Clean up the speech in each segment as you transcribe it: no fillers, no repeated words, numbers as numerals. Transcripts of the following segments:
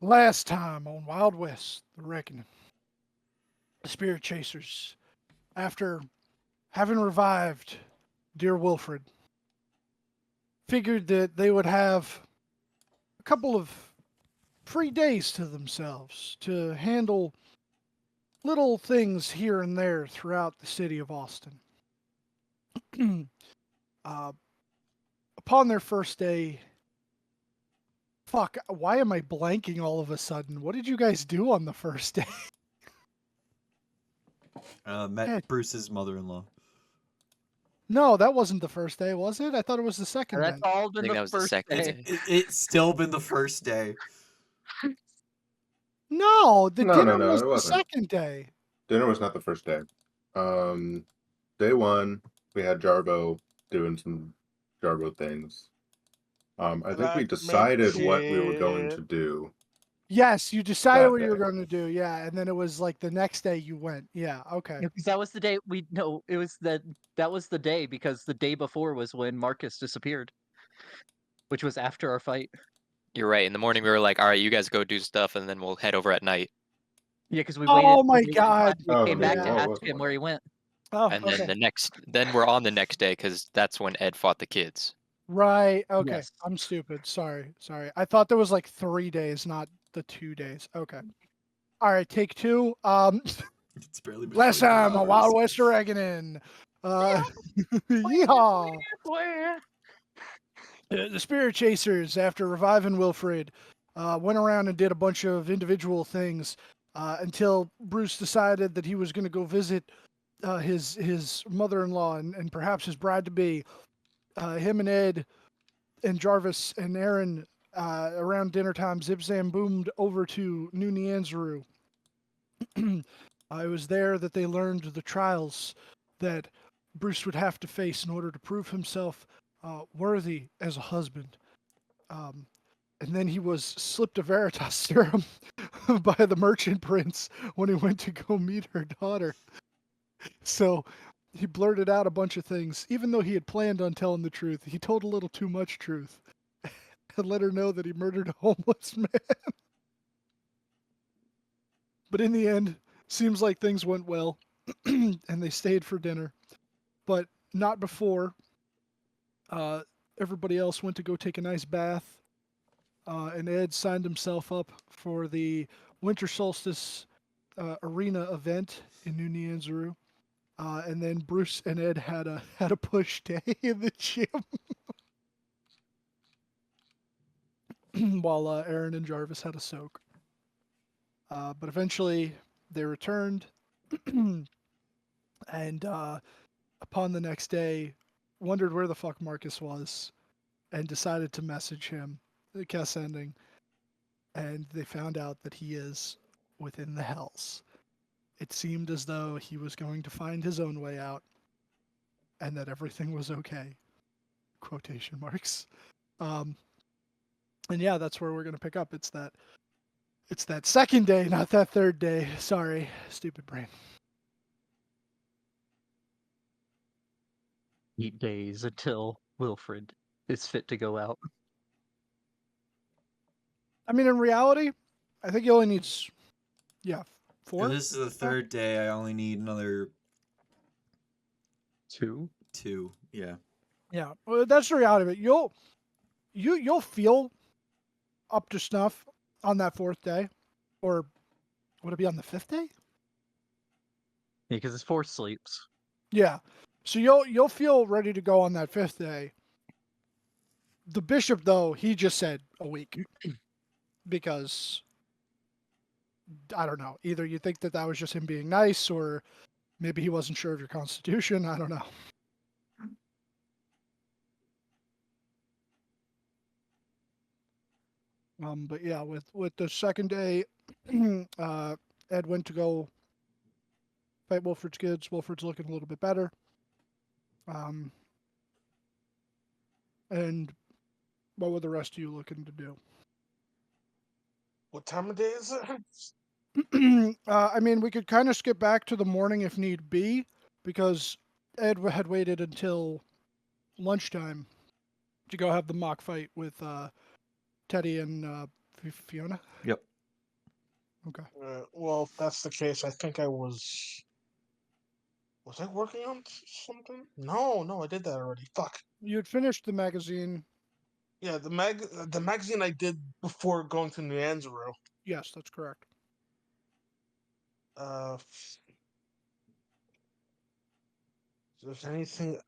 Last time on Wild West, The Reckoning, the Spirit Chasers, after having revived dear Wilfred, figured that they would have a couple of free days to themselves to handle little things here and there throughout the city of Austin. uh, upon their first day, fuck, why am I blanking all of a sudden? What did you guys do on the first day? Met Bruce's mother-in-law. No, that wasn't the first day, was it? I thought it was the second That's day. all I been think that the was the first second day. day. It's still been the first day. No, the No, dinner no, was it the wasn't. second day. Dinner was not the first day. Day one, we had Jarbo doing some Jarbo things. I think we decided what we were going to do. Yes, you decided That what you were day. going to do. Yeah, and then it was like the next day you went. Yeah, okay. Because that was the day it was that was the day because the day before was when Marcus disappeared, which was after our fight. You're right. In the morning, we were like, all right, you guys go do stuff, and then we'll head over at night. Yeah, because we Oh waited. my we waited until God. after we Oh, came maybe back to yeah. it ask wasn't him one where day. he went. Oh, And okay. then we're on the next day because that's when Ed fought the kids. Right. Okay. Yes. I'm stupid. Sorry. I thought there was like 3 days, not the 2 days. Okay. All right. Take two. It's barely been Last 24 time on hours. Wild West Oregon. Yeehaw. The Spirit Chasers, after reviving Wilfred, went around and did a bunch of individual things until Bruce decided that he was going to go visit his mother-in-law and perhaps his bride-to-be. Him and Ed and Jarvis and Aaron, around dinner time, zip-zam boomed over to New Neanzaru. It was there that they learned the trials that Bruce would have to face in order to prove himself worthy as a husband. And then he was slipped a Veritas serum by the merchant prince when he went to go meet her daughter. So he blurted out a bunch of things. Even though he had planned on telling the truth, he told a little too much truth and let her know that he murdered a homeless man. But in the end, seems like things went well, and they stayed for dinner. But not before everybody else went to go take a nice bath, and Ed signed himself up for the Winter Solstice arena event in New Neanzaru. And then Bruce and Ed had a push day in the gym, while Aaron and Jarvis had a soak. But eventually they returned, and upon the next day, wondered where the fuck Marcus was, and decided to message him. The cast ending, and they found out that he is within the hells. It seemed as though he was going to find his own way out, and that everything was okay. Quotation marks. And yeah, that's where we're gonna pick up. It's that second day, not that third day. Sorry, stupid brain. 8 days until Wilfred is fit to go out. I mean, in reality, I think he only needs, 4. If this is the third day, I only need another 2. 2. Yeah. Yeah, well, that's the reality of it. You'll feel up to snuff on that 4th day, or would it be on the 5th day? Yeah, because it's 4 sleeps. Yeah, so you'll feel ready to go on that 5th day. The bishop, though, he just said a week because I don't know. Either you think that was just him being nice, or maybe he wasn't sure of your constitution. I don't know. But yeah, with the second day, Ed went to go fight Wilfred's kids. Wilfred's looking a little bit better. And what were the rest of you looking to do? What time of day is it? I mean, we could kind of skip back to the morning if need be, because Ed had waited until lunchtime to go have the mock fight with Teddy and Fiona. Yep. Okay. Well, if that's the case, I think I was. Was I working on something? No, I did that already. Fuck. You had finished the magazine. Yeah, the magazine I did before going to Nyanzaru. Yes, that's correct. If there's anything,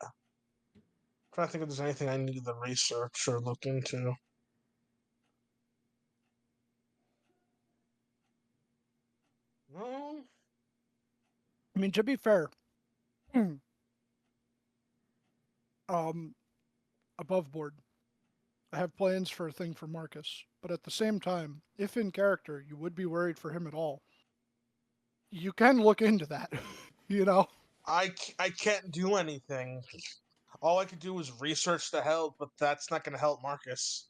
trying to think if there's anything I need to research or look into. No. I mean, to be fair, above board, I have plans for a thing for Marcus, but at the same time, if in character you would be worried for him at all, you can look into that. You know. I can't do anything. All I could do is research the help, but that's not going to help Marcus.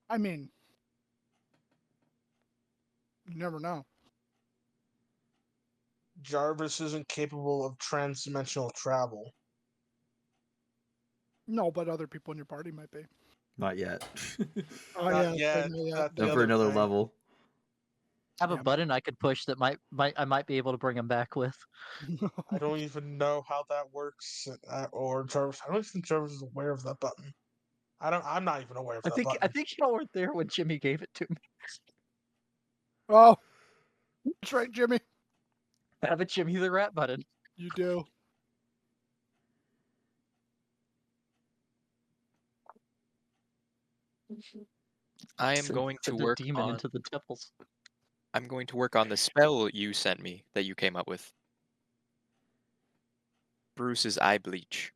I mean, you never know. Jarvis isn't capable of transdimensional travel. No, but other people in your party might be. Not yet. Oh Not yeah, yet. no, yeah. That's the Not for other another thing. level. I have a Yeah. button I could push that I might be able to bring him back with. I don't even know how that works, or Jarvis. I don't even think Jarvis is aware of that button. I'm not even aware of that button. I think y'all weren't there when Jimmy gave it to me. Oh, that's right, Jimmy. I have a Jimmy the Rat button. You do. I am going to Send a work demon on. into the temples. I'm going to work on the spell you sent me that you came up with. Bruce's eye bleach.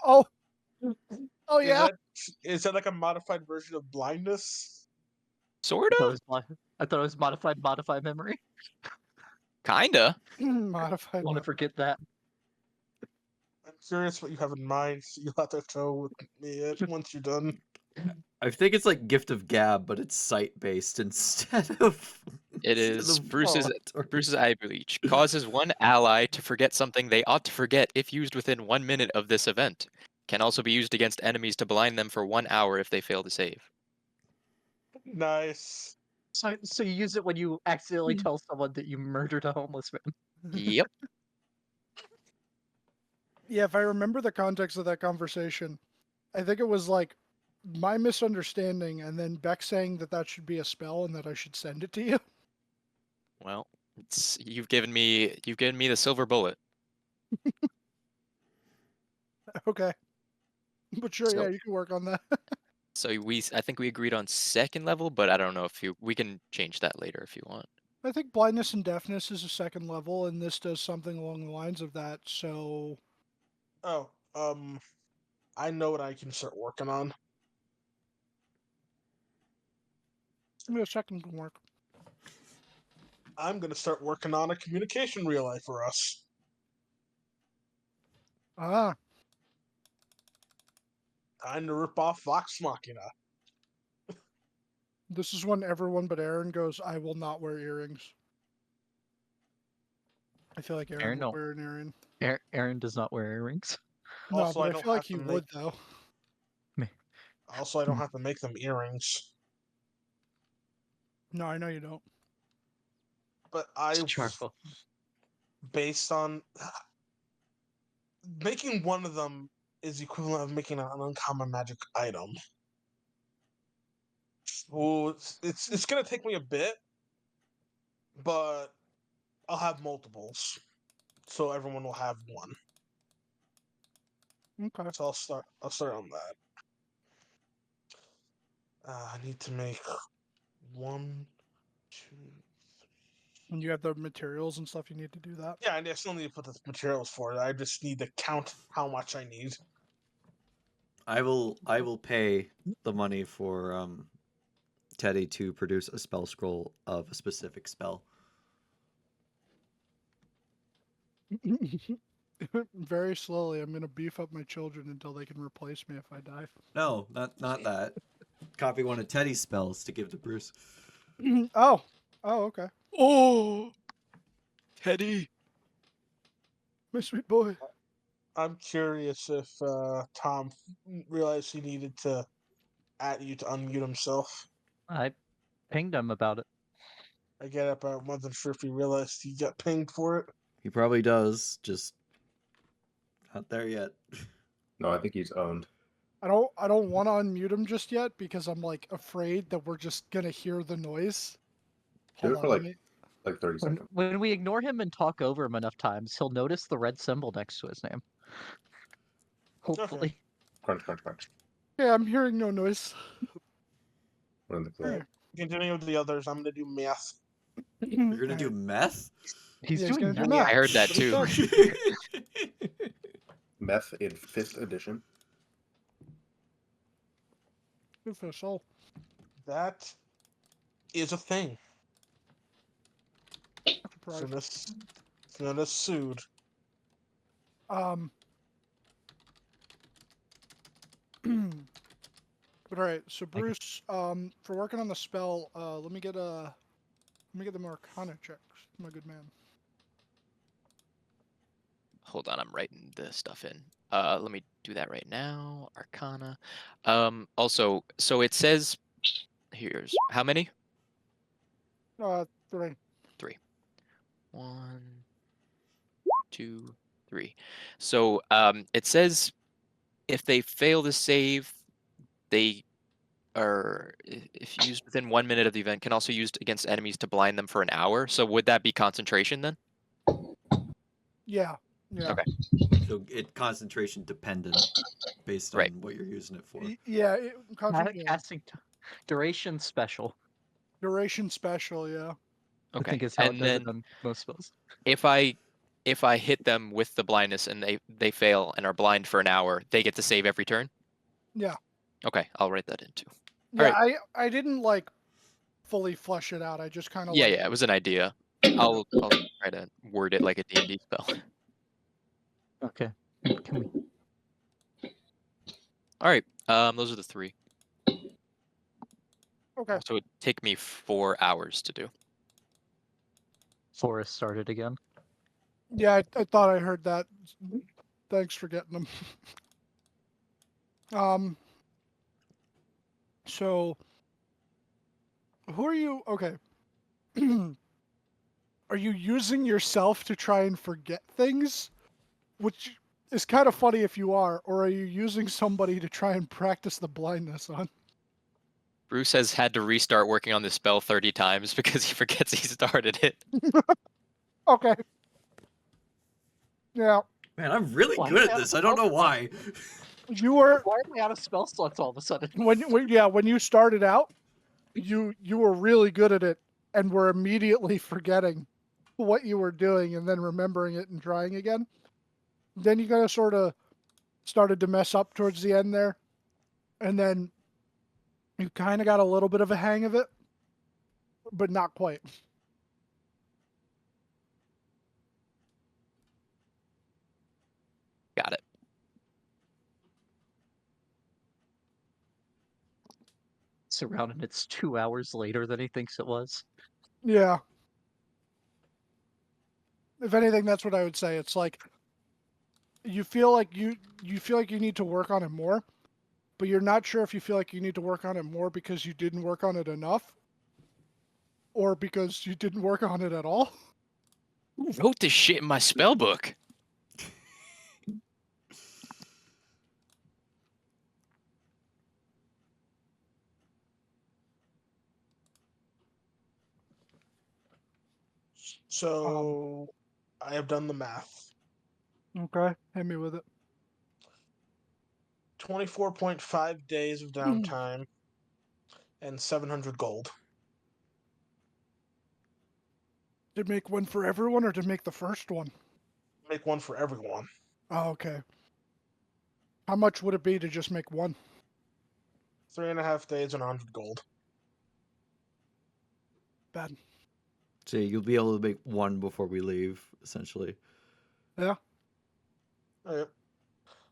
Oh. Oh yeah. Is that like a modified version of blindness? Sorta? I thought it was modified memory. Kinda. Modified. Want to forget that? I'm curious what you have in mind. So you'll have to show with me once you're done. I think it's like Gift of Gab, but it's sight based instead of. It instead is of Bruce's auditory. Bruce's eye bleach causes one ally to forget something they ought to forget if used within 1 minute of this event. Can also be used against enemies to blind them for 1 hour if they fail to save. Nice. So you use it when you accidentally tell someone that you murdered a homeless man. Yep. Yeah, if I remember the context of that conversation, I think it was like my misunderstanding, and then Beck saying that should be a spell and that I should send it to you. Well, you've given me the silver bullet. Okay. But sure, So- yeah, you can work on that. So I think we agreed on second level, but I don't know if we can change that later if you want. I think blindness and deafness is a second level, and this does something along the lines of that. So Oh, I know what I can start working on. maybe a second can work. I'm gonna start working on a communication relay for us. Ah, Time to rip off Vox Machina. this is when everyone but Aaron goes, I will not wear earrings. I feel like Aaron Aaron, would no. wear an earring. Aaron does not wear earrings. No, Also, I but I don't feel like have he to make- would, though. Also, I don't have to make them earrings. No, I know you don't. But It's charcoal. based on making one of them is equivalent of making an uncommon magic item. Well, it's gonna take me a bit, but I'll have multiples, so everyone will have one. Okay. So I'll start on that. I need to make 1, 2. And you have the materials and stuff you need to do that. Yeah, I still need to put the materials for it. I just need to count how much I need. I will pay the money for Teddy to produce a spell scroll of a specific spell. Very slowly, I'm gonna beef up my children until they can replace me if I die. No, not that. Copy one of Teddy's spells to give to Bruce. Oh, okay. Oh, Teddy. My sweet boy. I'm curious if Tom realized he needed to add you to unmute himself. I pinged him about it. I get it, but I wasn't sure if he realized he got pinged for it. He probably does, just not there yet. No, I think he's owned. I don't want to unmute him just yet because I'm like afraid that we're just gonna hear the noise. Do Hold it for on, let me. like 30 When, seconds. when we ignore him and talk over him enough times, he'll notice the red symbol next to his name. Hopefully. Crunch, crunch, crunch. Yeah, I'm hearing no noise. We're in the clear. Alright. Continuing with the others, I'm gonna do math. You're gonna do meth? He's Yeah, he's doing gonna do math. math. I heard that What he too. said. Meth in 5th edition. Good for the soul. That is a thing. Surprise. Gonna sued. But all right, so Bruce, for working on the spell, let me get the Arcana checks, my good man. Hold on, I'm writing the stuff in. Let me do that right now. Arcana. Also, so it says here's how many? 3. 3. 1, 2, 3. So it says if they fail to save, they are if used within 1 minute of the event can also be used against enemies to blind them for an hour. So would that be concentration then? Yeah. Yeah. Okay. So it concentration dependent based on Right. what you're using it for. Yeah. Casting duration special, Duration special. Yeah. I Okay. think is how it And does then it on most spells. if I hit them with the blindness and they fail and are blind for an hour, they get to save every turn? Yeah. Okay, I'll write that in too. Yeah. Alright. I didn't like fully flesh it out. I just kind of Yeah, like. yeah, it was an idea. I'll try to word it like a D&D spell. Okay. Can we? Alright, those are the 3. Okay. So it'd take me 4 hours to do. Forest started again. Yeah, I thought I heard that. Thanks for getting them. So, who are you? Okay. Are you using yourself to try and forget things? Which is kind of funny if you are, or are you using somebody to try and practice the blindness on? Bruce has had to restart working on this spell 30 times because he forgets he started it. Okay. Yeah. Man, I'm really Why good not? at this. I don't know why. You were Why are we out of spell slots all of a sudden? when you started out, you were really good at it and were immediately forgetting what you were doing and then remembering it and trying again. Then you kind of sort of started to mess up towards the end there, and then you kind of got a little bit of a hang of it, but not quite. Got it. It's around and it's 2 hours later than he thinks it was. Yeah. If anything, that's what I would say. It's like you feel like you need to work on it more, but you're not sure if you feel like you need to work on it more because you didn't work on it enough or because you didn't work on it at all. Who wrote this shit in my spell book? So I have done the math. Okay, hit me with it. 24.5 days of downtime and 700 gold. To make one for everyone or to make the first one? Make one for everyone. Oh, okay. How much would it be to just make one? 3.5 days and 100 gold. Bad. So you'll be able to make one before we leave, essentially. Yeah. Alright.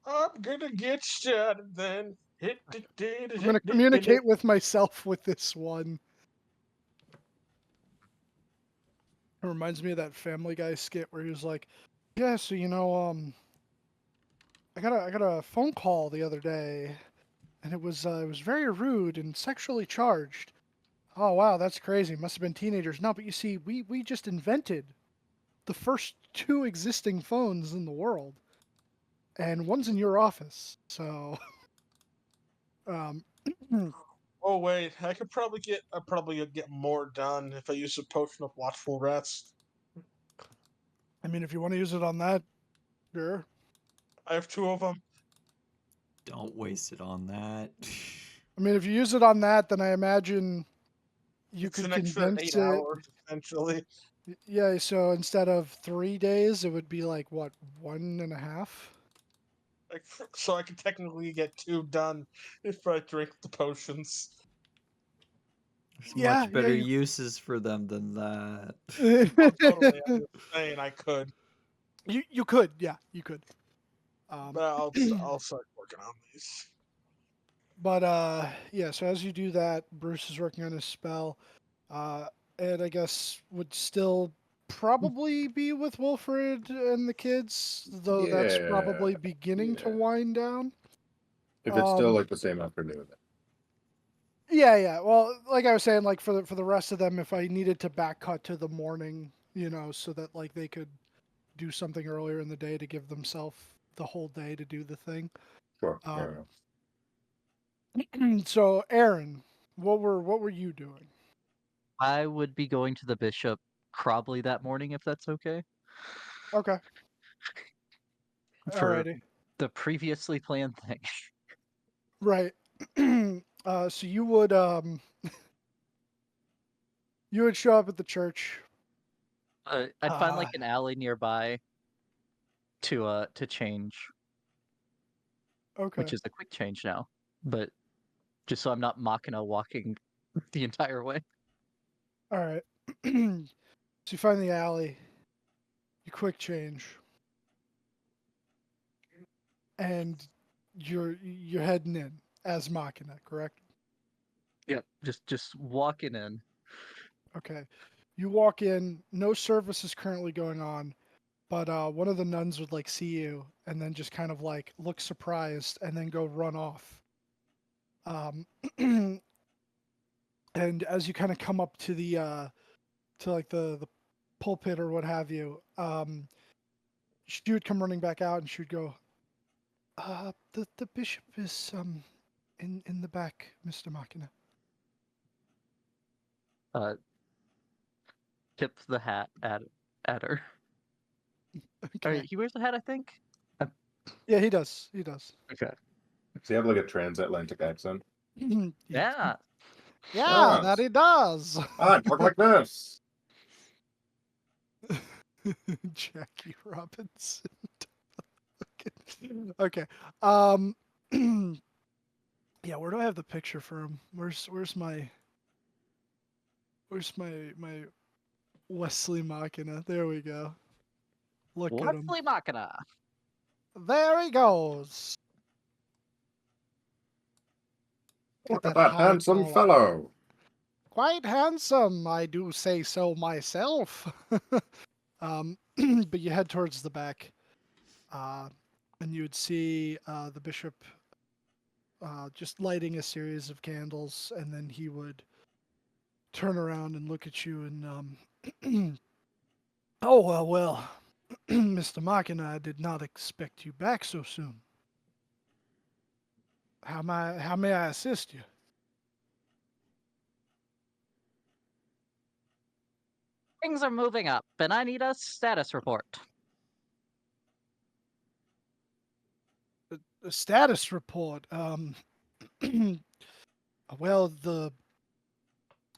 I'm gonna get started then. I'm going to communicate with myself with this one. It reminds me of that Family Guy skit where he was like, "Yeah, so I got a phone call the other day, and it was very rude and sexually charged. Oh wow, that's crazy. Must have been teenagers. No, but you see, we just invented the first 2 existing phones in the world, and one's in your office. So, um, Oh wait, I probably get more done if I use a potion of watchful rest. I mean, if you want to use it on that, sure. I have 2 of them. Don't waste it on that. I mean, if you use it on that, then I imagine you It's could an extra condense 8 it. hours essentially. Yeah, so instead of 3 days, it would be like what, 1.5? Like, so I can technically get 2 done if I drink the potions. There's Yeah, much better uses for them than that. Oh, totally. I'm just saying I could. you could, yeah, you could. But I'll start working on these. But yeah. So as you do that, Bruce is working on his spell, uh, and I guess would still probably be with Wilfred and the kids, though that's Yeah. probably beginning to Yeah. wind down. If it's still like the same afternoon. Yeah, yeah. Well, like I was saying, like for the rest of them, if I needed to back cut to the morning, so that like they could do something earlier in the day to give themselves the whole day to do the thing. Sure. So, Aaron, what were you doing? I would be going to the bishop probably that morning if that's okay. Okay. For Alrighty. the previously planned thing. Right. So you would you would show up at the church. I'd find like an alley nearby to change, Okay. which is a quick change now. But just so I'm not Machina walking the entire way. All right. So you find the alley. You quick change, and you're heading in as Machina, correct? Yep. Just walking in. Okay. You walk in. No service is currently going on, but one of the nuns would like see you and then just kind of like look surprised and then go run off. And as you kind of come up to to like the pulpit or what have you, she would come running back out and she would go, the bishop is in the back, Mr. Machina. Tip the hat at her. Okay. He wears a hat, I think. Yeah, he does. He does. Okay. Does he have like a transatlantic accent? Yeah. Yeah, that he does. Talk like this. Jackie Robinson. Okay. Yeah, where do I have the picture for him? Where's my Wesley Machina? There we go. Look at him. Wesley Machina. There he goes. Look Got at that high handsome collar. fellow. Quite handsome, I do say so myself. But you head towards the back, and you would see the bishop just lighting a series of candles, and then he would turn around and look at you and, oh, well, Mr. Machina, I did not expect you back so soon. How may I assist you? Things are moving up, and I need a status report. A status report. Well, the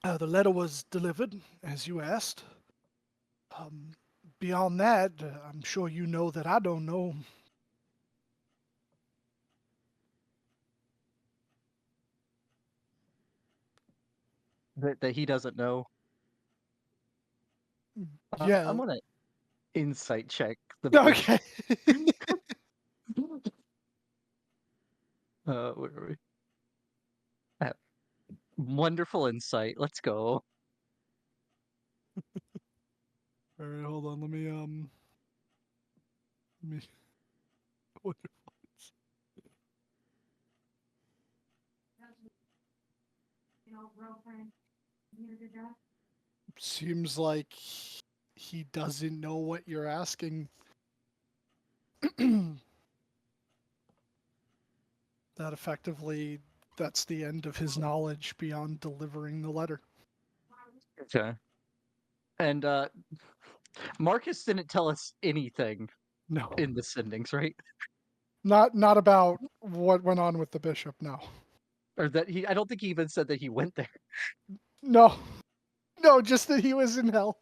letter was delivered as you asked. Beyond that, I'm sure you know that I don't know. That he doesn't know. Yeah. I'm gonna insight check the Okay. where are we? Wonderful insight. Let's go. All right, hold on. Let me wonderful. Seems like he doesn't know what you're asking. That effectively, that's the end of his knowledge beyond delivering the letter. Okay. And Marcus didn't tell us anything No, in the sendings, right? not about what went on with the bishop. No, Or that I don't think he even said that he went there. no, just that he was in hell.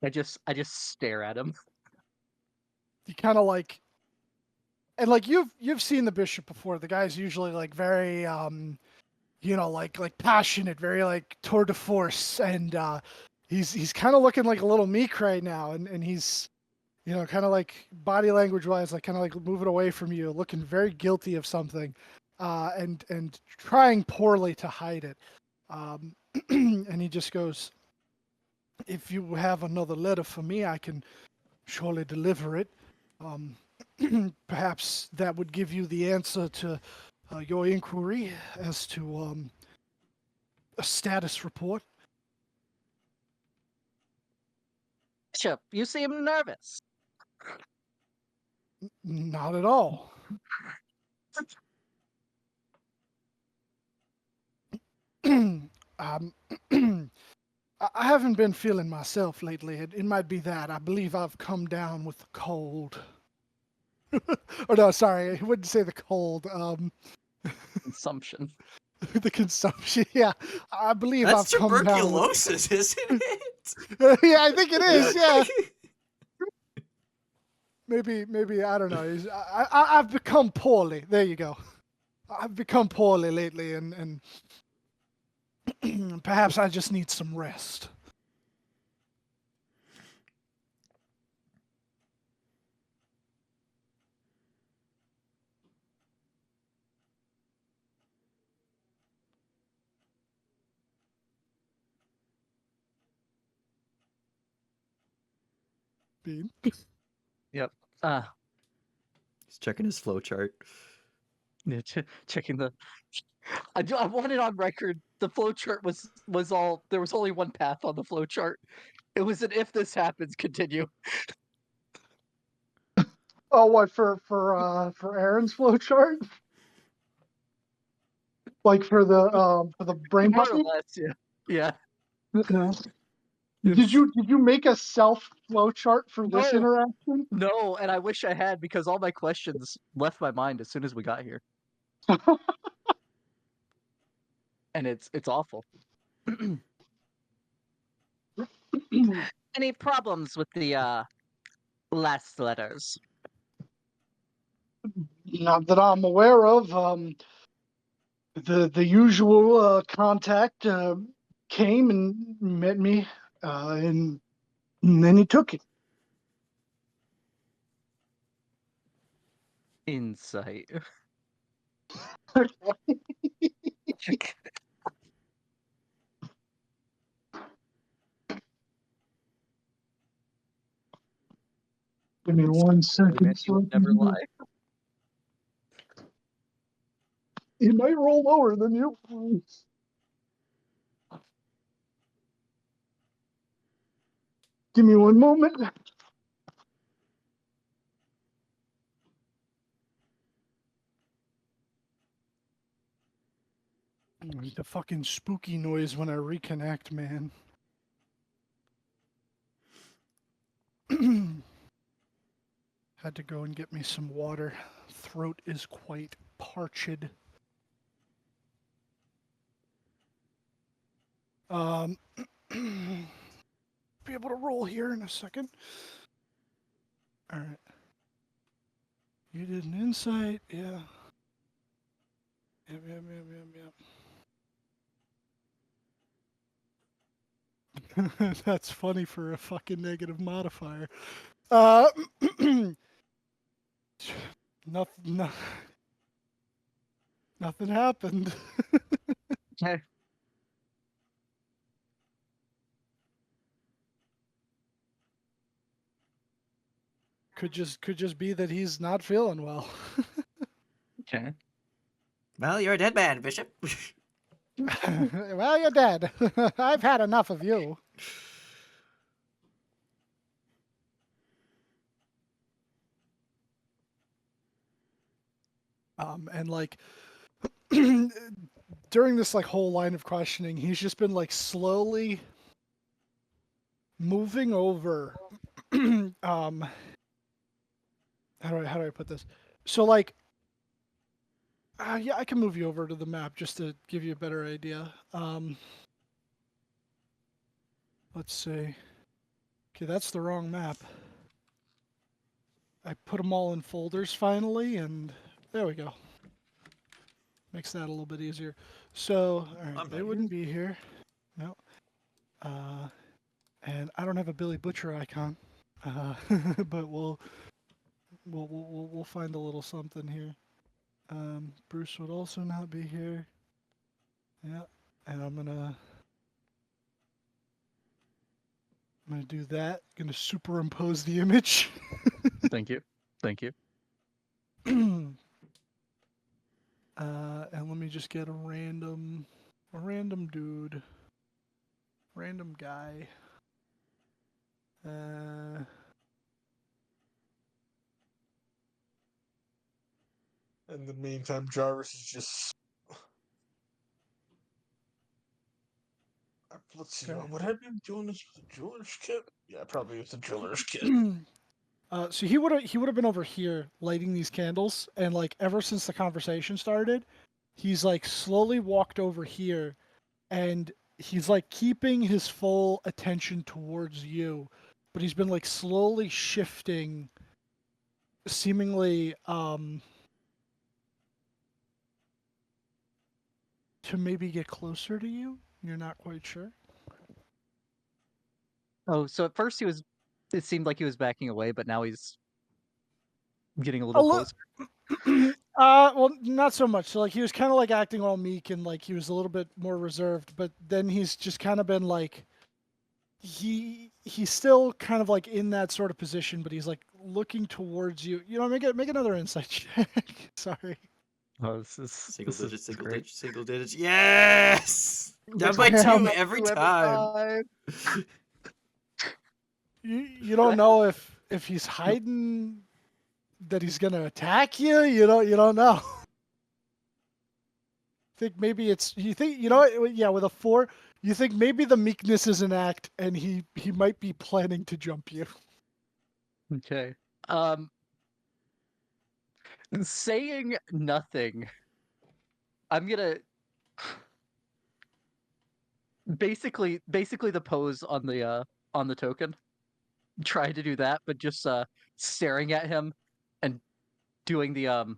I just stare at him. You kind of like, and like you've seen the bishop before. The guy's usually like very like passionate, very like tour de force, and he's kind of looking like a little meek right now, and he's kind of like body language wise, like kind of like moving away from you, looking very guilty of something, and trying poorly to hide it. And he just goes, "If you have another letter for me, I can surely deliver it. Perhaps that would give you the answer to your inquiry as to a status report." Bishop, you seem nervous. Not at all. um, I haven't been feeling myself lately. It might be that. I believe I've come down with the cold. Or no, sorry, I wouldn't say the cold. Consumption. The consumption. Yeah, I believe That's I've come down with. tuberculosis, isn't it? Yeah, I think it is. Yeah, maybe I don't know. I've become poorly. There you go. I've become poorly lately, and perhaps I just need some rest. Bean. Yep. He's checking his flow chart. Yeah, checking the. I want it on record. The flow chart was all. There was only one path on the flow chart. It was an if this happens, continue. Oh, what for Aaron's flow chart? Like for the brain More or puppy? less, yeah. Yeah. No. Did you make a self flow chart for this No. interaction? No, and I wish I had because all my questions left my mind as soon as we got here. And it's awful. Any problems with the last letters? Not that I'm aware of. The usual contact came and met me, and then he took it. Insight. Give me one Man, second. he would never lie. He might roll lower than you. Give me one moment. The fucking spooky noise when I reconnect, man. Had to go and get me some water. Throat is quite parched. Be able to roll here in a second. All right. You did an insight, yeah. Yep. That's funny for a fucking negative modifier. Nothing. Nothing happened. Okay. could just be that he's not feeling well. Okay. Well, you're a dead man, Bishop. Well, you're dead. I've had enough of you. And like during this like whole line of questioning, he's just been like slowly moving over. How do I put this? So like, yeah, I can move you over to the map just to give you a better idea. Let's see. Okay, that's the wrong map. I put them all in folders finally, and there we go. Makes that a little bit easier. So, all right, I'm they not wouldn't be here. No. And I don't have a Billy Butcher icon, but we'll find a little something here. Bruce would also not be here. Yeah, and I'm gonna do that. Gonna superimpose the image. Thank you. Thank you. And let me just get a random dude, random guy. In the meantime, Jarvis is just. Let's see. Okay. Would I be doing this with a jeweler's kit? Yeah, probably with a jeweler's kit. So he would have been over here lighting these candles, and like ever since the conversation started, he's like slowly walked over here, and he's like keeping his full attention towards you, but he's been like slowly shifting, seemingly to maybe get closer to you. You're not quite sure. Oh, so at first it seemed like he was backing away, but now he's getting a A little li- closer. Well, not so much. So like he was kind of like acting all meek and like he was a little bit more reserved, but then he's just kind of been like he's still kind of like in that sort of position, but he's like looking towards you. You know, make another insight check. Sorry. Oh, this is Single this is digits, single great. digits, single digits. Yes! Down by Damn. 2 every time. You don't know if he's hiding that he's gonna attack you. You don't know. Think maybe it's you think you know what, yeah, with a 4 you think maybe the meekness is an act and he might be planning to jump you. Okay. Saying nothing. I'm gonna basically the pose on the token. Try to do that, but just staring at him and doing the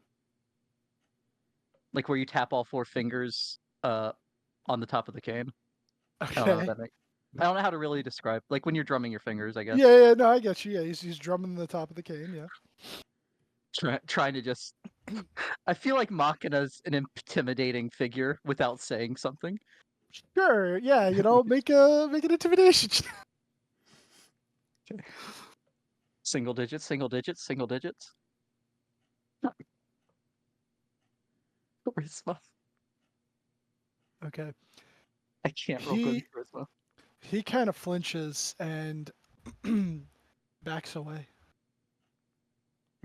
like where you tap all 4 fingers on the top of the cane. I don't know how Okay. I don't know how to really describe, like when you're drumming your fingers, I guess. Yeah, no, I get you. Yeah, he's drumming the top of the cane. Yeah. Trying to just I feel like Machina's an intimidating figure without saying something. Sure. Yeah, make an intimidation. Single digits, single digits, single digits. Charisma. Okay. I can't roll good He charisma. he kind of flinches and backs away.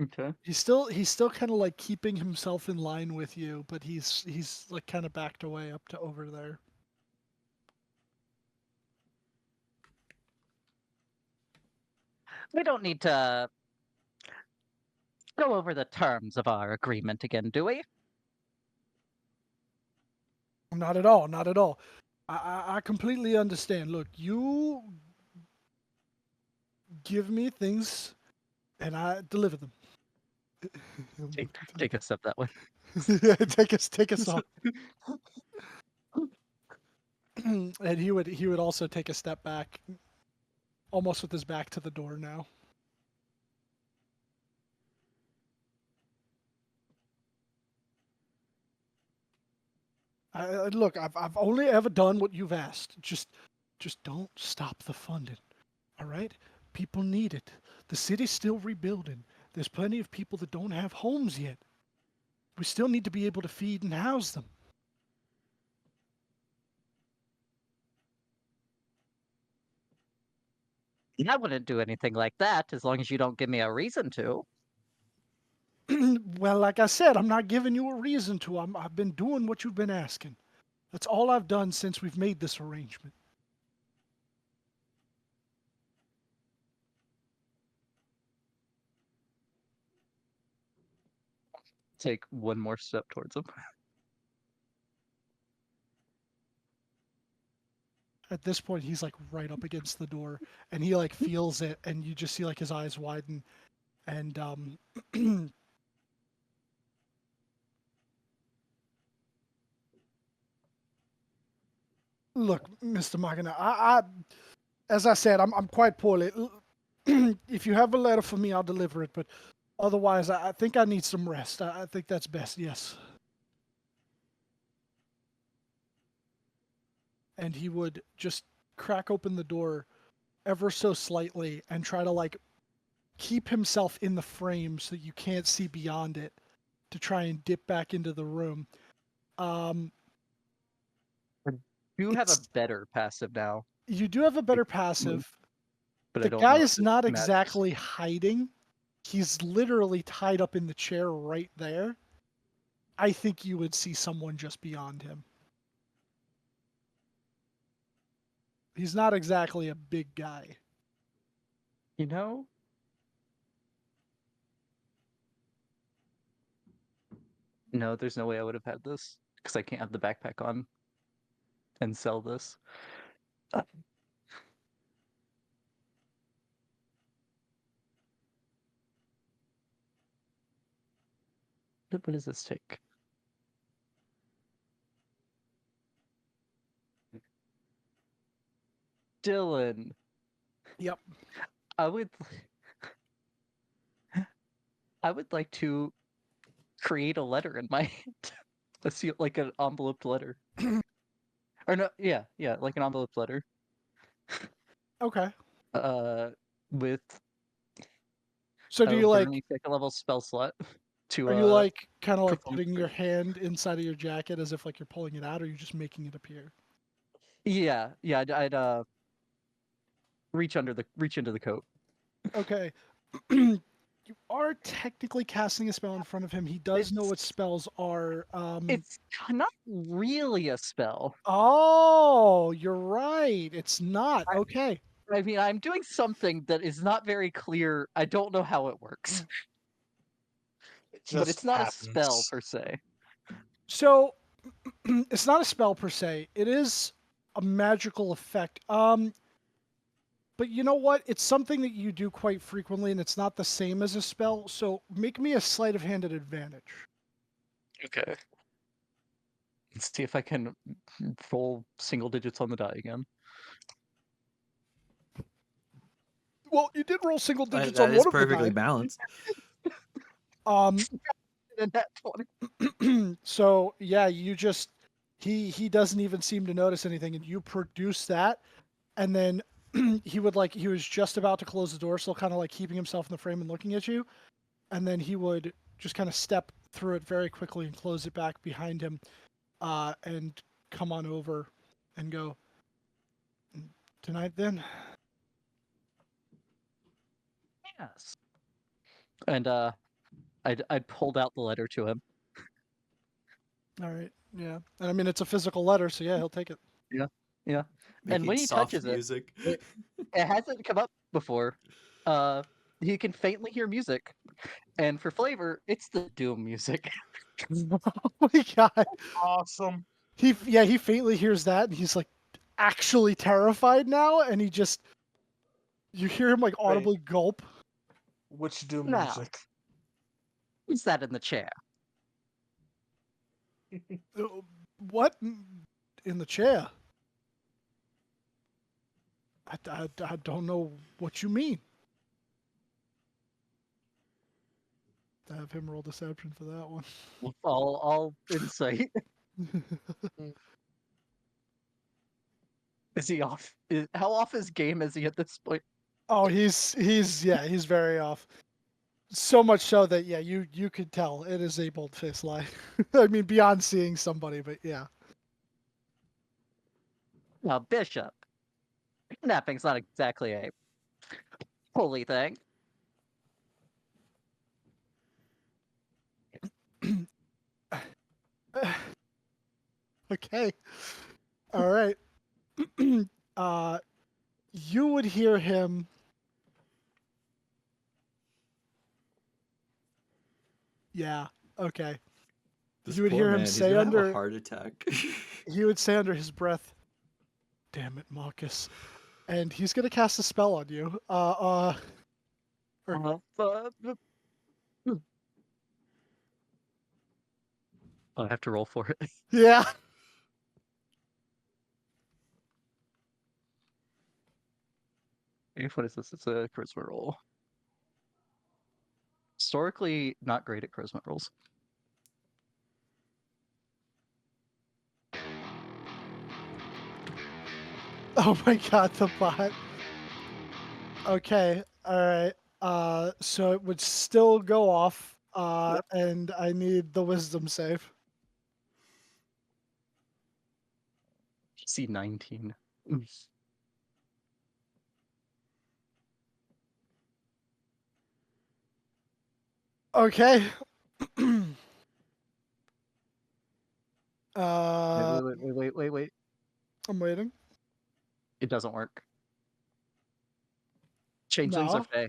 Okay. He's still kind of like keeping himself in line with you, but he's like kind of backed away up to over there. We don't need to go over the terms of our agreement again, do we? Not at all. Not at all. I completely understand. Look, you give me things, and I deliver them. Take a step that way. Yeah, take us off. And he would also take a step back, almost with his back to the door now. Look, I've only ever done what you've asked. Just don't stop the funding, all right? People need it. The city's still rebuilding. There's plenty of people that don't have homes yet. We still need to be able to feed and house them. I wouldn't do anything like that as long as you don't give me a reason to. Well, like I said, I'm not giving you a reason to. I've been doing what you've been asking. That's all I've done since we've made this arrangement. Take one more step towards him. At this point, he's like right up against the door, and he like feels it, and you just see like his eyes widen, and look, Mr. Magana, as I said, I'm quite poorly. If you have a letter for me, I'll deliver it, but otherwise, I think I need some rest. I think that's best. Yes. And he would just crack open the door ever so slightly and try to like keep himself in the frame so you can't see beyond it to try and dip back into the room. You have a better passive now, You do have a better passive. but I The don't guy know is if it not matters. exactly hiding. He's literally tied up in the chair right there. I think you would see someone just beyond him. He's not exactly a big guy. You know? No, there's no way I would have had this because I can't have the backpack on and sell this. What does this take? Dylan. Yep. I would like to create a letter in my hand. Let's see, like an enveloped letter. Or no, yeah, like an enveloped letter. Okay. With So do you like, burning second level spell slot to are you like kind of like perform putting your spell. hand inside of your jacket as if like you're pulling it out, or are you just making it appear? Yeah, I'd reach into the coat. Okay. You are technically casting a spell in front of him. He does know what It's- spells are. It's not really a spell. Oh, you're right. It's not. Okay. I mean, I'm doing something that is not very clear. I don't know how it works, It but just it's not a happens. spell per se. So it's not a spell per se. It is a magical effect. But you know what? It's something that you do quite frequently, and it's not the same as a spell. So make me a sleight of hand at advantage. Okay. Let's see if I can roll single digits on the die again. Well, you did roll single digits That on is one of the perfectly die. balanced. And that 20. So yeah, you just he doesn't even seem to notice anything, and you produce that, and then he was just about to close the door, still kind of like keeping himself in the frame and looking at you, and then he would just kind of step through it very quickly and close it back behind him, and come on over and go, tonight then. Yes. And I'd pulled out the letter to him. All right, yeah, and I mean it's a physical letter, so yeah, he'll take it. Yeah. And Making when he soft touches music. it hasn't come up before. He can faintly hear music, and for flavor, it's the Doom music. Oh my god. Awesome. He faintly hears that, and he's like actually terrified now, and you hear him like audibly gulp. Which Doom Now. music? Who's that in the chair? What in the chair? I don't know what you mean. Have him roll deception for that one. All insight. Is he off? How off his game is he at this point? Oh, he's very off. So much so that you could tell it is a bold-faced lie. I mean, beyond seeing somebody, but yeah. Now, Bishop, kidnapping's not exactly a holy thing. Okay. All right. You would hear him. Yeah. Okay. This You would poor hear him man, he's say gonna have a under. heart attack. He would say under his breath, "Damn it, Marcus," and he's gonna cast a spell on you. I have to roll for it. Yeah. What is this? It's a charisma roll. Historically, not great at charisma rolls. Oh my God, the bot. Okay. All right. So it would still go off. Yep. And I need the wisdom save. See 19. Okay. Wait. I'm waiting. It doesn't work. Changelings are No. fey.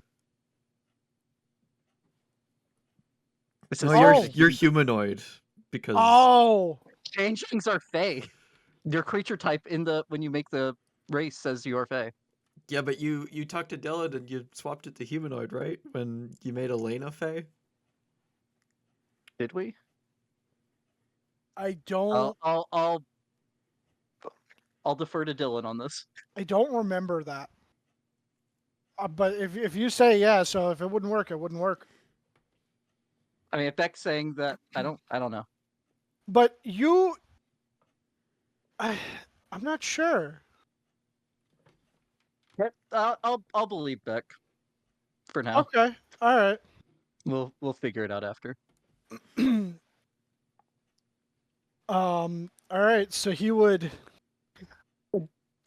This No, is you're humanoid because Oh. changelings are fey. Your creature type in the when you make the race says you're fey. yeah, but you talked to Dylan and you swapped it to humanoid, right? When you made Elena Faye. Did we? I don't. I'll defer to Dylan on this. I don't remember that. But if you say yeah, so if it wouldn't work, it wouldn't work. I mean, if Beck's saying that, I don't know. But I'm not sure. I'll believe Beck for now. Okay. All right. We'll figure it out after. All right. So he would.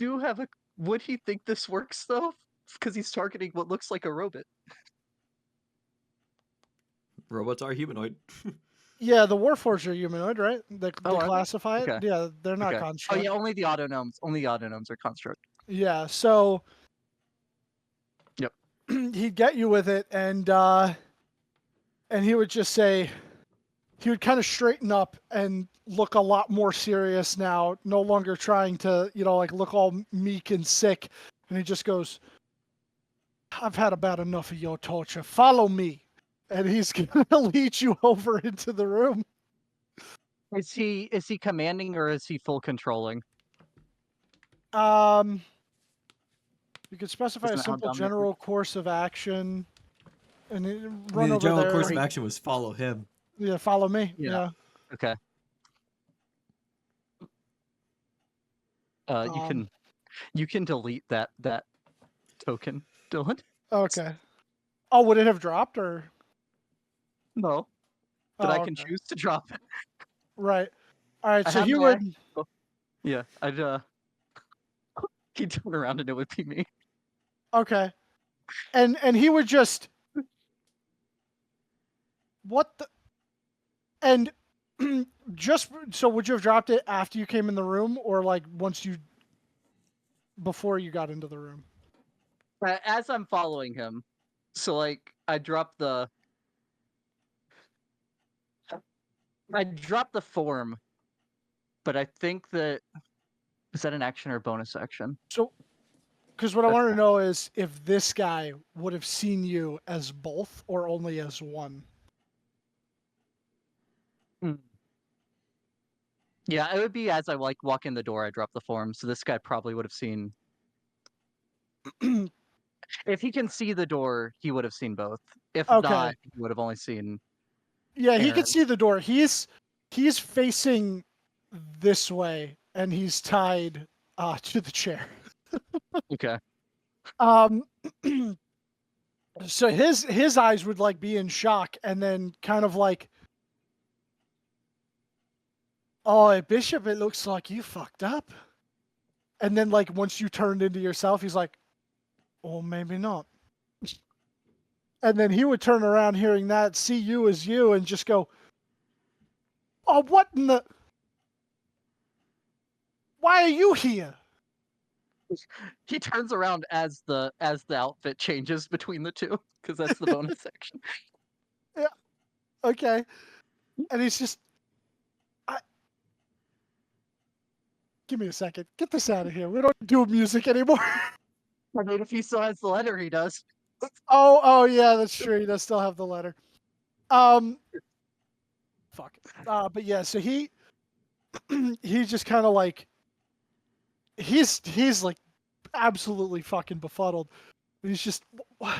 Would he think this works though? Because he's targeting what looks like a robot. Robots are humanoid. Yeah, the Warforged are humanoid, right? They Oh, are they? classify it. Okay. Yeah, they're not Okay. construct. Oh yeah, only the autonomes. Only the autonomes are construct. Yeah. So. Yep. He'd get you with it, and he would just say. He would kind of straighten up and look a lot more serious now, no longer trying to, like look all meek and sick. And he just goes, "I've had about enough of your torture. Follow me." And he's going to lead you over into the room. Is he commanding or is he full controlling? You could specify Isn't a that how simple dominant general course of action and run the over general there. course of action was follow him. Yeah, follow me. Yeah. Okay. You can delete that token, Dylan. Okay. Oh, would it have dropped or? No. But I can okay. choose to drop it. Right. All right. I So have he my would. Yeah, he'd turn around and it would be me. Okay. And he would just. What the? And just so would you have dropped it after you came in the room or like before you got into the room? As I'm following him, so like I dropped the form, but I think is that an action or a bonus action? So, because what I want to know is if this guy would have seen you as both or only as one. Yeah, it would be as I walk in the door, I drop the form. So this guy probably would have seen. If he can see the door, he would have seen both. If not, he would have only seen. Yeah, he could see the door. He's facing this way, and he's tied to the chair. Okay. So his eyes would like be in shock, and then kind of like, oh, Bishop, it looks like you fucked up. And then like once you turned into yourself, he's like, oh, maybe not. And then he would turn around hearing that, see you as you, and just go, oh, what in the? Why are you here? He turns around as the outfit changes between the two, because that's the bonus section. Okay. And he's just, give me a second. Get this out of here. We don't do music anymore. I mean, if he still has the letter, he does. Oh, yeah, that's true. He does still have the letter. Fuck. But yeah, so he just kind of like, he's like absolutely fucking befuddled. He's just, what?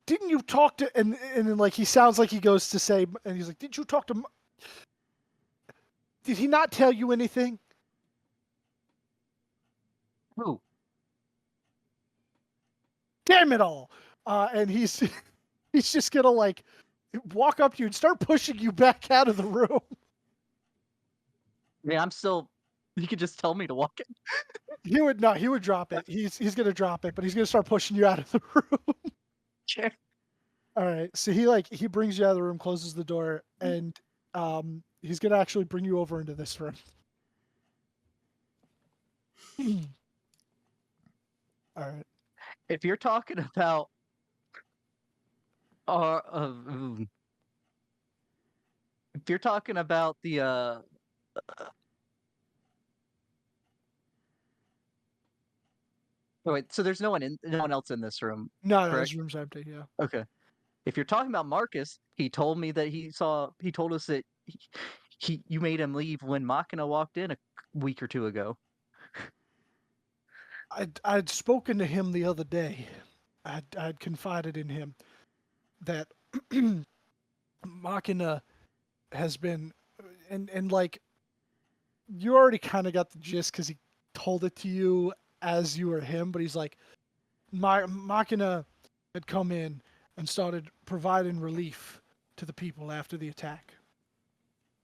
Didn't you talk to, and then like he sounds like he goes to say, and he's like, did you talk to, did he not tell you anything? Who? Damn it all. And he's just gonna like walk up to you and start pushing you back out of the room. Yeah, I'm still. You could just tell me to walk in. He would drop it. He's gonna drop it, but he's gonna start pushing you out of the room. Sure. All right. So he brings you out of the room, closes the door, and he's gonna actually bring you over into this room. All right. If you're talking about, if you're talking about the wait, so there's no one else in this room. No, correct? this room's empty. Yeah. Okay. If you're talking about Marcus, he told me that he told us that you made him leave when Machina walked in a week or two ago. I'd spoken to him the other day. I'd confided in him that Machina has been, and like, you already kind of got the gist because he told it to you as you were him, but he's like, Machina had come in and started providing relief to the people after the attack.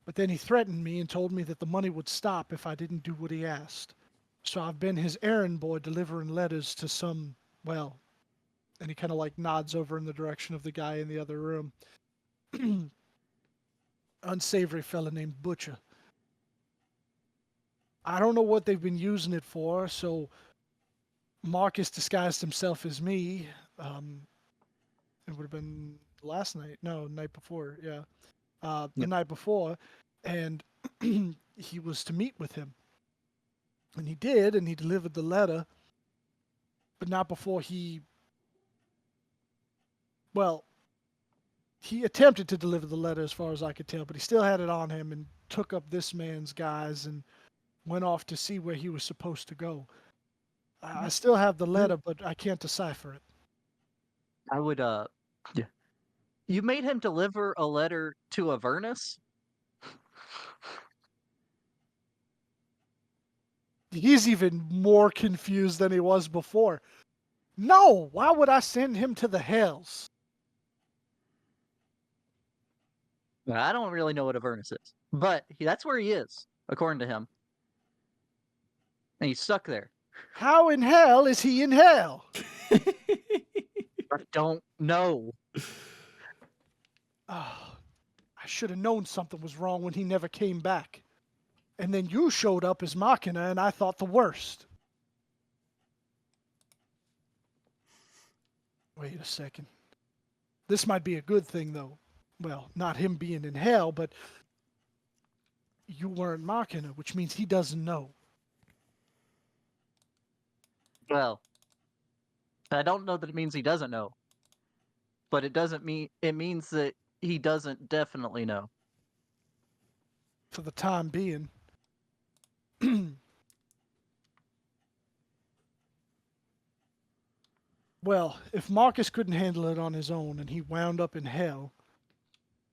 But then he threatened me and told me that the money would stop if I didn't do what he asked. So I've been his errand boy delivering letters to some, well, and he kind of like nods over in the direction of the guy in the other room. Unsavory fella named Butcher. I don't know what they've been using it for, so Marcus disguised himself as me. It would have been last night. No, night before. Yeah. The night before. And he was to meet with him. And he did, and he delivered the letter. But not before he... Well, he attempted to deliver the letter as far as I could tell, but he still had it on him and took up this man's guys and went off to see where he was supposed to go. I still have the letter, but I can't decipher it. I would yeah. You made him deliver a letter to Avernus? He's even more confused than he was before. No, why would I send him to the hells? I don't really know what Avernus is, but that's where he is, according to him. And he's stuck there. How in hell is he in hell? I don't know. Oh, I should have known something was wrong when he never came back. And then you showed up as Machina, and I thought the worst. Wait a second. This might be a good thing, though. Well, not him being in hell, but you weren't Machina, which means he doesn't know. Well, I don't know that it means he doesn't know. But it means that he doesn't definitely know. For the time being. Well, if Marcus couldn't handle it on his own and he wound up in hell,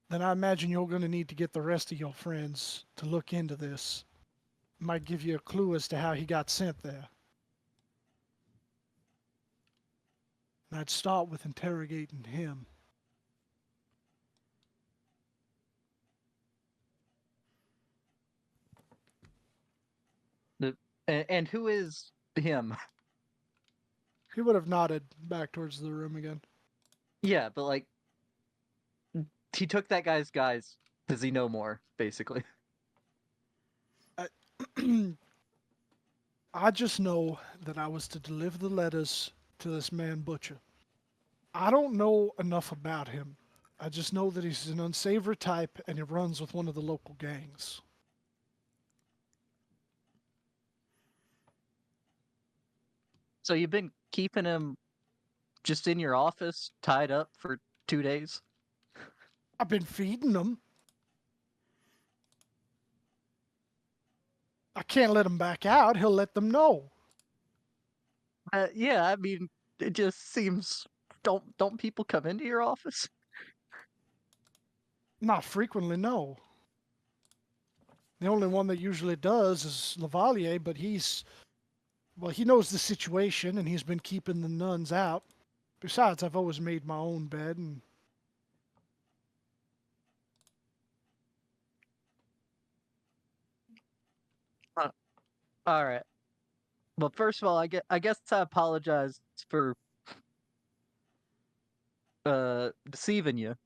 then I imagine you're going to need to get the rest of your friends to look into this. Might give you a clue as to how he got sent there. I'd start with interrogating him. And who is him? He would have nodded back towards the room again. Yeah, but like, he took that guy's guys. Does he know more, basically? I just know that I was to deliver the letters to this man Butcher. I don't know enough about him. I just know that he's an unsavory type and he runs with one of the local gangs. So you've been keeping him just in your office, tied up for 2 days? I've been feeding him. I can't let him back out. He'll let them know. Yeah, I mean, it just seems. Don't people come into your office? Not frequently, no. The only one that usually does is Lavalier, but he knows the situation and he's been keeping the nuns out. Besides, I've always made my own bed and All right. Well, first of all, I guess I apologize for deceiving you.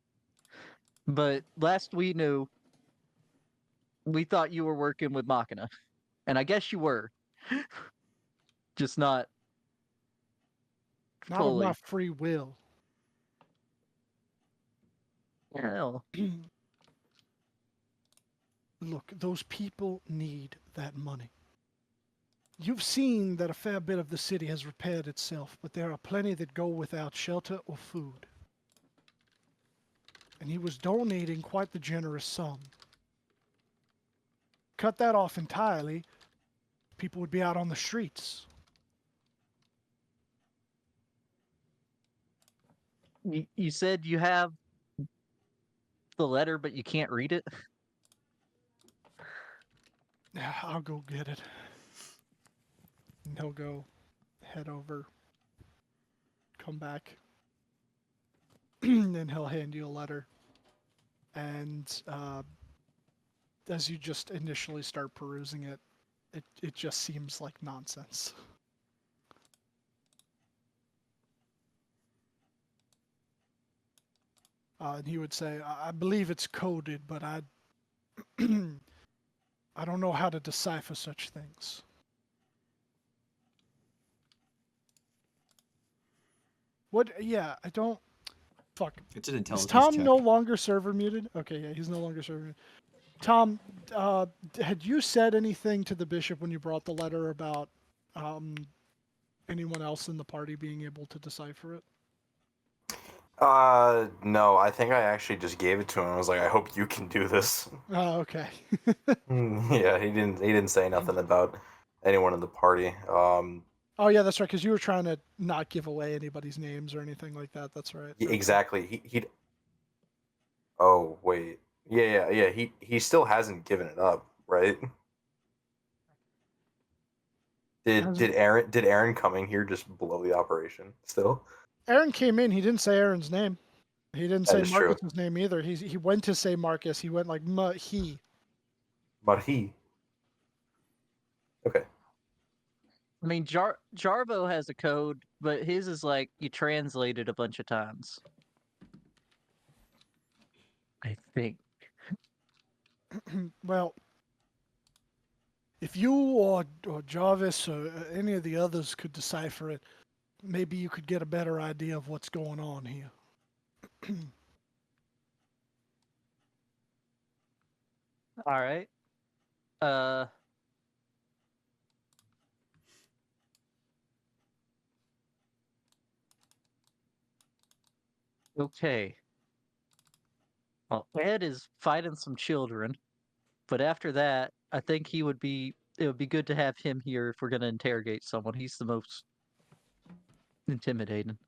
But last we knew, we thought you were working with Machina, and I guess you were, just not not of my fully. free will. Hell, Look, those people need that money. You've seen that a fair bit of the city has repaired itself, but there are plenty that go without shelter or food. And he was donating quite the generous sum. Cut that off entirely, people would be out on the streets. you said you have the letter, but you can't read it. Yeah, I'll go get it. And he'll go head over, come back, and he'll hand you a letter. And as you just initially start perusing it, it just seems like nonsense. And he would say, I believe it's coded, but I don't know how to decipher such things. What? Yeah, I don't. Fuck. It's an Is intelligence Tom check. no longer server muted? Okay, yeah, he's no longer server muted. Tom, had you said anything to the bishop when you brought the letter about anyone else in the party being able to decipher it? No, I think I actually just gave it to him. I was like, I hope you can do this. Oh, okay. Yeah, he didn't say nothing about anyone in the party. Oh, yeah, that's right, because you were trying to not give away anybody's names or anything like that. That's right. Okay. Exactly. He. Oh wait. Yeah. He still hasn't given it up, right? Did Aaron coming here just blow the operation? Still. Aaron came in. He didn't say Aaron's name. He didn't That say is true. Marcus's name either. He went to say Marcus. He went like he. But he. Okay. I mean, Jarvo has a code, but his is like you translate it a bunch of times. I think. Well, if you or Jarvis or any of the others could decipher it, maybe you could get a better idea of what's going on here. All right. Uh. Okay. Well, Ed is fighting some children, but after that, I think it would be good to have him here if we're going to interrogate someone. He's the most intimidating.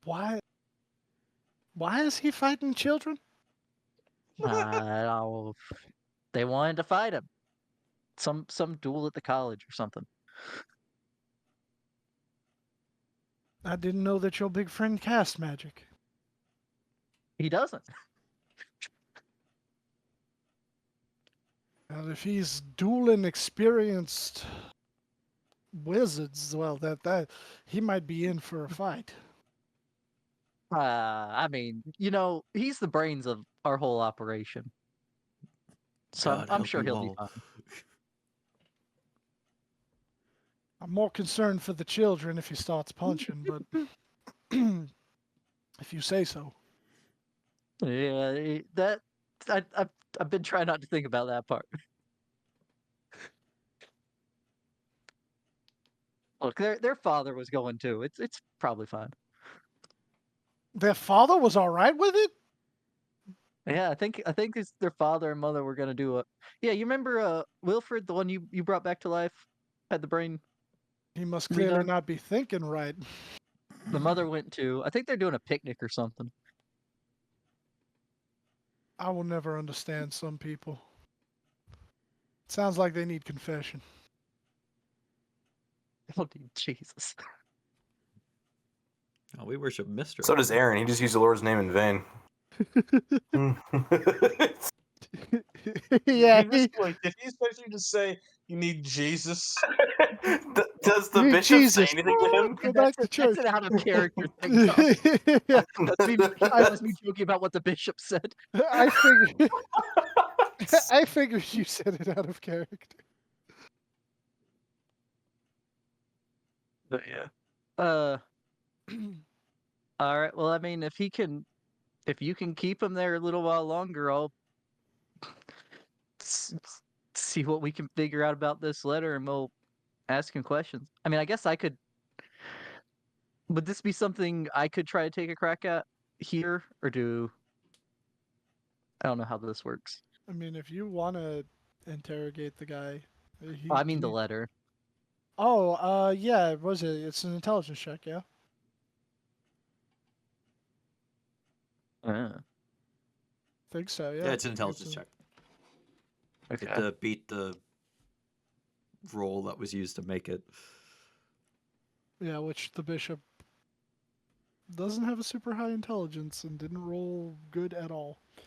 Why? Why is he fighting children? Oh, they wanted to fight him. Some duel at the college or something. I didn't know that your big friend cast magic. He doesn't. And if he's dueling experienced wizards, well, that he might be in for a fight. I mean, he's the brains of our whole operation. So God I'm help sure you he'll be all. fine. I'm more concerned for the children if he starts punching, but if you say so. Yeah, I've been trying not to think about that part. Look, their father was going too. It's probably fine. Their father was all right with it? Yeah, I think their father and mother were gonna do a. Yeah, you remember Wilfred, the one you brought back to life, had the brain. He must clearly Redone? not be thinking right. The mother went too. I think they're doing a picnic or something. I will never understand some people. Sounds like they need confession. Oh, dude, Jesus. Oh, we worship Mister. So does Aaron. He just used the Lord's name in vain. Yeah, Wait, did he especially just say you need Jesus? Does the Need bishop say Jesus. anything to him? Go back to That's church. an out of character thing, Tom. Yeah, That was me joking about what the bishop said. I figured. I figured you said it out of character. But yeah. All right. Well, I mean, if you can keep him there a little while longer, I'll see what we can figure out about this letter, and we'll ask him questions. I mean, I guess I could. Would this be something I could try to take a crack at here, or do I don't know how this works. I mean, if you want to interrogate the guy, I mean the letter. Oh, yeah. Was it? It's an intelligence check, yeah. Think so, yeah. Yeah, it's an intelligence check. Okay. Get to beat the roll that was used to make it. Yeah, which the bishop doesn't have a super high intelligence and didn't roll good at all. I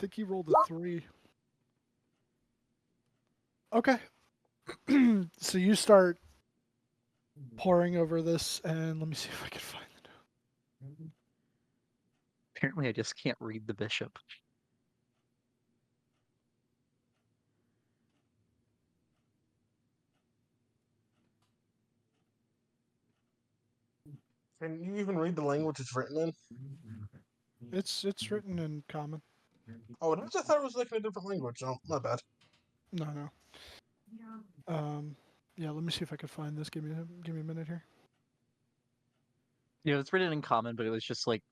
think he rolled a 3. Okay. So you start poring over this, and let me see if I can find the note. Apparently, I just can't read the bishop. Can you even read the language it's written in? It's written in common. Oh, it is? I thought it was like in a different language. Oh, my bad. No. Yeah, let me see if I can find this. Give me a minute here. It's written in common, but it was just like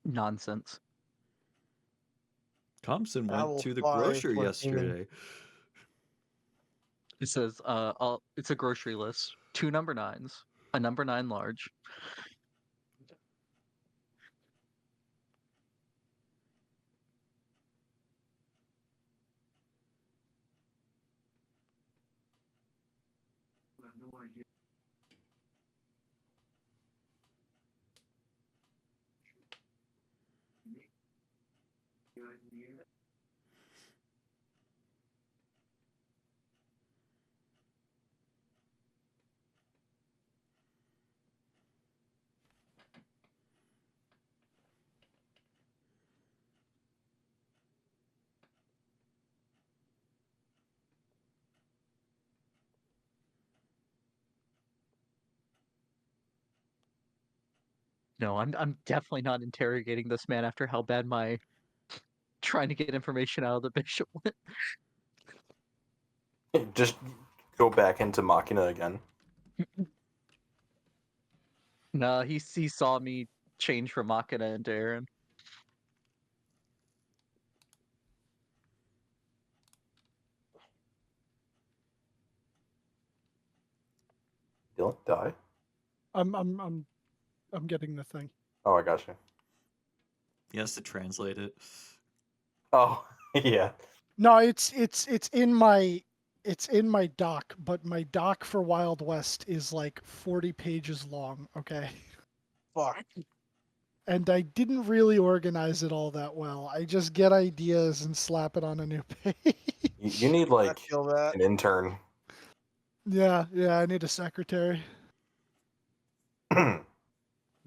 nonsense. Thompson went Owl to the 5 grocery was demon. yesterday. It says, it's a grocery list. 2 number 9s, a number 9 large. No, I'm definitely not interrogating this man after how bad my trying to get information out of the bishop went. Just go back into Machina again. No, he saw me change from Machina into Aaron. Dylan, die? I'm getting the thing. Oh, I got you. He has to translate it. Oh, yeah. No, it's in my it's in my doc, but my doc for Wild West is like 40 pages long, okay? Fuck. And I didn't really organize it all that well. I just get ideas and slap it on a new page. You need I like feel that. an intern. Yeah, I need a secretary.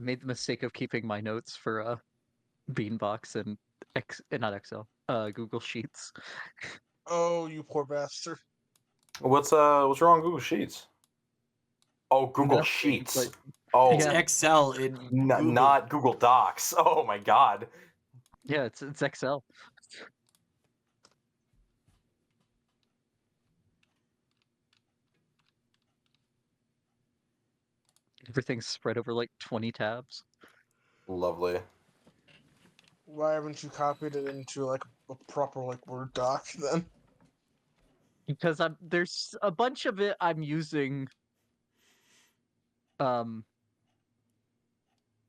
Made the mistake of keeping my notes for Beanbox and not Excel, Google Sheets. Oh, you poor bastard. What's wrong with Google Sheets? Oh, Google Nothing, Sheets. but Oh, It's yeah. Excel in Google. not Google Docs. Oh my God. Yeah, it's Excel. Everything's spread over like 20 tabs. Lovely. Why haven't you copied it into like a proper like Word doc then? Because there's a bunch of it I'm using um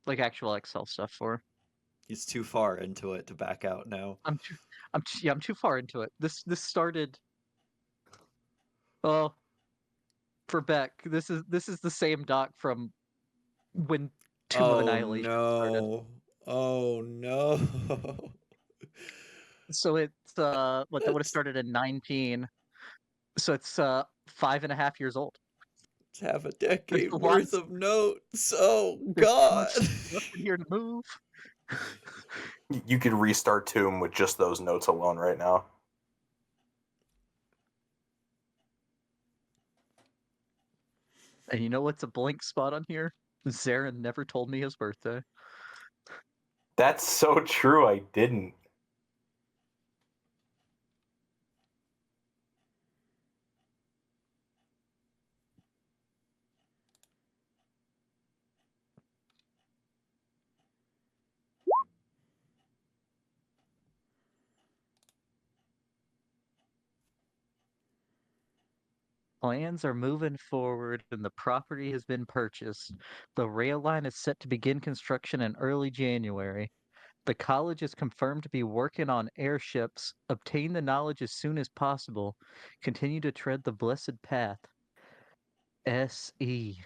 like actual Excel stuff for. He's too far into it to back out now. I'm too far into it. This started well for Beck. This is the same doc from when Tomb of Oh Annihilation started. no. Oh no. So it's what that would have That's started in 19. So it's 5.5 years old. it's half a There's decade a worth of notes. Oh there's too god. much stuff in here to move. You could restart Tomb with just those notes alone right now. And you know what's a blank spot on here? Zarin never told me his birthday. That's so true. I didn't. Plans are moving forward and the property has been purchased. The rail line is set to begin construction in early January. The college is confirmed to be working on airships. Obtain the knowledge as soon as possible. Continue to tread the blessed path. SE.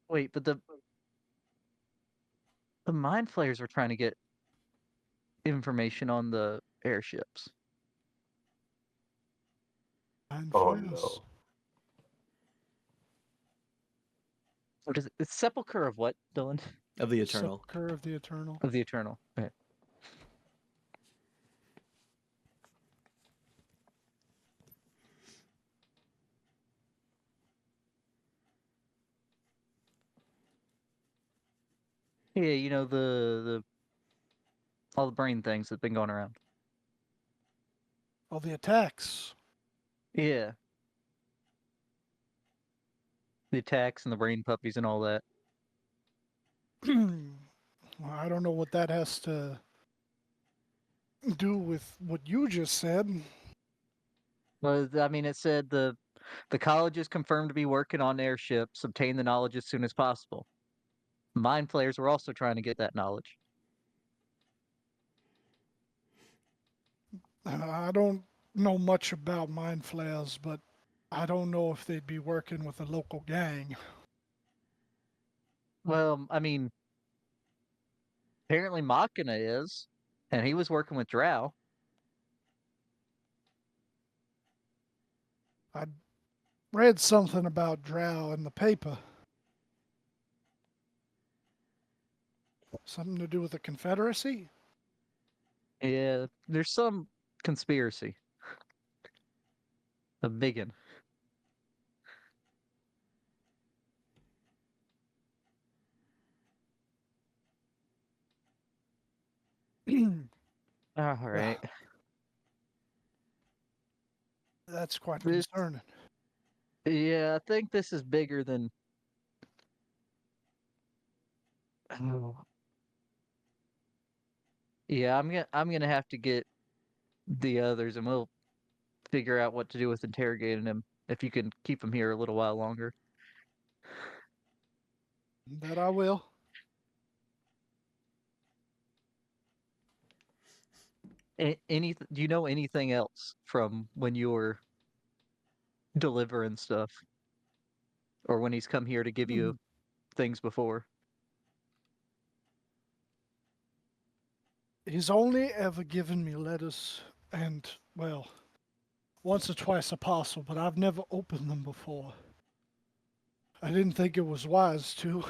Wait, but the mind flayers are trying to get information on the airships. Mind Oh flares. no. What is it? It's Sepulchre of what, Dylan? Of the Eternal. Sepulchre of the Eternal. Of the Eternal. Okay. Yeah, you know the all the brain things that've been going around. All the attacks. Yeah. The attacks and the brain puppies and all that. Well, I don't know what that has to do with what you just said. Well, I mean, it said the college is confirmed to be working on airships. Obtain the knowledge as soon as possible. Mind flayers were also trying to get that knowledge. I don't know much about mind flares, but I don't know if they'd be working with a local gang. Well, I mean, apparently Machina is, and he was working with Drow. I read something about Drow in the paper. Something to do with the Confederacy? Yeah, there's some conspiracy. A big one. All right. That's quite This, concerning. yeah, I think this is bigger than. Oh. Yeah, I'm gonna have to get the others, and we'll figure out what to do with interrogating him. If you can keep him here a little while longer. That I will. Do you know anything else from when you were delivering stuff, or when he's come here to give you things before? He's only ever given me letters and, well, once or twice a parcel, but I've never opened them before. I didn't think it was wise to.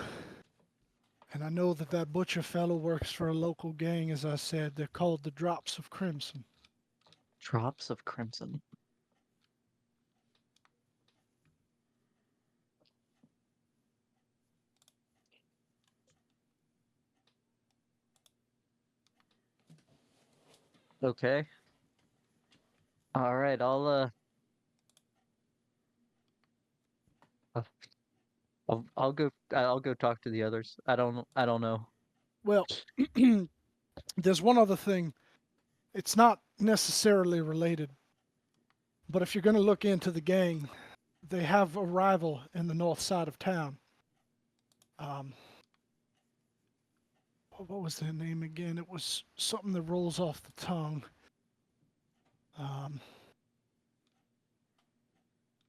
And I know that that butcher fellow works for a local gang, as I said. They're called the Drops of Crimson. Drops of crimson. Okay. All right. I'll go. I'll go talk to the others. I don't know. Well, there's one other thing. It's not necessarily related, but if you're going to look into the gang, they have a rival in the north side of town. What was their name again? It was something that rolls off the tongue.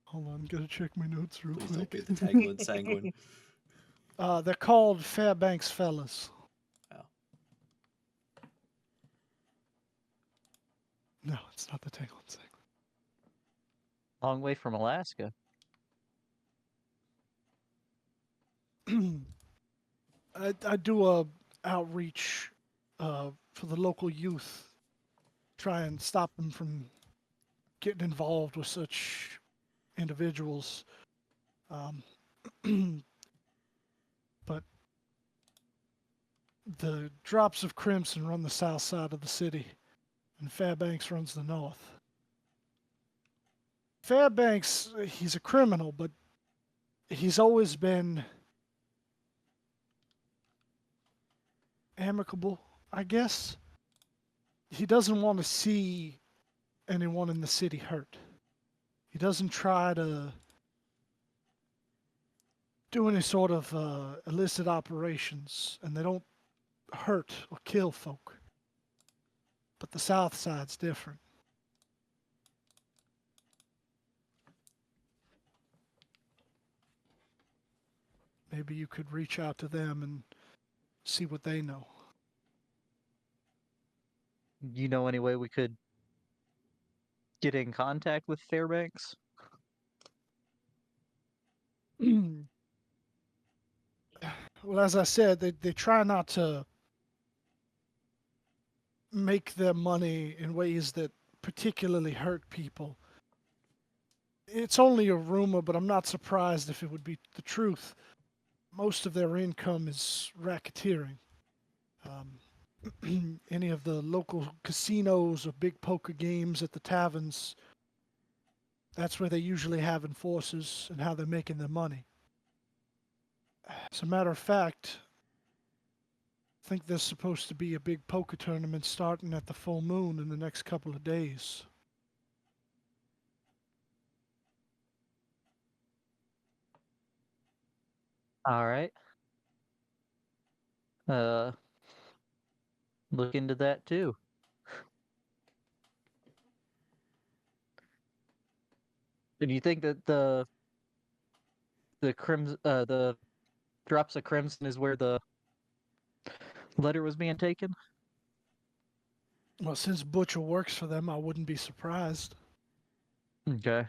Hold on, gotta check my notes real Please don't quick. be the Tanglin Sanguine. They're called Fairbanks Fellas. Oh. No, it's not the Tanglin Sanguine. Long way from Alaska. I do a outreach for the local youth, try and stop them from getting involved with such individuals. But the Drops of Crimson run the south side of the city, and Fairbanks runs the north. Fairbanks, he's a criminal, but he's always been amicable, I guess. He doesn't want to see anyone in the city hurt. He doesn't try to do any sort of illicit operations, and they don't hurt or kill folk. But the south side's different. Maybe you could reach out to them and see what they know. You know any way we could get in contact with Fairbanks? Well, as I said, they try not to make their money in ways that particularly hurt people. It's only a rumor, but I'm not surprised if it would be the truth. Most of their income is racketeering. Any of the local casinos or big poker games at the taverns, that's where they usually have enforcers and how they're making their money. As a matter of fact, I think there's supposed to be a big poker tournament starting at the full moon in the next couple of days. All right. Look into that too. Do you think that the Drops of Crimson is where the letter was being taken? Well, since Butcher works for them, I wouldn't be surprised. Okay.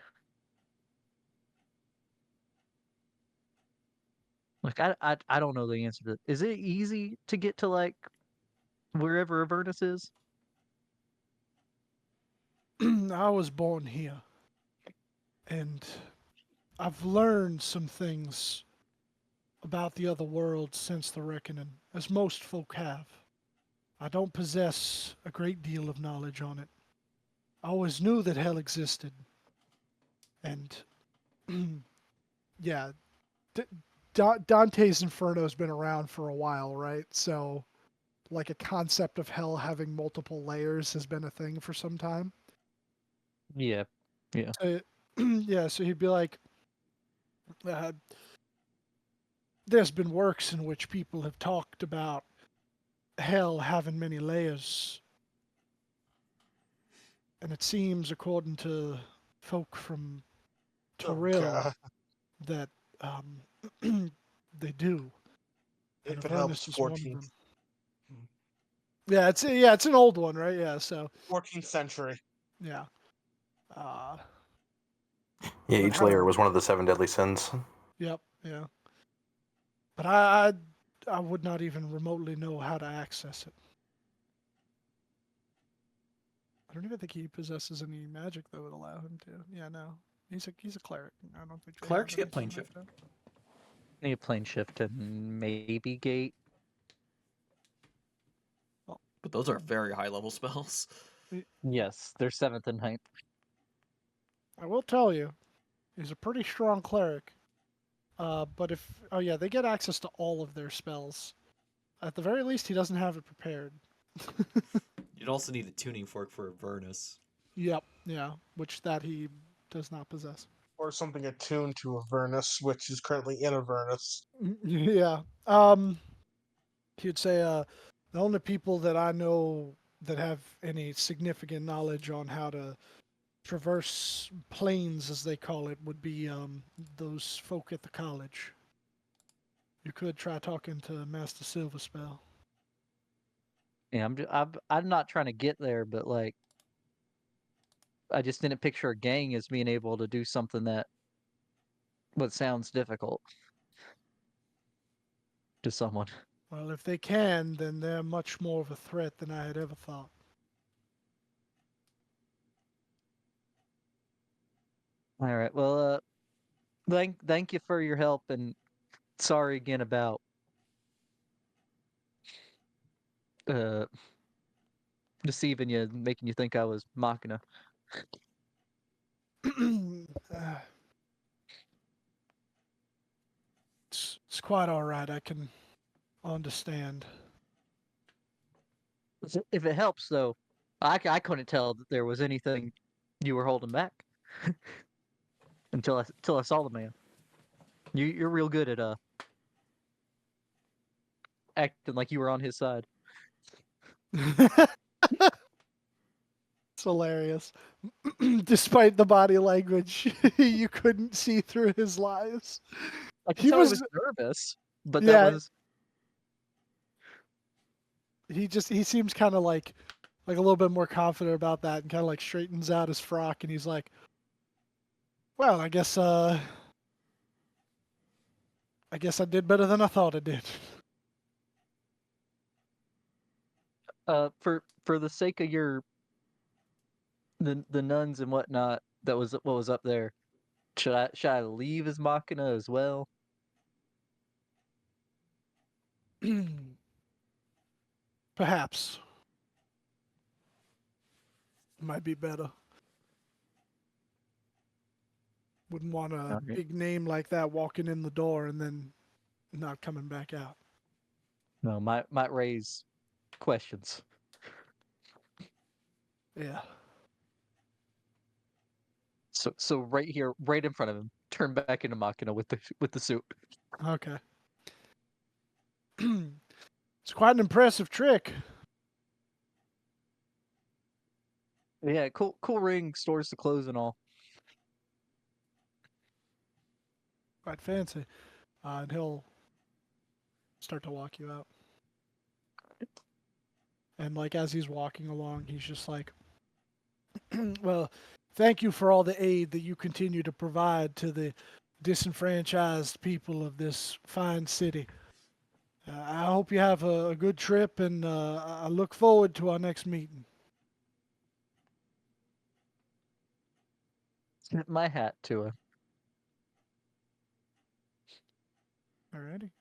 Like I don't know the answer to that. Is it easy to get to like wherever Avernus is? I was born here, and I've learned some things about the other world since the reckoning, as most folk have. I don't possess a great deal of knowledge on it. I always knew that hell existed, and yeah, Dante's Inferno's been around for a while, right? So, like a concept of hell having multiple layers has been a thing for some time. Yeah. Yeah. Yeah, so he'd be like, there's been works in which people have talked about hell having many layers, and it seems, according to folk from Oh Toril, god. that they do. And If it Avernus helps, is one of 14th, them. Yeah, it's an old one, right? Yeah, so 14th century. yeah. Uh, Yeah, but each layer how? was one of the 7 deadly sins. Yep, yeah. But I would not even remotely know how to access it. I don't even think he possesses any magic that would allow him to. Yeah, no. He's a cleric. I don't think they Clerics have get plane anything like shift. that. Need a plane shift and maybe gate. But those are very high level spells. Yes, they're 7th and 9th. I will tell you, he's a pretty strong cleric. But oh yeah, they get access to all of their spells. At the very least, he doesn't have it prepared. You'd also need a tuning fork for Avernus. Yep, yeah, which that he does not possess. Or something attuned to Avernus, which is currently in Avernus. Yeah. He'd say the only people that I know that have any significant knowledge on how to traverse planes, as they call it, would be those folk at the college. You could try talking to Master Silverspell. Yeah, I'm not trying to get there, but like I just didn't picture a gang as being able to do something that what sounds difficult to someone. Well, if they can, then they're much more of a threat than I had ever thought. All right. Well, thank you for your help, and sorry again about uh deceiving you and making you think I was Machina. Uh, it's quite all right. I can understand. If it helps, though, I couldn't tell that there was anything you were holding back until I saw the man. You're real good at acting like you were on his side. It's hilarious. Despite the body language, you couldn't see through his lies. I could He tell he was, was nervous, but that yeah. was He seems kind of like a little bit more confident about that, and kind of like straightens out his frock, and he's like, "Well, I guess I did better than I thought I did." for the sake of your the nuns and whatnot. That was what was up there. Should I leave as Machina as well? Perhaps might be better. Wouldn't want a Alright. big name like that walking in the door and then not coming back out. No, might raise questions. Yeah. So right here, right in front of him, turn back into Machina with the suit. Okay. It's quite an impressive trick. Yeah, cool ring, stores the clothes and all. Quite fancy. And he'll start to walk you out. And like as he's walking along, he's just like, "Well, thank you for all the aid that you continue to provide to the disenfranchised people of this fine city. I hope you have a good trip, and I look forward to our next meeting." Tip my hat to him. Alrighty.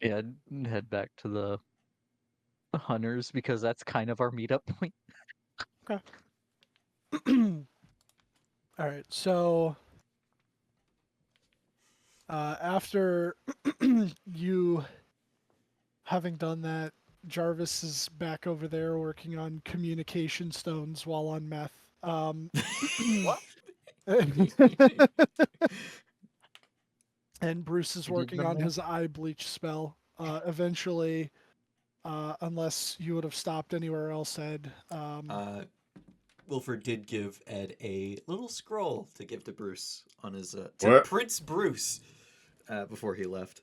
Yeah, head back to the hunters because that's kind of our meetup point. Okay. All right. So after you having done that, Jarvis is back over there working on communication stones while on meth. What? And Bruce is You did working bring on that? his eye bleach spell. Eventually, unless you would have stopped anywhere else, Ed. Wilford did give Ed a little scroll to give to Bruce on his to What? Prince Bruce before he left.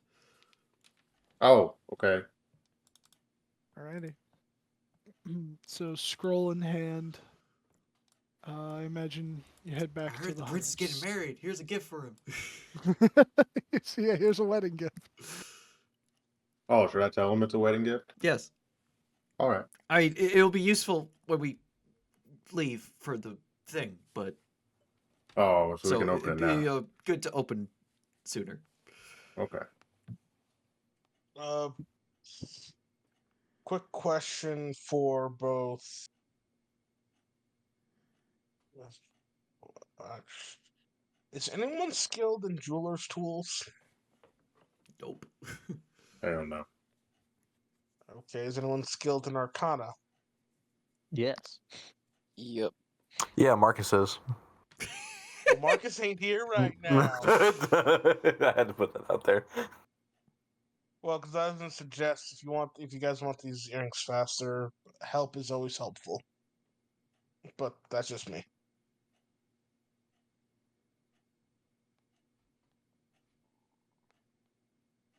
Oh, okay. Alrighty. So scroll in hand. I imagine you head I back to heard the the prince is getting huts. married. Here's a gift for him. So yeah, here's a wedding gift. Oh, should I tell him it's a wedding gift? Yes. All right. I mean, it'll be useful when we leave for the thing, but Oh, so we so can open it'd it be now. good to open sooner. Okay. Quick question for both. Is anyone skilled in jeweler's tools? Nope. I don't know. Okay, is anyone skilled in arcana? Yes. Yep. Yeah, Marcus is. Well, Marcus ain't here right now. I had to put that out there. Well, because I was gonna suggest if you guys want these earrings faster, help is always helpful. But that's just me.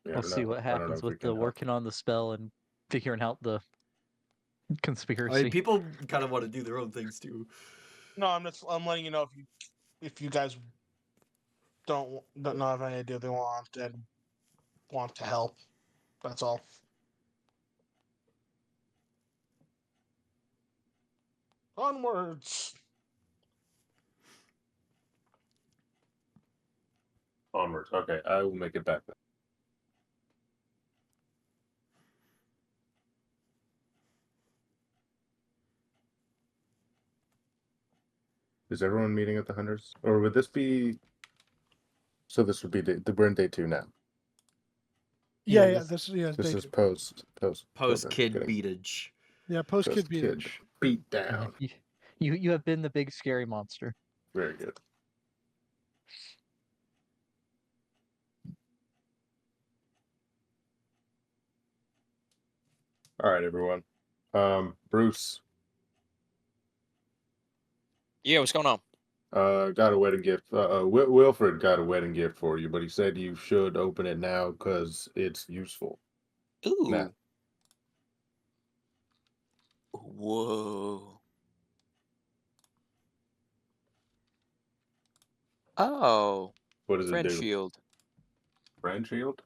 Yeah, I We'll don't see know. what I don't know happens if we with the can help. working on the spell and figuring out the I conspiracy. mean, people kind of want to do their own things too. No, I'm letting you know if you guys don't have any idea they want and want to help. That's all. Onwards. Onwards. Okay, I will make it back then. Is everyone meeting at the hunters? Or would this be... So this would be we're in day 2 now. Yeah, this is This day is 2. post Post kid getting beatage. Yeah, post kid post beatage. kid beat Yeah, down. you have been the big scary monster. Very good. All right, everyone. Bruce, Yeah, what's going on? got a wedding gift. Wilfred got a wedding gift for you, but he said you should open it now because it's useful. Ooh. Now, Whoa. Oh, what does it friend do? shield. Friend shield?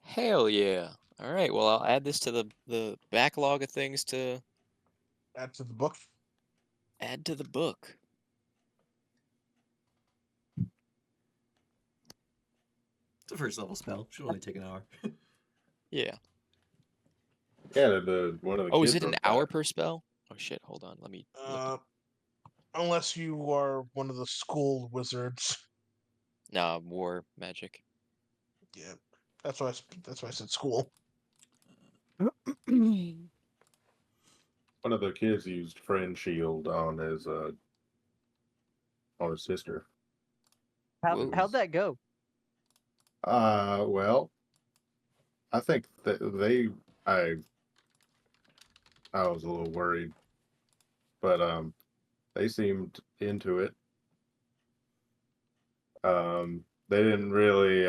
Hell yeah. All right. Well, I'll add this to the backlog of things to Add to the book. add to the book. It's a first level spell. Should only take an hour. Yeah. Yeah, one of the Oh, kids is it an wrote hour that. per spell? Oh shit. Hold on. Let me look. Unless you are one of the school wizards. Nah, war magic. Yeah, that's why I said school. One of the kids used friend shield on his sister. How'd that go? Well, I think that I was a little worried, but they seemed into it. They didn't really.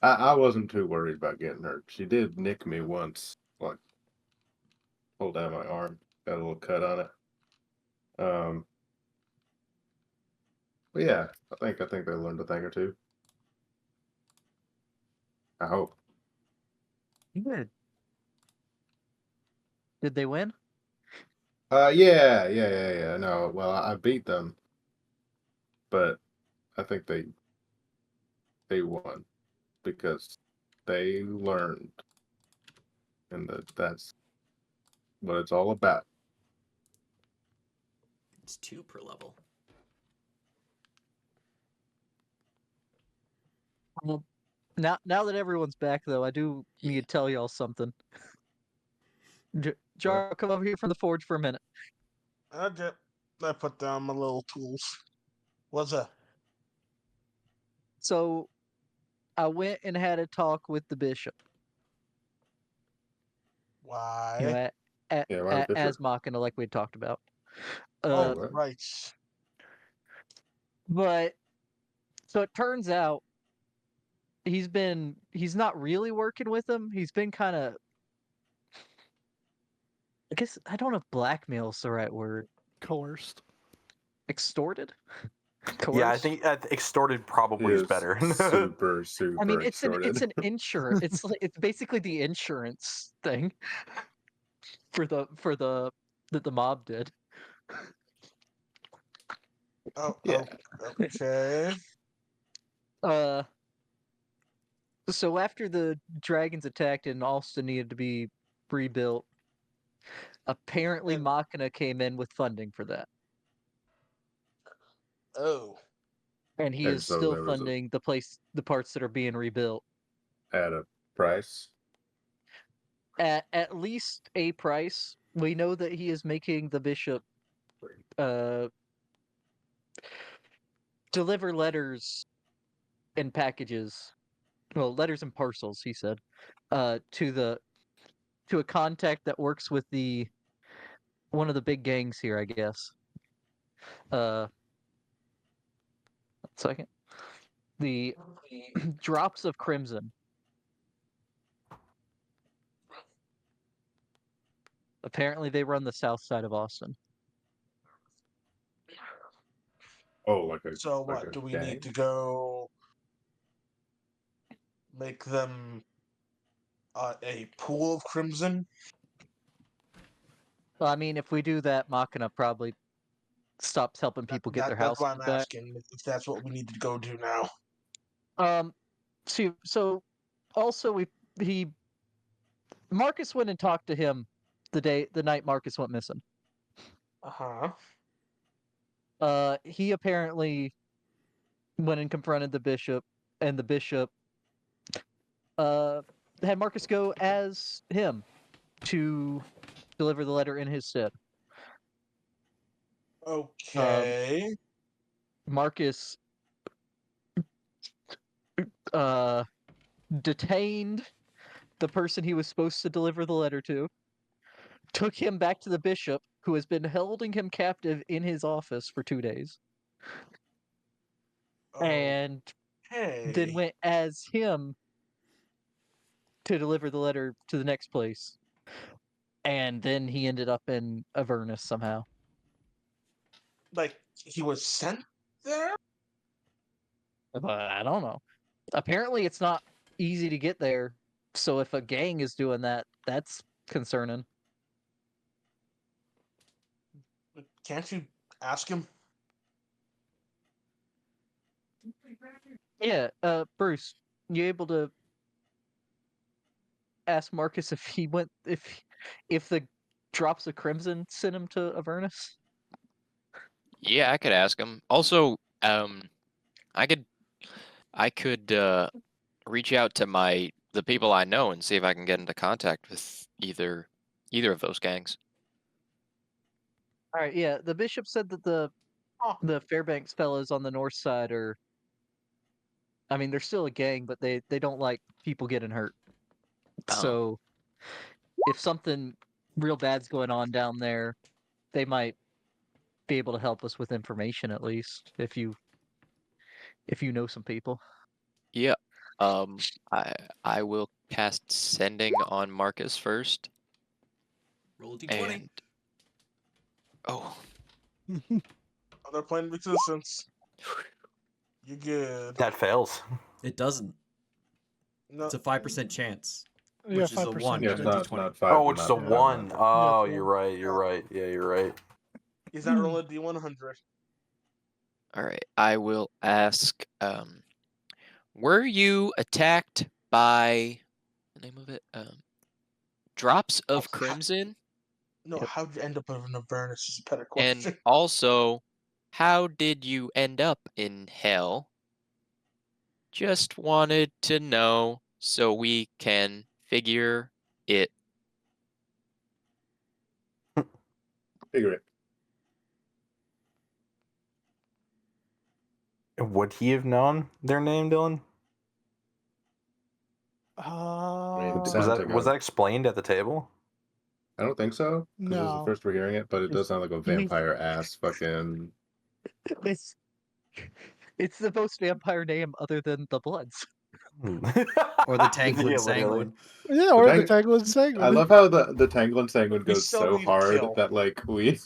I wasn't too worried about getting hurt. She did nick me once, like pulled down my arm, got a little cut on it. But yeah, I think they learned a thing or two. I hope. Good. Did they win? Yeah. No, well, I beat them, but I think they won because they learned, and that's what it's all about. It's 2 per level. Well, Now that everyone's back, though, I do need to tell y'all something. Jar, come over here from the forge for a minute. I put down my little tools. What's that? So, I went and had a talk with the bishop. Why? You know, Yeah, why the bishop? as Machina, like we had talked about. Oh, what? right. But so it turns out he's not really working with him. He's been kind of, I guess, I don't know if blackmail's the right word. Coerced. Extorted? Yeah, I Coerced? think extorted probably is better. super I mean, it's extorted. an insurance. It's basically the insurance thing for the that the mob did. Oh, Yeah. okay. So after the dragons attacked and Alston needed to be rebuilt, apparently And- Machina came in with funding for that. Oh. And he And is so still there was funding the parts that are being rebuilt. at a price. At least a price. We know that he is making the bishop deliver letters and packages. Well, letters and parcels, he said, to a contact that works with one of the big gangs here, I guess. One second. The Drops of Crimson. Apparently, they run the south side of Austin. Oh, like a So like what? a Do we gang? need to go make them a pool of crimson? Well, I mean, if we do that, Machina probably stops helping people get their That's houses why I'm back. asking if that's what we need to go do now. So also Marcus went and talked to him the night Marcus went missing. He apparently went and confronted the bishop, and the bishop had Marcus go as him to deliver the letter in his stead. Okay. Marcus detained the person he was supposed to deliver the letter to, took him back to the bishop, who has been holding him captive in his office for 2 days, and then went as him to deliver the letter to the next place. And then he ended up in Avernus somehow. Like he was sent there? But I don't know. Apparently, it's not easy to get there. So if a gang is doing that, that's concerning. Can't you ask him? Yeah, Bruce, you able to ask Marcus if he went if the Drops of Crimson sent him to Avernus? Yeah, I could ask him. Also, I could reach out to the people I know and see if I can get into contact with either of those gangs. All right, yeah. The bishop said that the Fairbanks fellows on the north side are. I mean, they're still a gang, but they don't like people getting hurt. Oh. So, if something real bad's going on down there, they might be able to help us with information at least if you know some people. Yeah. I will cast sending on Marcus first. Roll a d20. And oh, They're playing resistance. You good? That fails. It doesn't. No. It's a 5% chance. Yeah, Which is a 5% 1 Yeah, on it's a chance. d20. not 5. Oh, it's the not one. 500. Oh, Yeah, you're right. You're right. Yeah, you're right. He's not rolling a D100. all right. I will ask. Were you attacked by the name of it? Drops of Crimson? No, how'd you end up in Avernus is a better And question. also, how did you end up in hell? Just wanted to know so we can figure it. Figure it. Would he have known their name, Dylan? mean, it Was sounds that like was a- that explained at the table? I don't think so. Because it was the No. first we're hearing it, but it does sound like a He's- vampire ass fucking. It's the most vampire name other than the Bloods. Or the Tanglin Yeah, Sanguine. Yeah, or the Tang- Tanglin Sanguine. I love how the Tanglin Sanguine We goes still so need to hard kill. that like we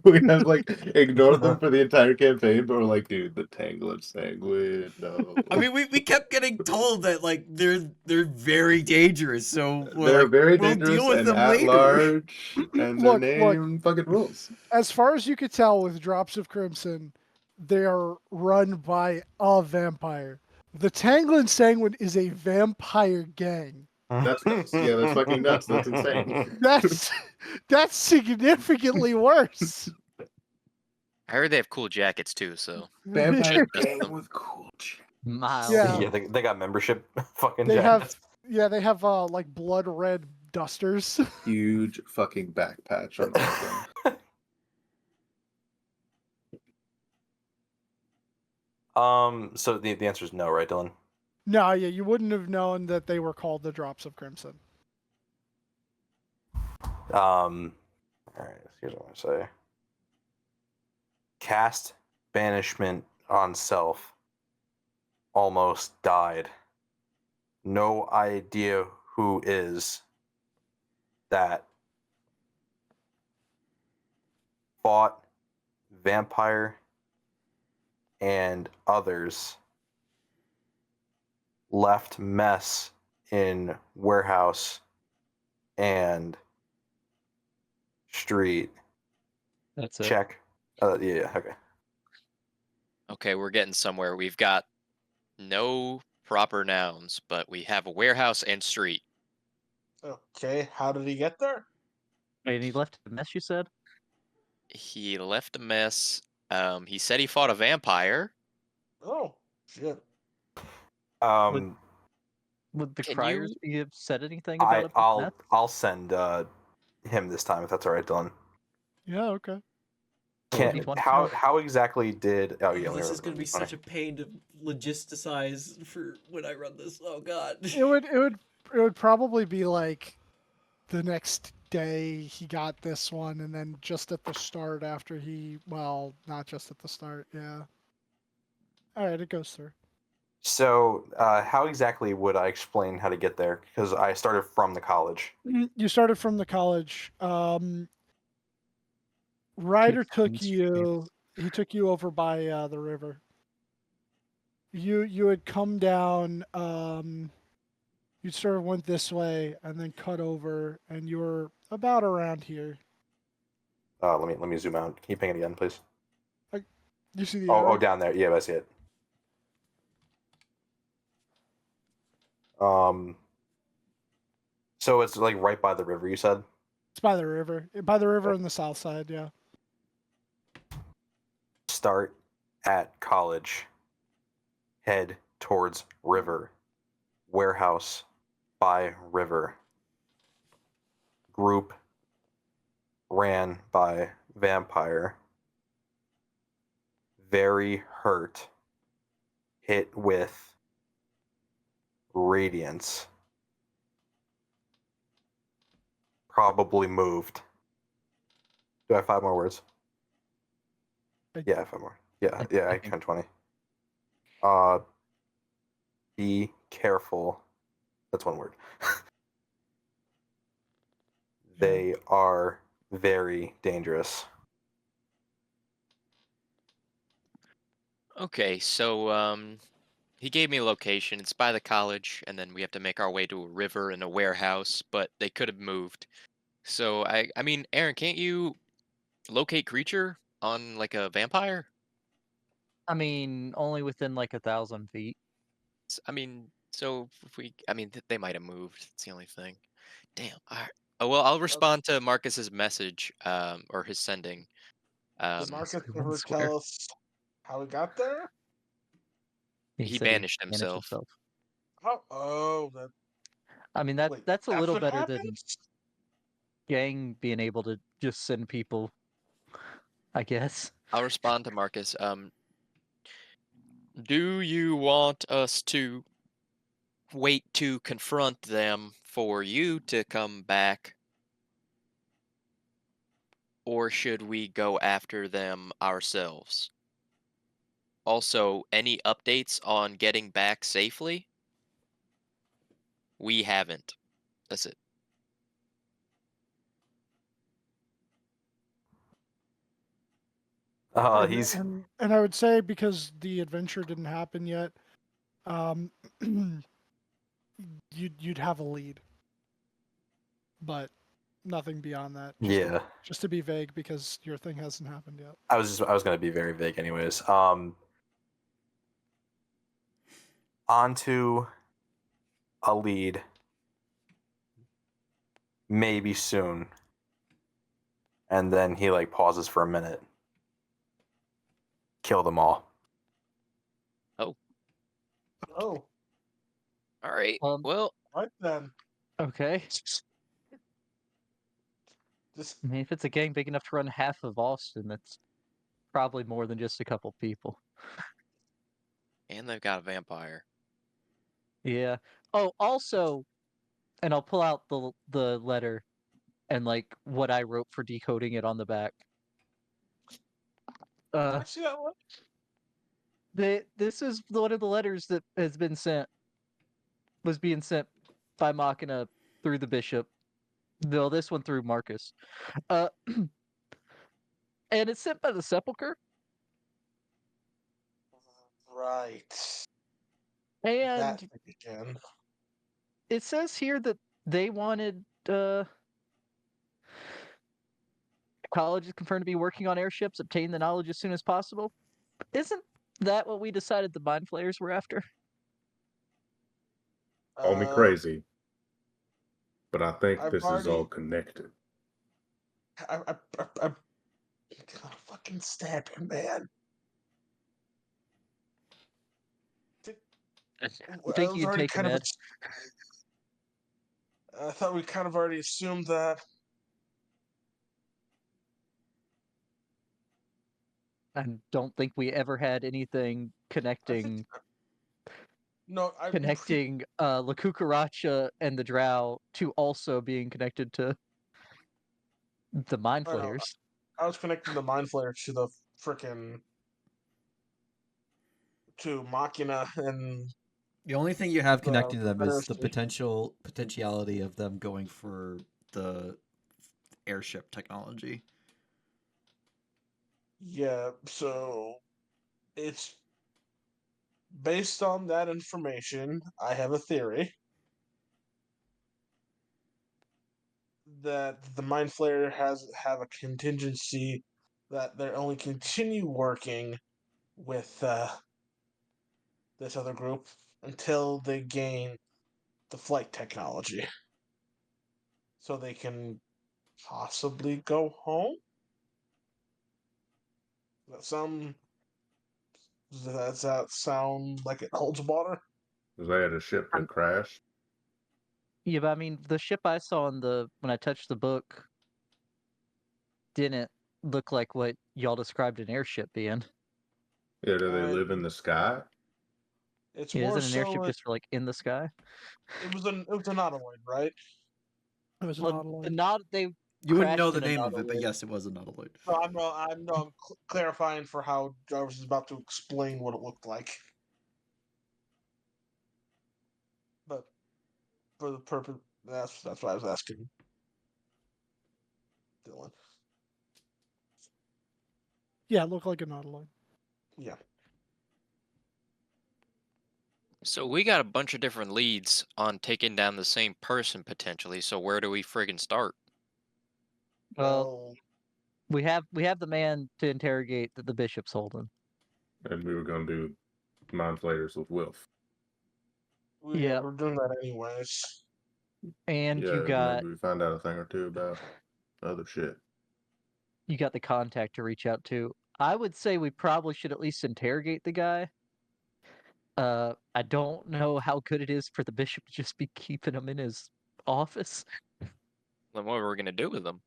we have like ignored them for the entire campaign, but we're like, dude, the Tanglin Sanguine, no. I mean, we kept getting told that like they're very dangerous, so we're They're like, very we'll dangerous deal with and them at later. large, and their Look, name fucking rules. As far as you could tell with Drops of Crimson, they are run by a vampire. The Tanglin Sanguine is a vampire gang. That's nuts. Yeah, that's fucking nuts. That's insane. That's significantly worse. I heard they have cool jackets too, so Vampire Just gang them. with cool shit. Miles. Yeah. Yeah, they got membership fucking They have jackets. they have like blood red dusters. Huge fucking back patch on all of them. So the answer is no, right, Dylan? No, yeah, you wouldn't have known that they were called the Drops of Crimson. All right, here's what I'm gonna say. Cast banishment on self. Almost died. No idea who is that. Fought vampire and others. Left mess in warehouse and street. That's it. Check. Yeah, okay. okay, we're getting somewhere. We've got no proper nouns, but we have a warehouse and street. Okay, how did he get there? And he left a mess, you said? He left a mess. He said he fought a vampire. Oh, shit. Um, Would the Can criers you- be said anything about it? I'll send him this time if that's all right, Dylan. Yeah, okay. How exactly did? Oh yeah, This is gonna be such a pain to logisticize for when I run this. Oh god. It would probably be like the next day he got this one, and then just at the start after not just at the start, yeah. All right, it goes through. So, how exactly would I explain how to get there? Because I started from the college. You started from the college. Ryder took Streets. you. He took you over by the river. You had come down. You sort of went this way and then cut over, and you were about around here. Let me zoom out. Can you ping it again, please? You see the Oh, arrow? down there. Yeah, I see it. So it's like right by the river. You said. It's by the river. By the river on the south side, yeah. Start at college. Head towards river. Warehouse by river. Group ran by vampire. Very hurt. Hit with radiance. Probably moved. Do I have 5 more words? Yeah, 5 more. Yeah, I count 20. Be careful. That's 1 word. They are very dangerous. Okay, so he gave me a location. It's by the college, and then we have to make our way to a river and a warehouse, but they could have moved. So I mean, Aaron, can't you locate creature on like a vampire? I mean, only within like 1,000 feet. I mean, so if they might have moved. It's the only thing. Damn. All right. Oh well, I'll respond to Marcus's message, or his sending. Did Marcus Everyone ever swear. tell us how he got there? He said banished banished himself. Oh, that. I mean, Wait, that's a that's little what better than happens? Gang being able to just send people, I guess. I'll respond to Marcus. Do you want us to wait to confront them for you to come back? Or should we go after them ourselves? Also, any updates on getting back safely? We haven't. That's it. and, He's and I would say because the adventure didn't happen yet, you'd have a lead, but nothing beyond that. yeah. Just to be vague because your thing hasn't happened yet. I was gonna be very vague, anyways. Onto a lead, maybe soon, and then he like pauses for a minute. Kill them all. Oh, All right. Um, Well, right then. Okay. Just I mean, if it's a gang big enough to run half of Austin, that's probably more than just a couple people. and they've got a vampire. Yeah. Oh, also, and I'll pull out the letter and like what I wrote for decoding it on the back. I see that one. This is one of the letters that was being sent by Machina through the bishop. No, this one through Markus. And it's sent by the Sepulchre. Right. And That thing again. it says here that they wanted college is confirmed to be working on airships, obtain the knowledge as soon as possible. Isn't that what we decided the mind flayers were after? Call me Uh, crazy, but I think I've this is all already. connected. I'm gonna fucking stab him, man. I I think was you'd already take him, kind of. Ed. I thought we kind of already assumed that. I don't think we ever had anything connecting No, connecting La Cucaracha and the Drow to also being connected to the mind I know. flayers. I was connecting the mind flare to the frickin' to Machina and The only thing you have the connecting to them is the Confederacy. potentiality of them going for the airship technology. Yeah, so it's based on that information. I have a theory that the mind flare have a contingency that they only continue working with this other group until they gain the flight technology, so they can possibly go home. Does that sound like it holds water? Because they had a ship that crashed. Yeah, but I mean, the ship I saw when I touched the book didn't look like what y'all described an airship being. Yeah, do they Uh, live in the sky? it's Yeah, more isn't an so airship just for like in the sky? it was an autoid, right? It was Well, not alone. they You wouldn't know crashed the in a name of it, but nautiloid. yes, it was a nautiloid. So I'm clarifying for how Jarvis is about to explain what it looked like. But for the purpose, that's what I was asking, Dylan. Yeah, it looked like a Nautilus. Yeah. So we got a bunch of different leads on taking down the same person potentially. So where do we friggin' start? Well, Well, we have the man to interrogate that the bishop's holding. And we were going to do mind flayers with Wilf. Yeah. we're doing that anyways. And Yeah, you got maybe we find out a thing or two about other shit. the contact to reach out to. I would say we probably should at least interrogate the guy. I don't know how good it is for the bishop to just be keeping him in his office. Then what are we gonna do with them?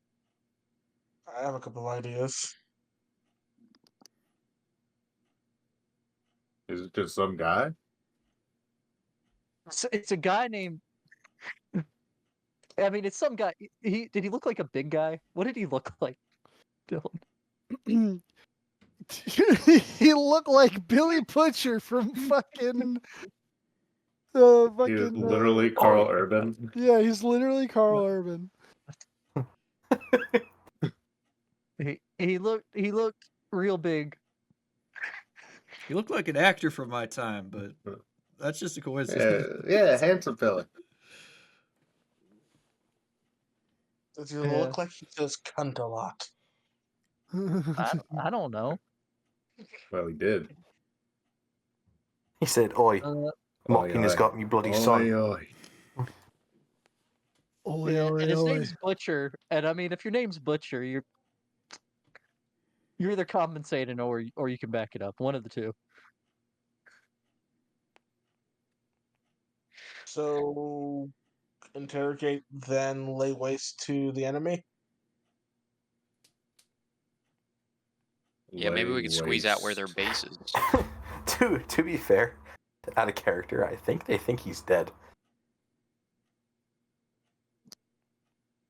I have a couple ideas. Is it just some guy? It's a guy named. I mean, it's some guy. Did he look like a big guy? What did he look like, Dylan? He looked like Billy Butcher from fucking He was literally Carl Urban. Yeah, he's literally Carl Urban. He looked real big. He looked like an actor from my time, but that's just a coincidence. Yeah, handsome fella. Does he look like he says cunt a lot? I don't know. Well, he did. He said, "Oi, mocking has oi. got me bloody Oi, son." oi. And his name's Butcher. And I mean, if your name's Butcher, you're either compensating or you can back it up. One of the two. So, interrogate, then lay waste to the enemy? Yeah, maybe we could squeeze out where Waste. their base is. To be fair, out of character, I think they think he's dead.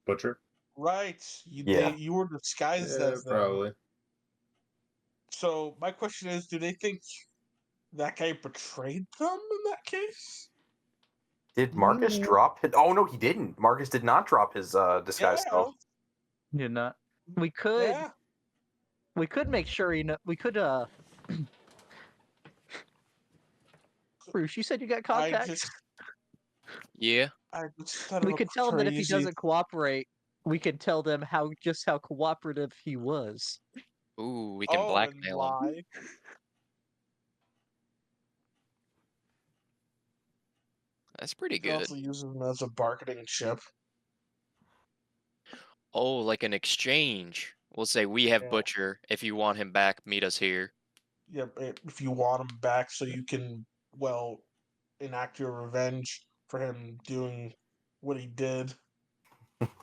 Butcher? Right. Yeah. You were disguised as them. Probably. So, my question is, do they think that guy betrayed them in that case? Did Marcus drop it? Oh no, he didn't. Marcus did not drop his disguise spell. Did not. We could make sure we could Bruce, you said you got contacts? Yeah. We could tell him that if he doesn't cooperate, we could tell them how cooperative he was. Ooh, we can blackmail him. That's pretty You can good. also use him as a bargaining chip. Oh, like an exchange. We'll say we have Butcher. If you want him back, meet us here. Yeah, if you want him back so you can, well, enact your revenge for him doing what he did.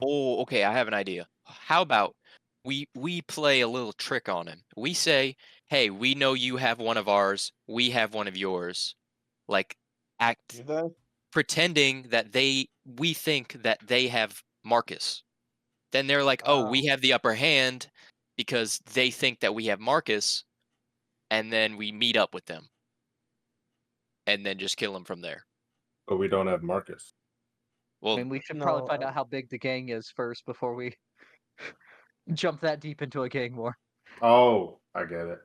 Oh, okay, I have an idea. How about we play a little trick on him? We say, "Hey, we know you have one of ours. We have one of yours." Like act pretending that we think that they have Marcus. Then they're like, "Oh, we have the upper hand," because they think that we have Marcus, and then we meet up with them. And then just kill him from there. But we don't have Marcus. Well, I mean, we should probably find out how big the gang is first before we jump that deep into a gang war. Oh, I get it.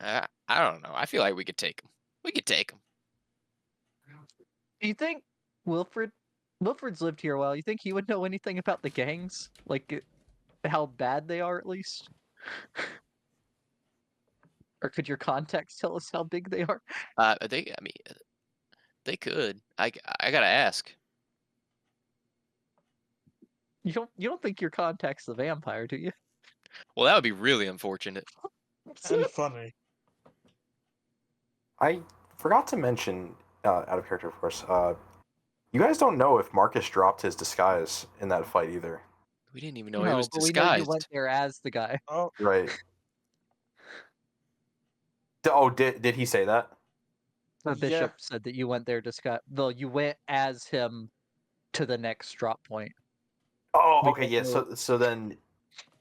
I don't know. I feel like we could take him. We could take him. Do you think Wilfred's lived here a while? You think he would know anything about the gangs? Like how bad they are, at least? Or could your contacts tell us how big they are? They could. I gotta ask. You don't think your contact's the vampire, do you? Well, that would be really unfortunate. And funny. I forgot to mention, out of character, of course, you guys don't know if Marcus dropped his disguise in that fight either. We didn't even know he was disguised. We know you went there as the guy. Oh, right. Oh, did he say that? The bishop said that you went there disguised. Though you went as him to the next drop point. Oh, okay, yeah. So then,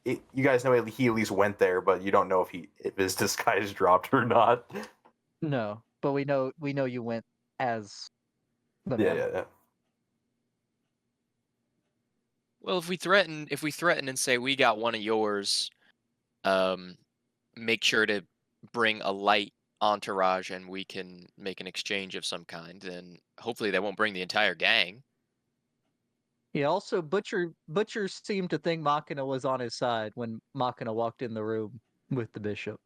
you guys know he at least went there, but you don't know if his disguise dropped or not. No, but we know you went as the man. Yeah. Well, if we threaten and say we got one of yours, make sure to bring a light entourage and we can make an exchange of some kind, then hopefully they won't bring the entire gang. Yeah, also Butcher seemed to think Machina was on his side when Machina walked in the room with the bishop.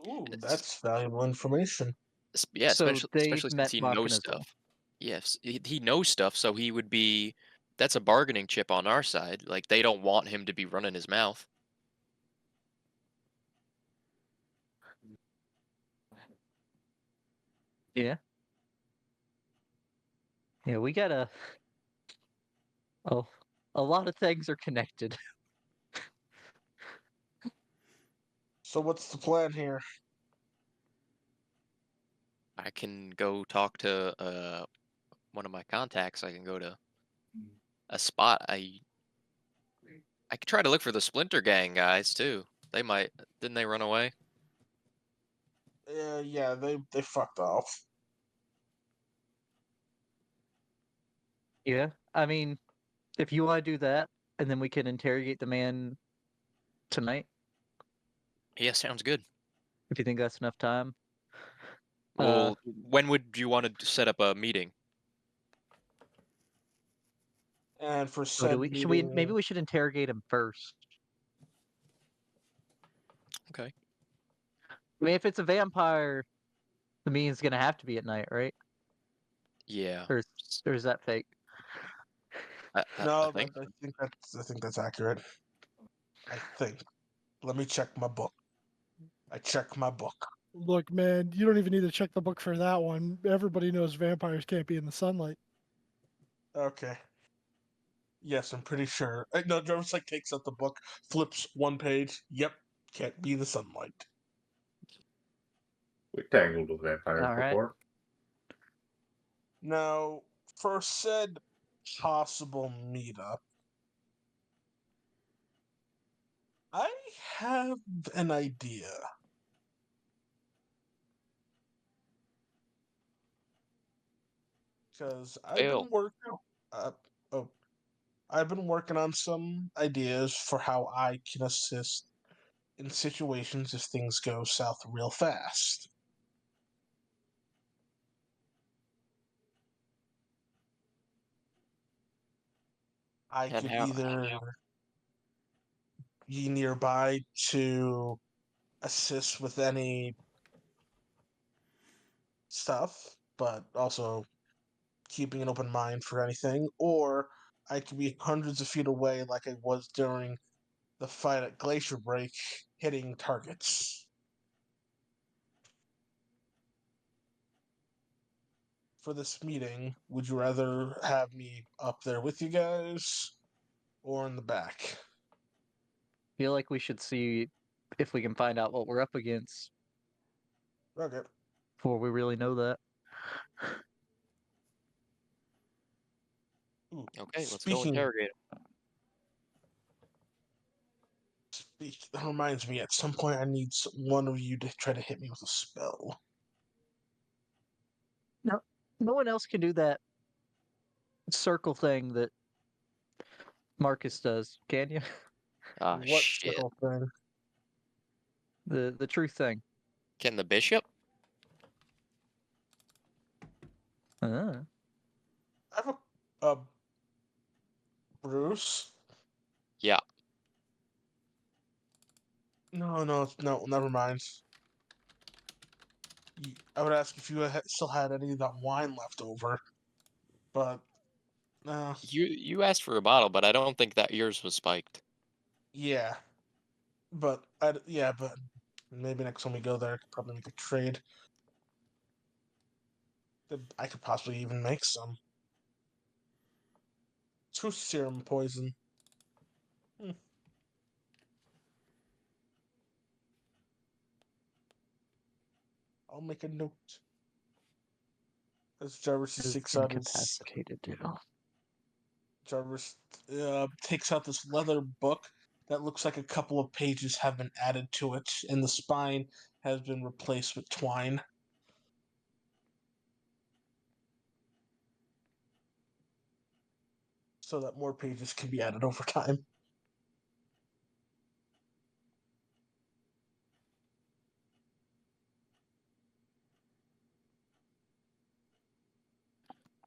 Ooh, that's valuable information. Yeah, So especially since he knows stuff. Yes, he knows stuff, so he would be. That's a bargaining chip on our side. Like they don't want him to be running his mouth. Yeah. Yeah, we gotta. Oh, a lot of things are connected. So what's the plan here? I can go talk to one of my contacts. I can go to a spot. I could try to look for the Splinter Gang guys too. They might. Didn't they run away? Yeah, they fucked off. Yeah. I mean, if you want to do that, and then we can interrogate the man tonight, Yeah, sounds good. if you think that's enough time. Well, when would you want to set up a meeting? And for So do said we? Should we? meeting, Maybe we should interrogate him first. Okay. I mean, if it's a vampire, the meeting's gonna have to be at night, right? Yeah. Or is that fake? I no, think. I think that's accurate. I think. Let me check my book. I check my book. Look, man, you don't even need to check the book for that one. Everybody knows vampires can't be in the sunlight. Okay. Yes, I'm pretty sure. No, Jarvis like takes out the book, flips one page. Yep, can't be the sunlight. We tangled with vampires All right. before. Now, for said possible meetup, I have an idea. Because I've Fail. been working. Uh, oh, I've been working on some ideas for how I can assist in situations if things go south real fast. I And could how? either be nearby to assist with any stuff, but also keeping an open mind for anything, or I could be hundreds of feet away like I was during the fight at Glacier Break, hitting targets. For this meeting, would you rather have me up there with you guys or in the back? Feel like we should see if we can find out what we're up against Okay. before we really know that. Ooh, Okay, let's go interrogate him. that reminds me, at some point I need one of you to try to hit me with a spell. No, no one else can do that circle thing that Marcus does, can you? Ah, What shit. spell thing? The truth thing. Can the bishop? Ah. I have a Bruce. Yeah. No, never mind. I would ask if you still had any of that wine left over, but no. You asked for a bottle, but I don't think that yours was spiked. Yeah, but maybe next time we go there, I could probably make a trade. I could possibly even make some. Truth serum poison. I'll make a note. As Jarvis Is takes out his incapacitated too. Jarvis takes out this leather book that looks like a couple of pages have been added to it, and the spine has been replaced with twine. So that more pages can be added over time.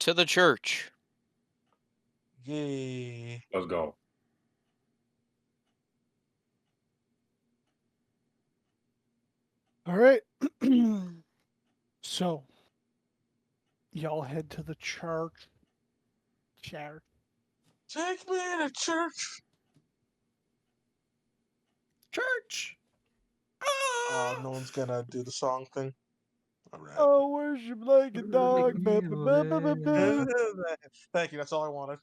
To the church. Yay. Let's go. All right. So, y'all head to the church. Church. Take me to church. Church. No one's gonna do the song thing. All right. Oh, worship like a dog. Ba, ba, ba, ba, ba, ba. Thank you. That's all I wanted.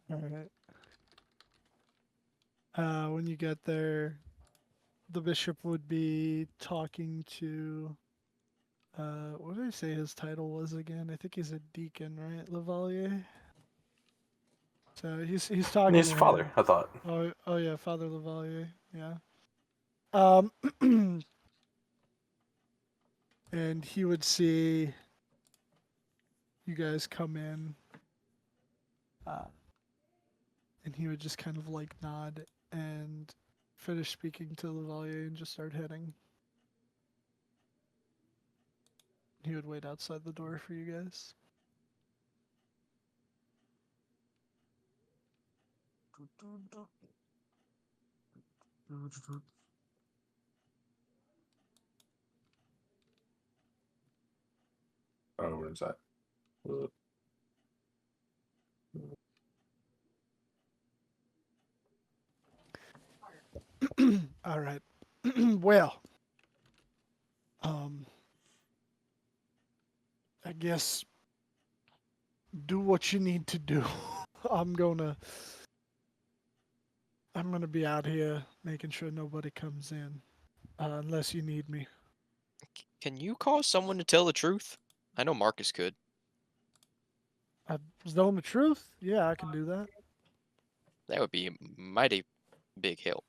All right. When you get there, the bishop would be talking to. What did I say his title was again? I think he's a deacon, right, Lavalier? So he's talking His to father, him. I thought. Oh yeah, Father Lavalier. Yeah. And he would see you guys come in, and he would just kind of like nod and finish speaking to Lavalier and just start heading. He would wait outside the door for you guys. Oh, we're inside. All right. Well, I guess do what you need to do. I'm gonna be out here making sure nobody comes in, unless you need me. Can you cause someone to tell the truth? I know Marcus could. I was telling the truth. Yeah, I can do that. That would be a mighty big help.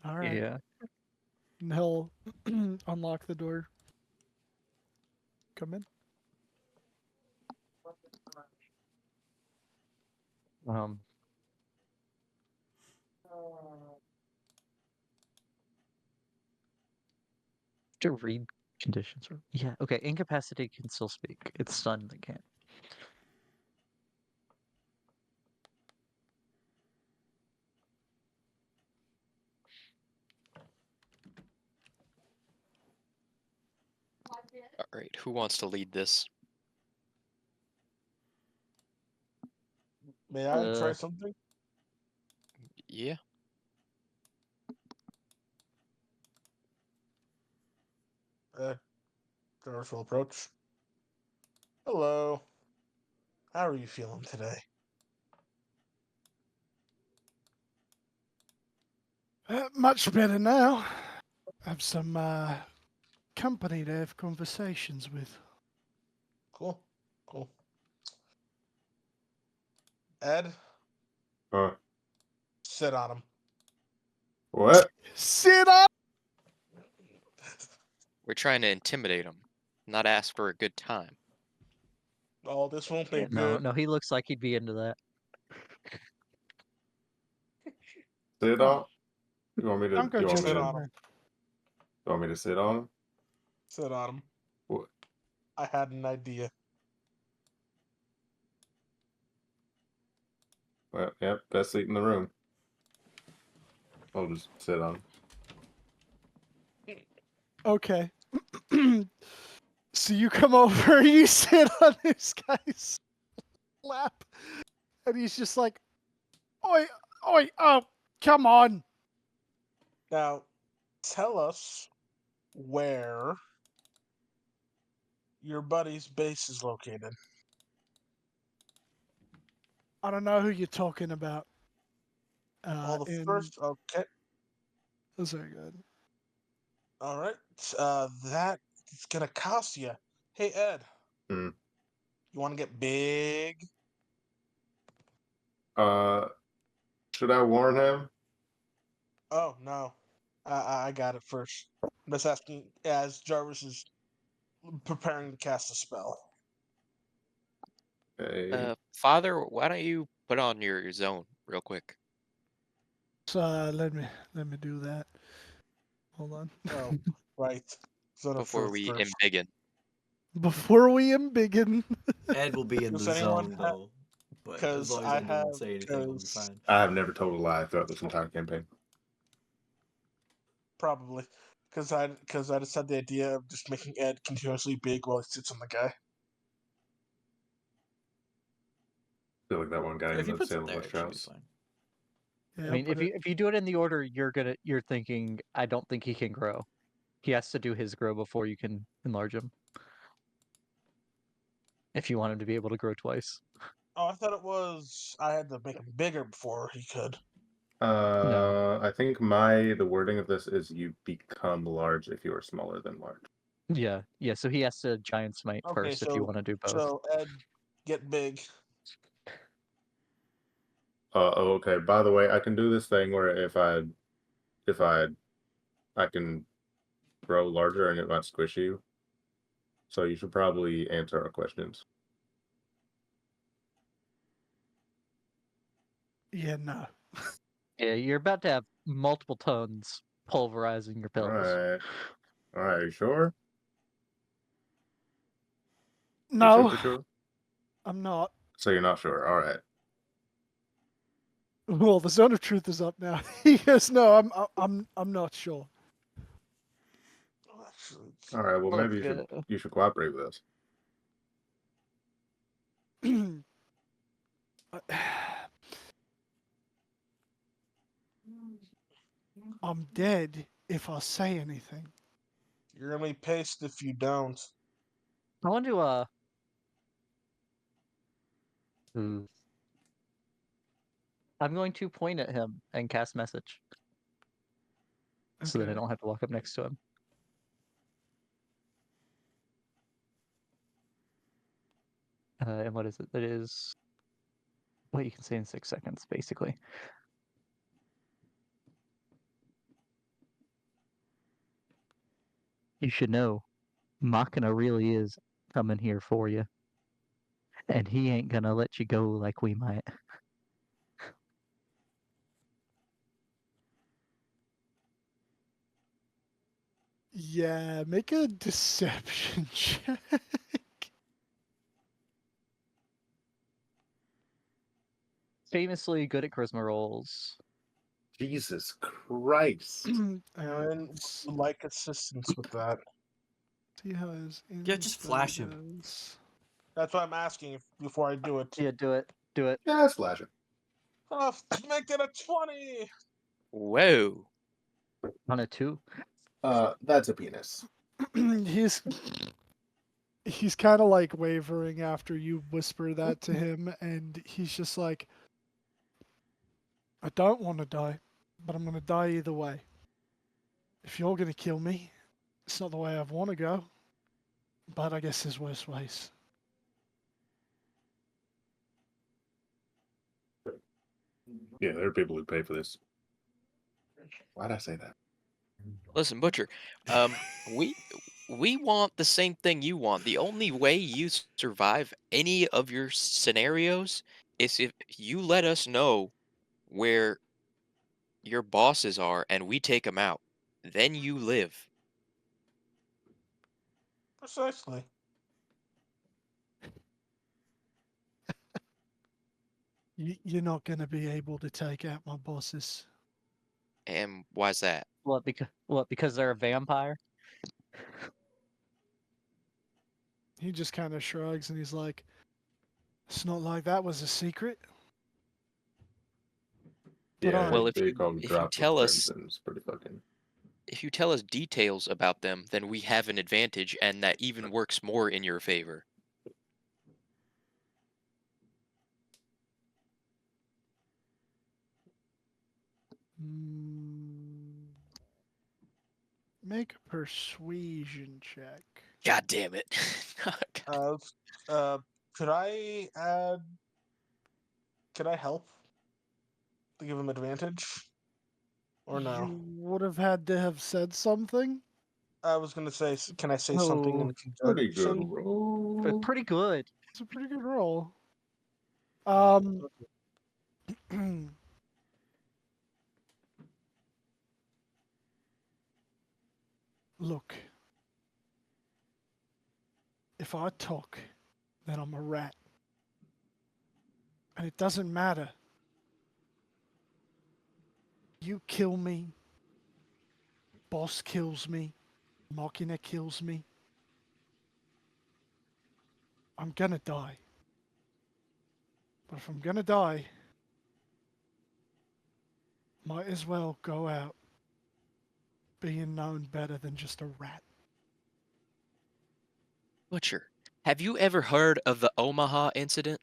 All right. Yeah. And he'll unlock the door. Come in. Um. To read conditions. Yeah. Okay. Incapacitated can still speak. It's stunned that can't. All right, who wants to lead this? May I try something? Yeah. Jarvis will approach. Hello. How are you feeling today? Much better now. Have some company to have conversations with. Cool. Cool. Ed, Huh? sit on him. What? Sit up. We're trying to intimidate him, not ask for a good time. Oh, this won't be Yeah, no, good. no, he looks like he'd be into that. Sit Oh. on? You want me to? I'm gonna You want check me Sit to? in on him. there. You want me to sit on him? Sit on him. What? I had an idea. Well, yep. Best seat in the room. I'll just sit on him. Okay. So you come over, you sit on this guy's lap, and he's just like, "Oi, oi, oh, come on." Now, tell us where your buddy's base is located. I don't know who you're talking about. Well, the In first. Okay. that's very good. All right. That is gonna cost you. Hey, Ed. Hmm. You want to get big? Should I warn him? Oh no, I got it first. I'm just asking as Jarvis is preparing to cast a spell. Hey. Father, why don't you put on your zone real quick? So let me do that. Hold on. Oh, right. Zone of Before Truth we first. embiggen. Before we embiggen. Ed will be in Does the anyone zone have- though, but as Because long as I Ed have. doesn't say anything, we'll be 'Cause fine. I have never told a lie throughout this entire campaign. probably. Because I just had the idea of just making Ed continuously big while he sits on the guy. feel like that one guy If in he the puts it Salem there, West it should be house. fine. Yeah, I I'll mean, put it. if you do it in the order you're thinking, I don't think he can grow. He has to do his grow before you can enlarge him. If you want him to be able to grow twice. Oh, I thought it was I had to make him bigger before he could. I think the wording of this is you become large if you are smaller than large. Yeah, yeah. So he has to giant smite Okay, first if you want to do both. So Ed, get big. Okay. By the way, I can do this thing where if I can grow larger and it might squish you. So you should probably answer our questions. Yeah, no. Yeah, you're about to have multiple tons pulverizing your All pills. right. All right. You sure? You No, super sure? I'm not. So you're not sure. All right. Well, the zone of truth is up now. He goes, no, I'm not sure. Oh, actually, All right. Well, Look, maybe you should cooperate with us. I'm dead if I say anything. you're gonna be pissed if you don't. I want to I'm going to point at him and cast message. So that I Okay. don't have to walk up next to him. And what is it? That is what you can say in 6 seconds, basically. You should know, Machina really is coming here for you. And he ain't gonna let you go like we might. Yeah, make a deception check. Famously good at charisma rolls. Jesus Christ. And would like assistance with that. See how his Yeah, just flash him. goes. That's why I'm asking before I do it. Yeah, do it. Do it. Yeah, splash it. Oh, make it a 20. Whoa. On a 2. That's a penis. he's kind of like wavering after you whisper that to him, and he's just like, I don't want to die, but I'm going to die either way. If you're going to kill me, it's not the way I want to go, but I guess there's worse ways. Yeah, there are people who pay for this. Why'd I say that? Listen, Butcher. We want the same thing you want. The only way you survive any of your scenarios is if you let us know where your bosses are and we take them out. Then you live. Precisely. You're not going to be able to take out my bosses. And why's that? What because they're a vampire? He just kind of shrugs and he's like, it's not like that was a secret. But Yeah, alright. Well, they call them if you drops of tell us crimson. It's pretty fucking. if you tell us details about them, then we have an advantage, and that even works more in your favor. Make a persuasion check. God damn it. Could I add? Could I help to give him advantage? Or no? You would have had to have said something. I was gonna say, can I say something in Pretty good conjunction? roll. Pretty good. It's a pretty good roll. Look, if I talk, then I'm a rat. And it doesn't matter. You kill me, boss kills me, Machina kills me. I'm gonna die. But if I'm gonna die, might as well go out being known better than just a rat. Butcher, have you ever heard of the Omaha incident?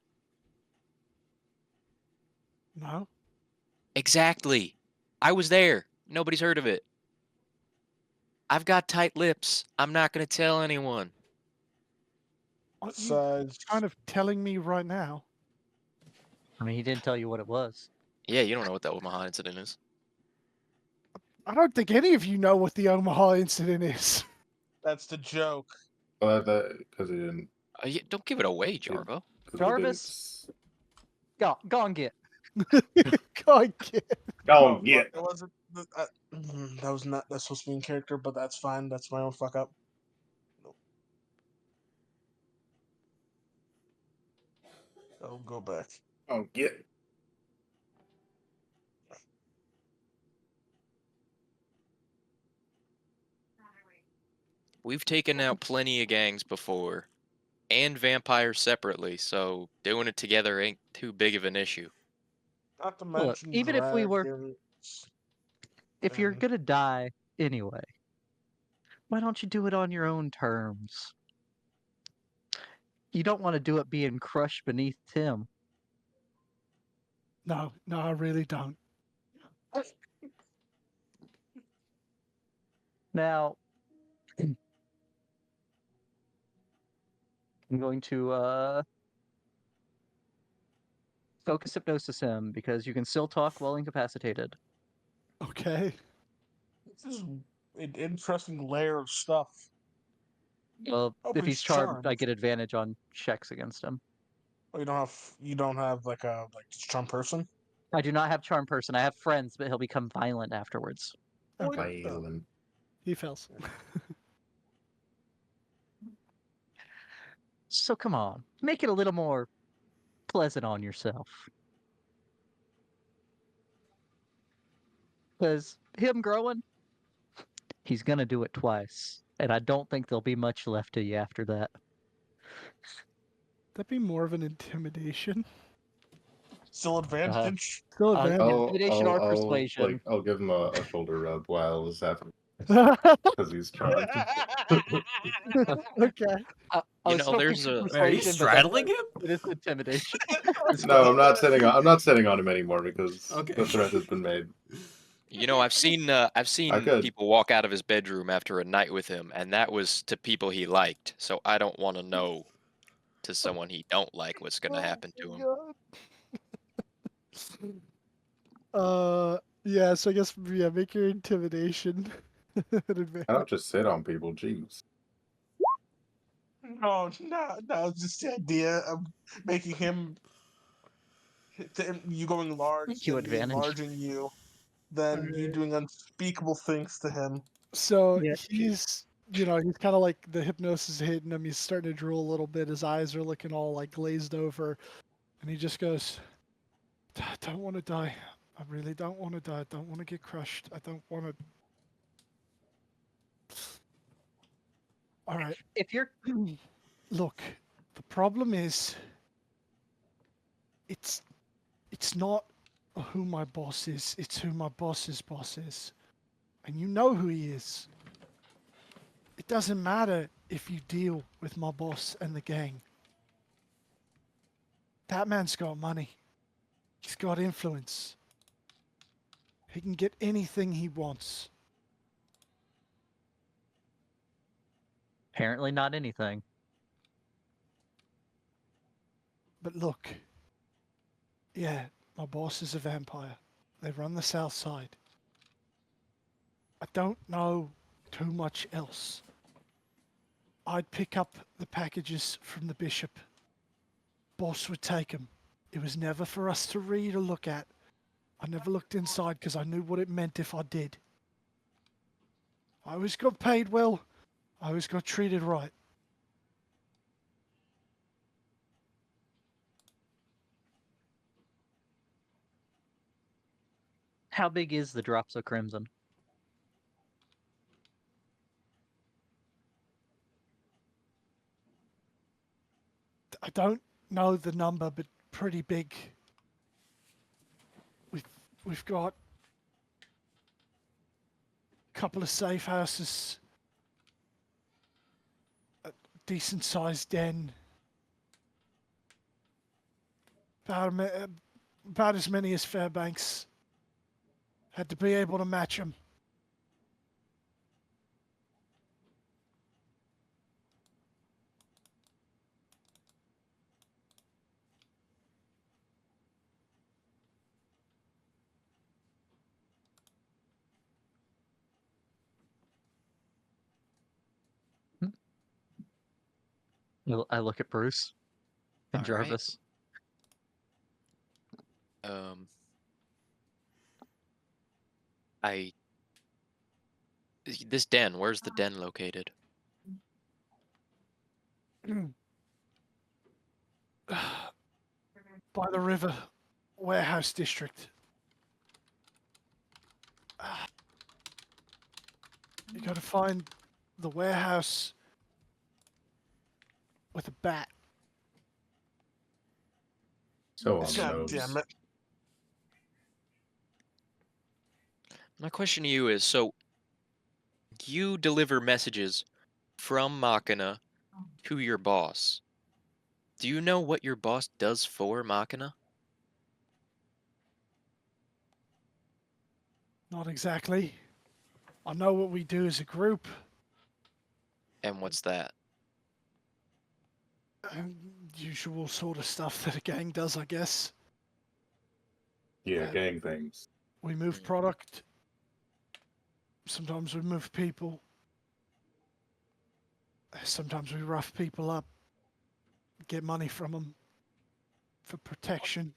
No? Exactly. I was there. Nobody's heard of it. I've got tight lips. I'm not going to tell anyone. Aren't you Besides, kind of telling me right now? I mean, he didn't tell you what it was. Yeah, you don't know what the Omaha incident is. I don't think any of you know what the Omaha incident is. that's the joke. Well, because he didn't. Don't give it away, Jarvo. 'Cause we Jarvis? Go and get. God, kid. Go Oh, on, get. That wasn't. That was not. That's supposed to be in character, but that's fine. That's my own fuck up. Nope. I'll go back. Oh, get. We've taken out plenty of gangs before, and vampires separately, so doing it together ain't too big of an issue. Not to Look, mention even if we were, dragons. if you're and- gonna die anyway, why don't you do it on your own terms? You don't want to do it being crushed beneath him. No, I really don't. Now, I'm going to focus hypnosis him because you can still talk while incapacitated. Okay. This is an interesting layer of stuff. Well, Oh, if but he's he's charmed, I charmed. get advantage on checks against him. Oh, you don't have like a just charm person. I do not have charm person. I have friends, but he'll become violent afterwards. Okay. Violent. He fails. So come on, make it a little more pleasant on yourself. Because him growing, he's gonna do it twice, and I don't think there'll be much left of you after that. That'd be more of an intimidation. Still advantage. Still advantage. Intimidation or persuasion. I'll give him a shoulder rub while it's happening because he's charmed. Okay. I You was know, hoping there's for a- Wait, are you persuasion, but then straddling him? it is intimidation. No, I'm not sitting on him anymore because Okay. the threat has been made. You know, I've seen could. people walk out of his bedroom after a night with him, and that was to people he liked. So I don't want to know to someone he don't like what's going to happen to him. Yeah, so I guess, yeah, make your intimidation an advantage. I don't just sit on people. Jeez. No, just the idea of making him you going large, Thank you, then me advantage. enlarging you, then you doing unspeakable things to him. So Yeah. he's, he's kind of like the hypnosis is hitting him. He's starting to drool a little bit. His eyes are looking all like glazed over, and he just goes, "I don't want to die. I really don't want to die. I don't want to get crushed. I don't want to." All right. If you're Look, the problem is, it's not who my boss is. It's who my boss's boss is, and you know who he is. It doesn't matter if you deal with my boss and the gang. That man's got money. He's got influence. He can get anything he wants. apparently not anything. But look, yeah, my boss is a vampire. They run the South Side. I don't know too much else. I'd pick up the packages from the bishop. Boss would take them. It was never for us to read or look at. I never looked inside because I knew what it meant if I did. I always got paid well. I always got treated right. How big is the drops of crimson? I don't know the number, but pretty big. We've got a couple of safe houses, a decent sized den, about as many as Fairbanks. Had to be able to match them. I look at Bruce and All right. Jarvis. This den, where's the den located? By the river, warehouse district. You gotta find the warehouse with a bat. So on the God nose. damn it. My question to you is, so you deliver messages from Machina to your boss. Do you know what your boss does for Machina? Not exactly. I know what we do as a group. And what's that? Usual sort of stuff that a gang does, I guess. Yeah, gang things. We move product. Sometimes we move people. Sometimes we rough people up. Get money from them for protection.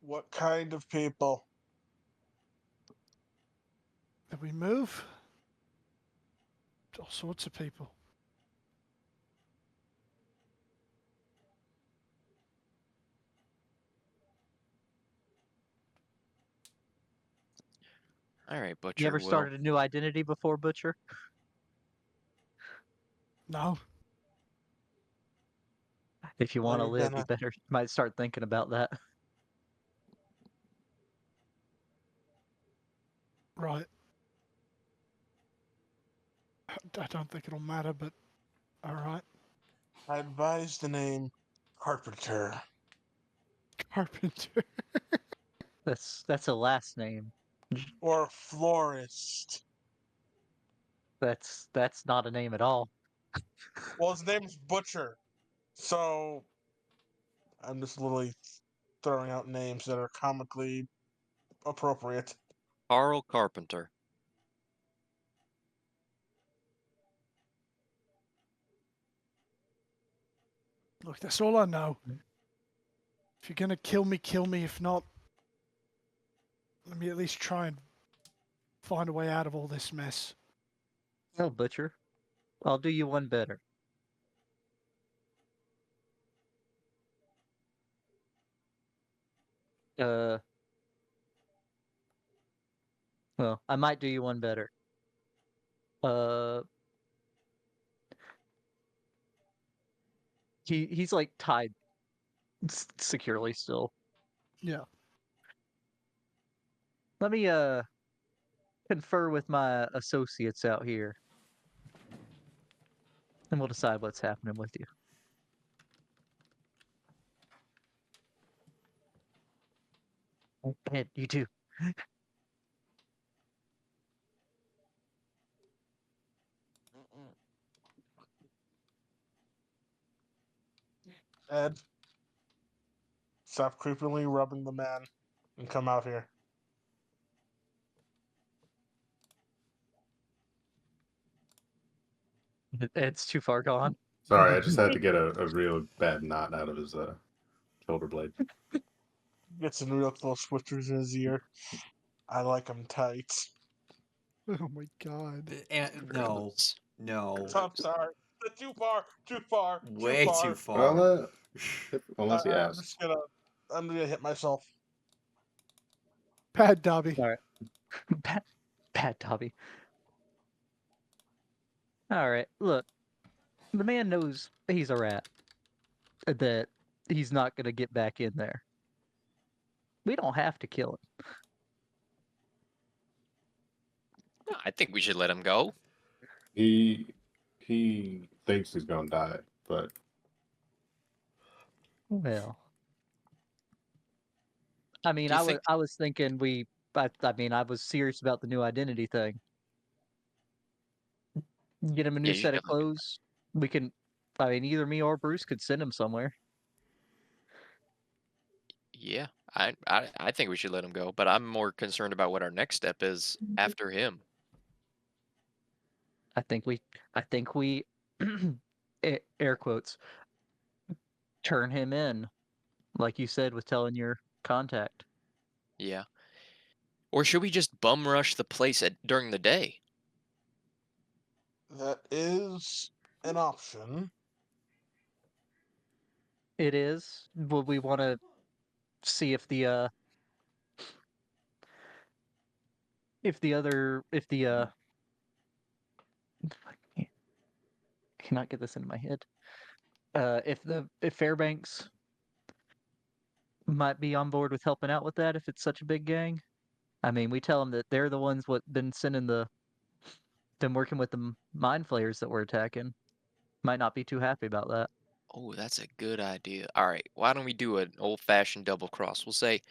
What kind of people? That we move. All sorts of people. All right, Butcher. You ever well, started a new identity before, Butcher? No. If you Well, want to you're live, gonna- you better might start thinking about that. Right. I don't think it'll matter, but all right. I advise the name Carpenter. Carpenter. That's a last name. Or Florist. That's not a name at all. Well, his name's Butcher. So I'm just literally throwing out names that are comically appropriate. Carl Carpenter. Look, that's all I know. If you're gonna kill me, kill me. If not, let me at least try and find a way out of all this mess. No, Butcher. I'll do you one better. Uh, well, I might do you one better. Uh, he's like tied securely still. Yeah. Let me confer with my associates out here, and we'll decide what's happening with you. And you too. Ed, stop creepily rubbing the man and come out here. It's too far gone. Sorry, I just had to get a real bad knot out of his shoulder blade. Get some real close whispers in his ear. I like them tight. Oh my god. No, no, I'm sorry. Too far. Too far. way too too far. far. Unless he I'm asks. just I'm gonna hit myself. Bad Dobby. All right. Bad Dobby. All right. Look, the man knows he's a rat. that he's not going to get back in there. We don't have to kill him. No, I think we should let him go. He thinks he's gonna die, but Well, I mean, Do you think? I was thinking I mean, I was serious about the new identity thing. Get him a new Yeah, you should set of definitely do clothes. We can, I mean, either me or Bruce could send him somewhere. that. Yeah, I think we should let him go, but I'm more concerned about what our next step is after him. I think we, air quotes, turn him in, like you said, with telling your contact. Yeah. Or should we just bum rush the place during the day? That is an option. It is. Would we want to see if the I cannot get this into my head. If Fairbanks might be on board with helping out with that if it's such a big gang. I mean, we tell them that they're the ones what been sending them working with the mind flayers that we're attacking. Might not be too happy about that. Oh, that's a good idea. All right, why don't we do an old-fashioned double cross? We'll say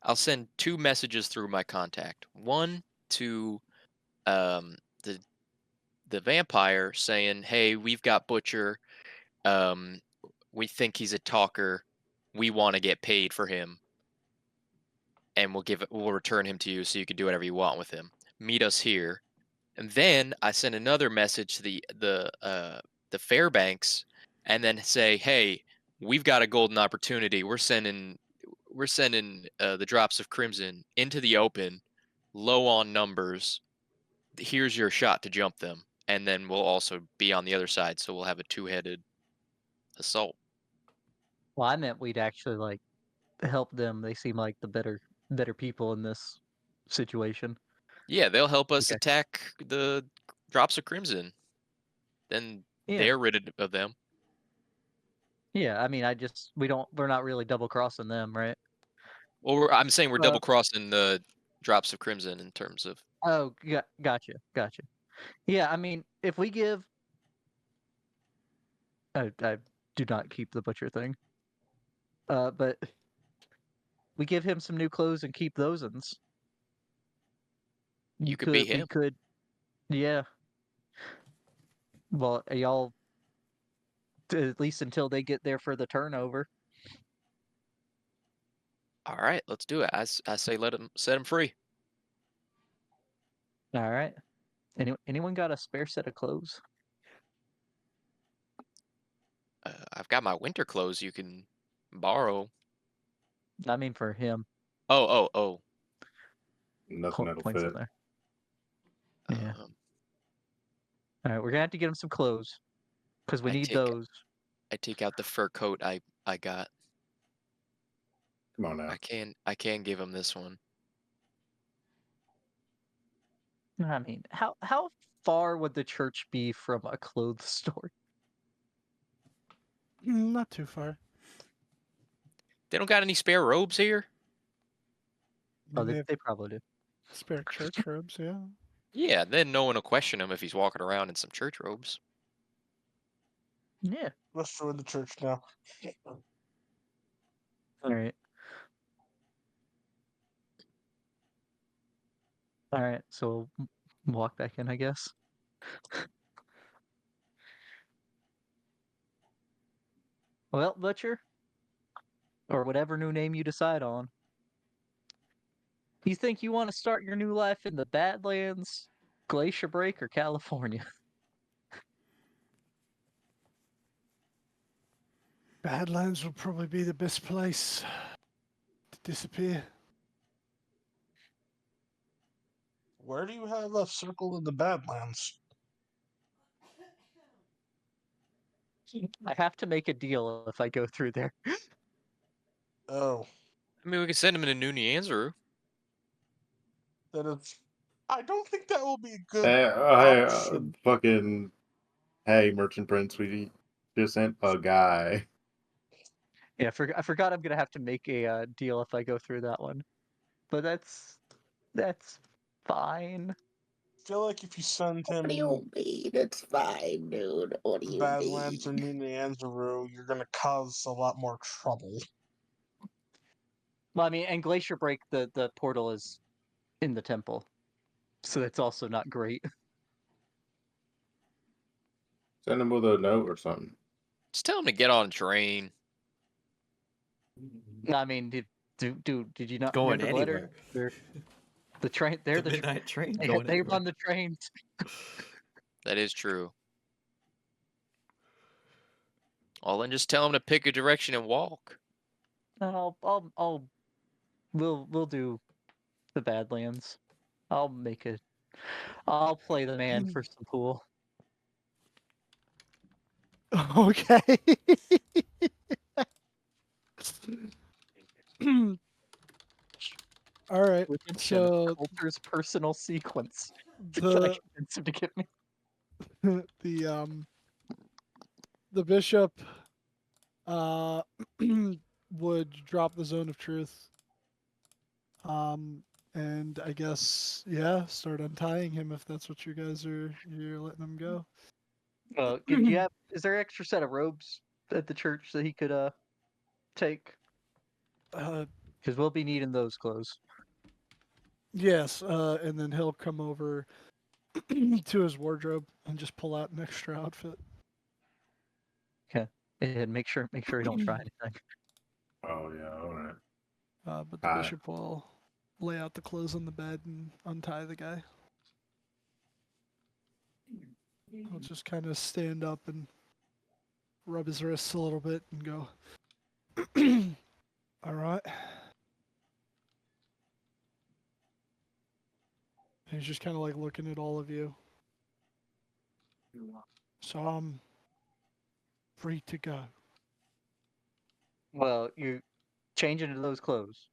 I'll send 2 messages through my contact. One to um the the vampire saying, "Hey, we've got Butcher. Um, we think he's a talker. We want to get paid for him, and we'll return him to you so you can do whatever you want with him. Meet us here." And then I send another message to the Fairbanks, and then say, "Hey, we've got a golden opportunity. We're sending the Drops of Crimson into the open, low on numbers. Here's your shot to jump them, and then we'll also be on the other side, so we'll have a two-headed assault." Well, I meant we'd actually like help them. They seem like the better people in this situation. Yeah, they'll help us Okay. attack the Drops of Crimson. Then Yeah. they're rid of them. Yeah. I mean, we're not really double crossing them, right? Well, I'm saying we're Uh, double crossing the Drops of Crimson in terms of. oh, gotcha. Yeah. I mean, if we give, I do not keep the butcher thing. But we give him some new clothes and keep those ones. You could be We him. could, yeah. Well, y'all, at least until they get there for the turnover. All right, let's do it. I say set him free. All right. Anyone got a spare set of clothes? I've got my winter clothes you can borrow. I mean, for him. Oh. nothing that'll Points in fit. there. Yeah. Um, All right, we're gonna have to get him some clothes because we need those. I take out the fur coat I got. Come on now. I can give him this one. I mean, how far would the church be from a clothes store? Not too far. They don't got any spare robes here? I Oh, mean, they have they probably do. spare church robes, yeah. Yeah, then no one will question him if he's walking around in some church robes. Yeah. Let's join the church now. All right. All right. So we'll walk back in, I guess. Well, Butcher, or whatever new name you decide on. You think you want to start your new life in the Badlands, Glacier Break, or California? Badlands would probably be the best place to disappear. Where do you have a circle in the Badlands? I have to make a deal if I go through there. Oh, I mean, we could send him into New Neanzaru. that is. I don't think that will be a good Hey, option. fucking. Hey, Merchant Prince, we just sent a guy. Yeah, I forgot I'm gonna have to make a deal if I go through that one, but that's fine. I feel like if you send him mean? It's fine, dude. What do the you Badlands or mean? Nunanzaru, you're gonna cause a lot more trouble. Well, I mean, and Glacier Break, the portal is in the temple, so that's also not great. Send him with a note or something. Just tell him to get on a train. I mean, did you not Going hear the letter? anywhere. The train, they're The midnight train they, going they anywhere. run the trains. That is true. Well, then just tell him to pick a direction and walk. We'll do the Badlands. I'll play the man for some pool. Okay. All right. Redemption, So Coulter's personal sequence. the I convinced him to give me. the bishop would drop the zone of truth. And I guess start untying him if that's what you're letting him go. Is there an extra set of robes at the church that he could take? Because we'll be needing those clothes. Yes, and then he'll come over to his wardrobe and just pull out an extra outfit. Okay, and make sure we don't try anything. Oh yeah, all right. But the bishop will lay out the clothes on the bed and untie the guy. He'll just kind of stand up and rub his wrists a little bit and go, all right. And he's just kind of like looking at all of you. So I'm free to go. Well, you change into those clothes,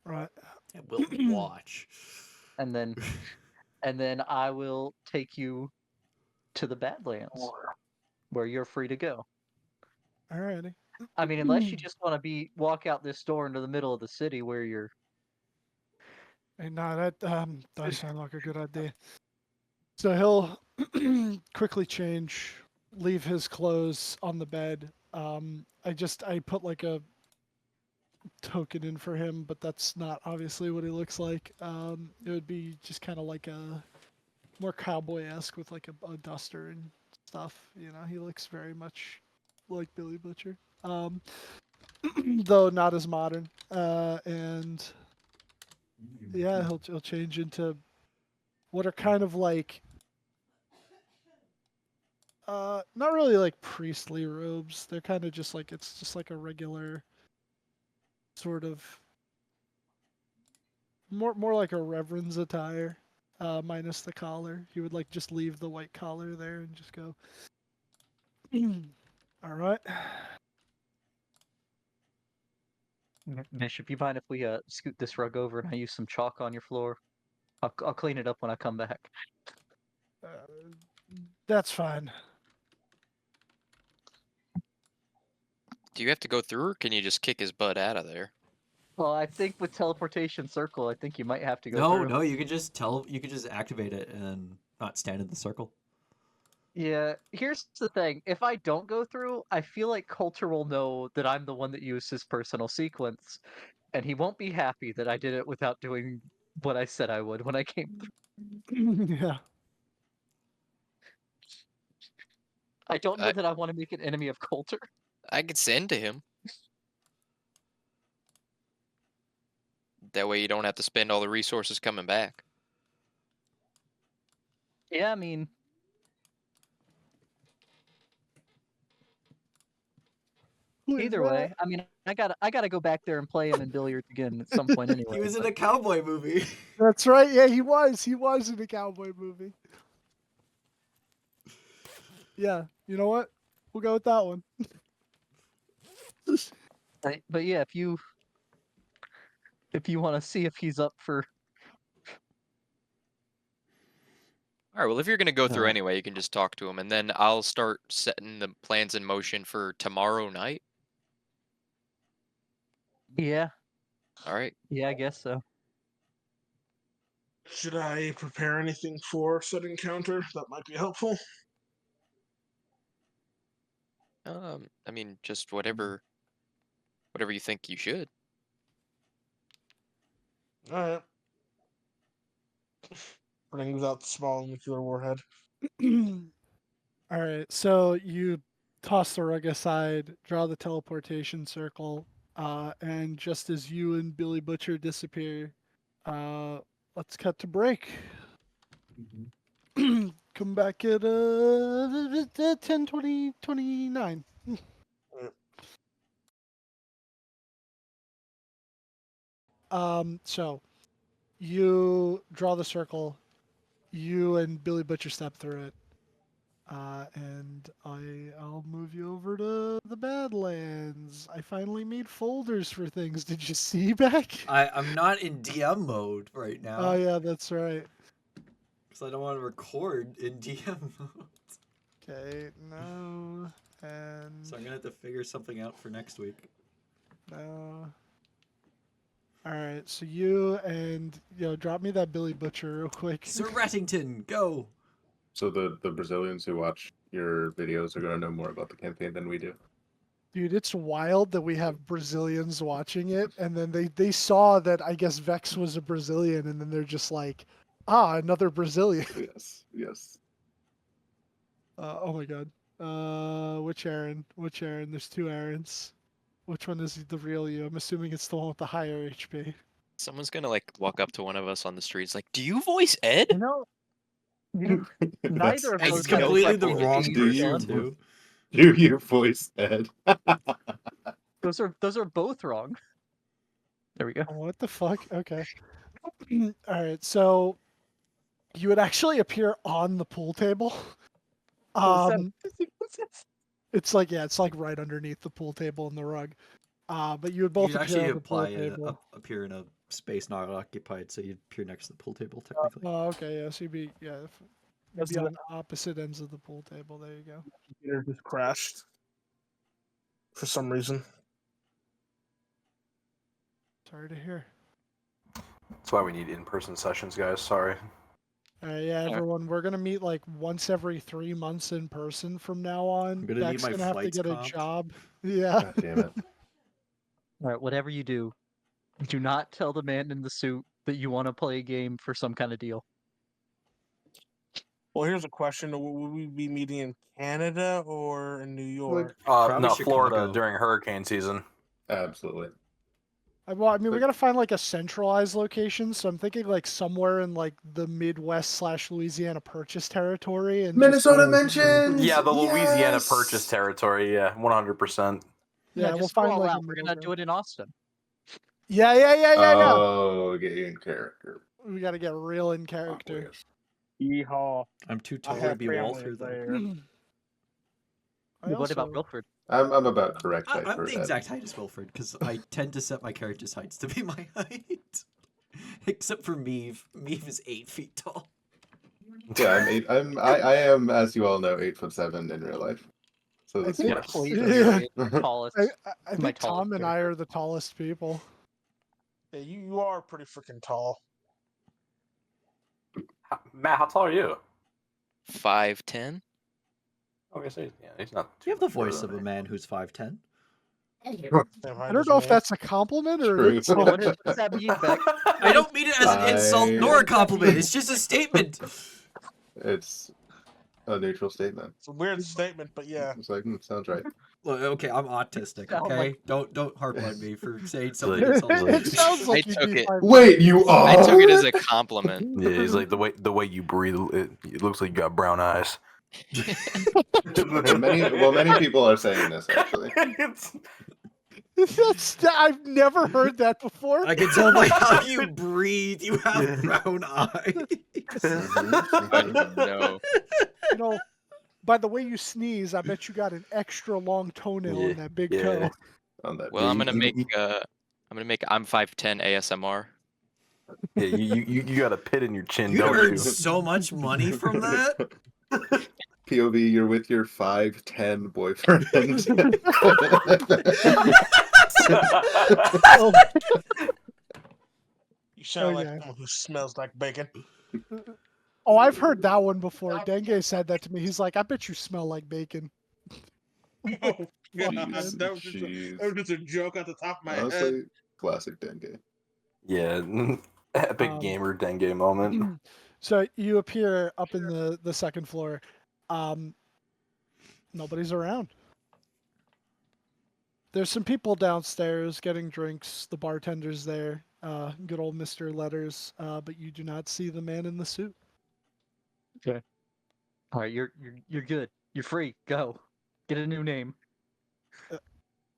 Right. And we'll watch. and then I will take you to the Badlands, where you're free to go. Alrighty. I mean, unless you just want to walk out this door into the middle of the city where you're. Hey, no, that does sound like a good idea. So he'll quickly change, leave his clothes on the bed. I put like a token in for him, but that's not obviously what he looks like. It would be just kind of like a more cowboy-esque with like a duster and stuff. You know, he looks very much like Billy Butcher. Though not as modern. And yeah, he'll change into what are kind of like not really like priestly robes. They're kind of just like it's just like a regular sort of more like a reverend's attire, minus the collar. He would like just leave the white collar there and just go. All right. Bishop, you mind if we scoot this rug over and I use some chalk on your floor? I'll clean it up when I come back. That's fine. Do you have to go through, or can you just kick his butt out of there? Well, I think with teleportation circle, I think you might have to go No, through. no, you can just activate it and not stand in the circle. Yeah, here's the thing. If I don't go through, I feel like Coulter will know that I'm the one that used his personal sequence, and he won't be happy that I did it without doing what I said I would when I came through. Yeah. I don't know that I want to make an enemy of Coulter. I could send to him. That way you don't have to spend all the resources coming back. Yeah, I mean, either way, I mean, I gotta go back there and play him in billiards again at some point anyway. He was in a cowboy movie. That's right. Yeah, he was. He was in a cowboy movie. Yeah. You know what? We'll go with that one. But yeah, if you want to see if he's up for. All right, well, if you're going to go through anyway, you can just talk to him, and then I'll start setting the plans in motion for tomorrow night. Yeah. All right. Yeah, I guess so. Should I prepare anything for said encounter that might be helpful? I mean, just whatever you think you should. Alright. Brings out the small nuclear warhead. All right, so you toss the rug aside, draw the teleportation circle, and just as you and Billy Butcher disappear, let's cut to break. Come back at 10:29. So you draw the circle, you and Billy Butcher step through it. And I'll move you over to the Badlands. I finally made folders for things. Did you see back? I'm not in DM mode right now. Oh yeah, that's right. Because I don't want to record in DM mode. Okay, no, and So I'm gonna have to figure something out for next week. no. All right, so you and drop me that Billy Butcher real quick. Sir Rattington, go. So the Brazilians who watch your videos are going to know more about the campaign than we do. Dude, it's wild that we have Brazilians watching it, and then they saw that I guess Vex was a Brazilian, and then they're just like, another Brazilian. Yes. Oh my god. Which Aaron? Which Aaron? There's two Aarons. Which one is the real you? I'm assuming it's the one with the higher HP. Someone's gonna like walk up to one of us on the streets, like, "Do you voice Ed?" Neither of It's those It's guys completely look the like wrong me, person son. too. Do you voice Ed? Those are both wrong. There we go. What the fuck? Okay. All right, so you would actually appear on the pool table. It's like right underneath the pool table and the rug. But you would both You'd appear actually on the pool apply table. appear in a space not occupied, so you'd appear next to the pool table technically. Oh, okay, yeah. So you'd be maybe on opposite ends of the pool table. There you go. Computer just crashed for some reason. Sorry to hear. That's why we need in-person sessions, guys. Sorry. Yeah, everyone, we're gonna meet like once every 3 months in person from now on. I'm gonna need Beck's my gonna have to flights get a comped. job. Yeah. God damn it. All right, whatever you do not tell the man in the suit that you want to play a game for some kind of deal. Well, here's a question: will we be meeting in Canada or in New York? Probably No, Florida Chicago. during hurricane season. Absolutely. Well, I mean, we gotta find like a centralized location. So I'm thinking like somewhere in like the Midwest/Louisiana Purchase territory and Minnesota mentions. Yeah, the Louisiana Yes! Purchase territory. Yeah, 100%. Yeah, just we'll find go all like out. We're gonna do it in Austin. Yeah. Oh, get you in character. We gotta get real in Oh, character. Yeehaw! I'm too I tall to have be family Walther though. there. What about Wilford? I'm about correct height I'm for the Ed. exact height as Wilfred because I tend to set my character's heights to be my height. Except for Meave. Meave is 8 feet tall. Yeah, I am, as you all know, 8'7" in real life. So I this think, works. Tallest. I My think Tom tallest and I are the tallest people. Yeah, you are pretty freaking tall. Matt, how tall are you? 5'10". Okay, so he's not. You have the voice of a man who's 5'10". I don't know if that's a compliment or an insult. What does that mean, Beck? I don't mean it as an insult nor a compliment. It's just a statement. It's a neutral statement. It's a weird statement, but yeah. It's like, sounds right. Look, okay, I'm autistic. Sound Okay, like- don't harp on me for saying something. Like- insulting. It sounds like I you'd took be it. 5'10". Wait, you are? I took it as a compliment. Yeah, he's like the way you breathe. It looks like you got brown eyes. many people are saying this actually. I've never heard that before. I can tell by how you breathe. You have brown eyes. No. You know, by the way you sneeze, I bet you got an extra long toenail in that big toe. On that Well, I'm gonna big- make I'm 5'10" ASMR. Yeah, you got a pit in your chin, You don't earned you? so much money from that. POV, you're with your 5'10" boyfriend. Oh, You sound like Okay. someone who smells like bacon. oh, I've heard that one before. Denge said that to me. He's like, I bet you smell like bacon. Oh, God, Jeez, that was just a joke at the top of my head. Honestly, classic dengue. Yeah, epic Um, gamer dengue moment. So you appear up in the second floor. Nobody's around. There's some people downstairs getting drinks. The bartender's there. Good old Mr. Letters. But you do not see the man in the suit. Okay. All right, you're good. You're free. Go. Get a new name.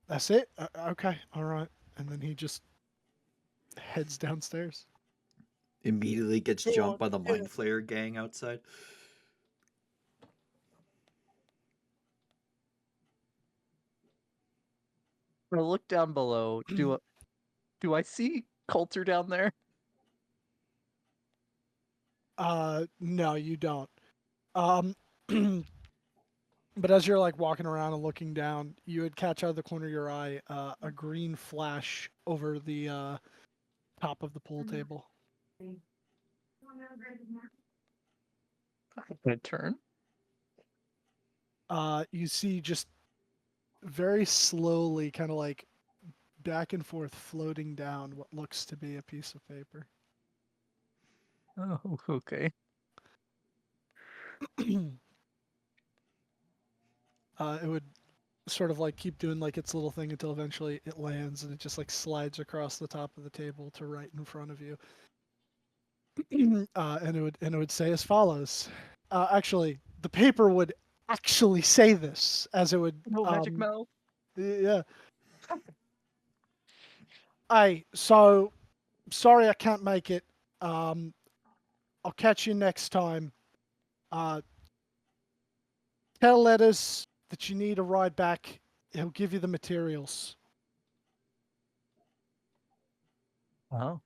That's it? Okay, all right. And then he just heads downstairs. Immediately gets Go jumped by on, the yeah. Mind Flayer gang outside. I look down below. Do I see Coulter down there? No, you don't. Um, but as you're like walking around and looking down, you would catch out of the corner of your eye a green flash over the top of the pool table. I turn. You see just very slowly, kind of like back and forth, floating down what looks to be a piece of paper. Oh, okay. It would sort of like keep doing like its little thing until eventually it lands and it just like slides across the top of the table to right in front of you. And it would say as follows. Actually, the paper would actually say this as it would. No magic mouth. Yeah. So sorry I can't make it. I'll catch you next time. Tell Letters that you need a ride back. He'll give you the materials. Oh.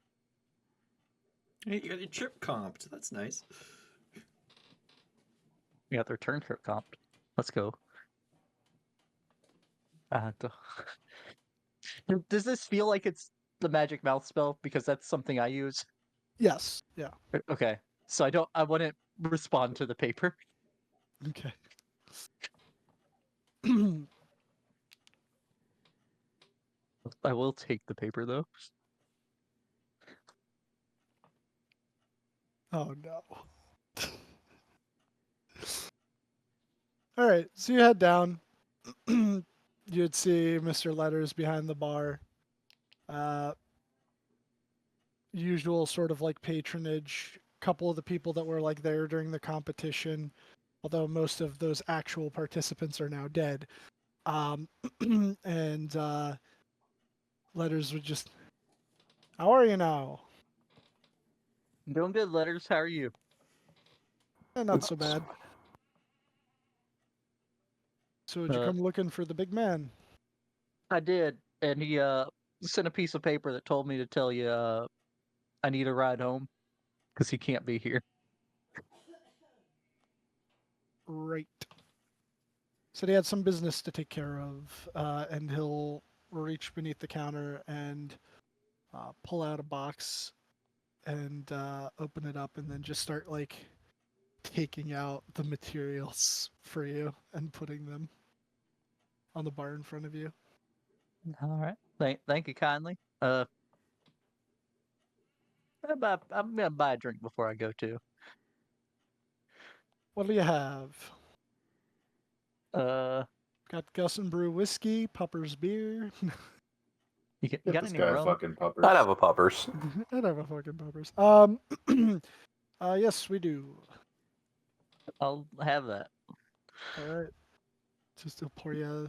Hey, you got your trip comped. That's nice. We got the return trip comp. Let's go. Does this feel like it's the magic mouth spell? Because that's something I use. Yes. Yeah. Okay. So I wouldn't respond to the paper. Okay. I will take the paper though. Oh no. All right, so you head down. You'd see Mr. Letters behind the bar. Usual sort of like patronage. Couple of the people that were like there during the competition, although most of those actual participants are now dead. And Letters would just, how are you now? Doing good, Letters. How are you? Not so bad. So did you Uh, come looking for the big man? I did, and he sent a piece of paper that told me to tell you I need a ride home because he can't be here. Right. Said he had some business to take care of, and he'll reach beneath the counter and pull out a box and open it up, and then just start like taking out the materials for you and putting them on the bar in front of you. All right. Thank you kindly. I'm gonna buy a drink before I go too. What do you have? Uh, Got Gus and Brew whiskey, Pupper's beer. you Get got this any guy rum? fucking puppers. I'd have a puppers. I'd have a fucking Puppers. Yes, we do. I'll have that. All right. Just to pour you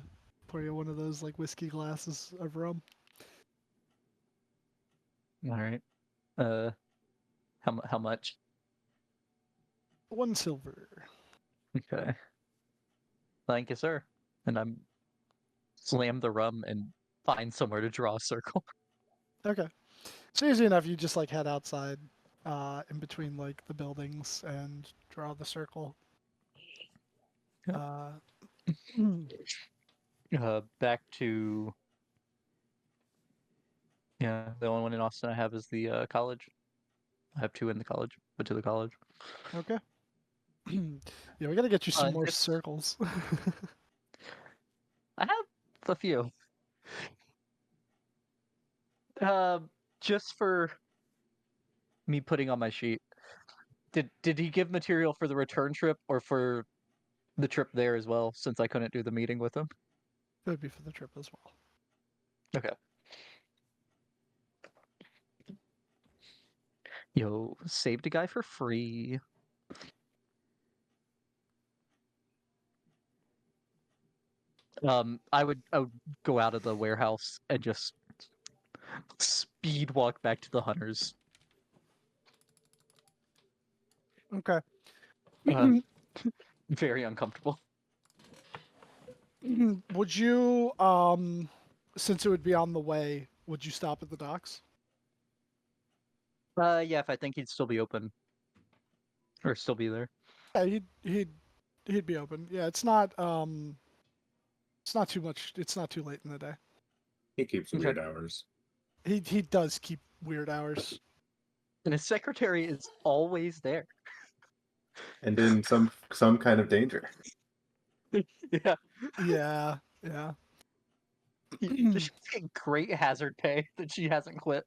one of those like whiskey glasses of rum. All right. How much? 1 silver. Okay. Thank you, sir. And I'm slam the rum and find somewhere to draw a circle. Okay. So easy enough, you just like head outside, in between like the buildings and draw the circle. Yep. Back to Yeah, the only one in Austin I have is the college. I have 2 in the college, but to the college. Okay. Yeah, we gotta get you some more Just circles. I have a few. Just for me putting on my sheet. Did he give material for the return trip or for the trip there as well? Since I couldn't do the meeting with him. It would be for the trip as well. Okay. Yo, saved a guy for free. I would go out of the warehouse and just speed walk back to the hunters. Okay. Very uncomfortable. Would you, since it would be on the way, would you stop at the docks? Yeah, if I think he'd still be open. Or still be there. Yeah, he'd be open. Yeah, it's not too much. It's not too late in the day. He keeps Okay. weird hours. He does keep weird hours. And his secretary is always there. And in some kind of danger. Yeah. Yeah, yeah. She's getting great hazard pay that she hasn't quit.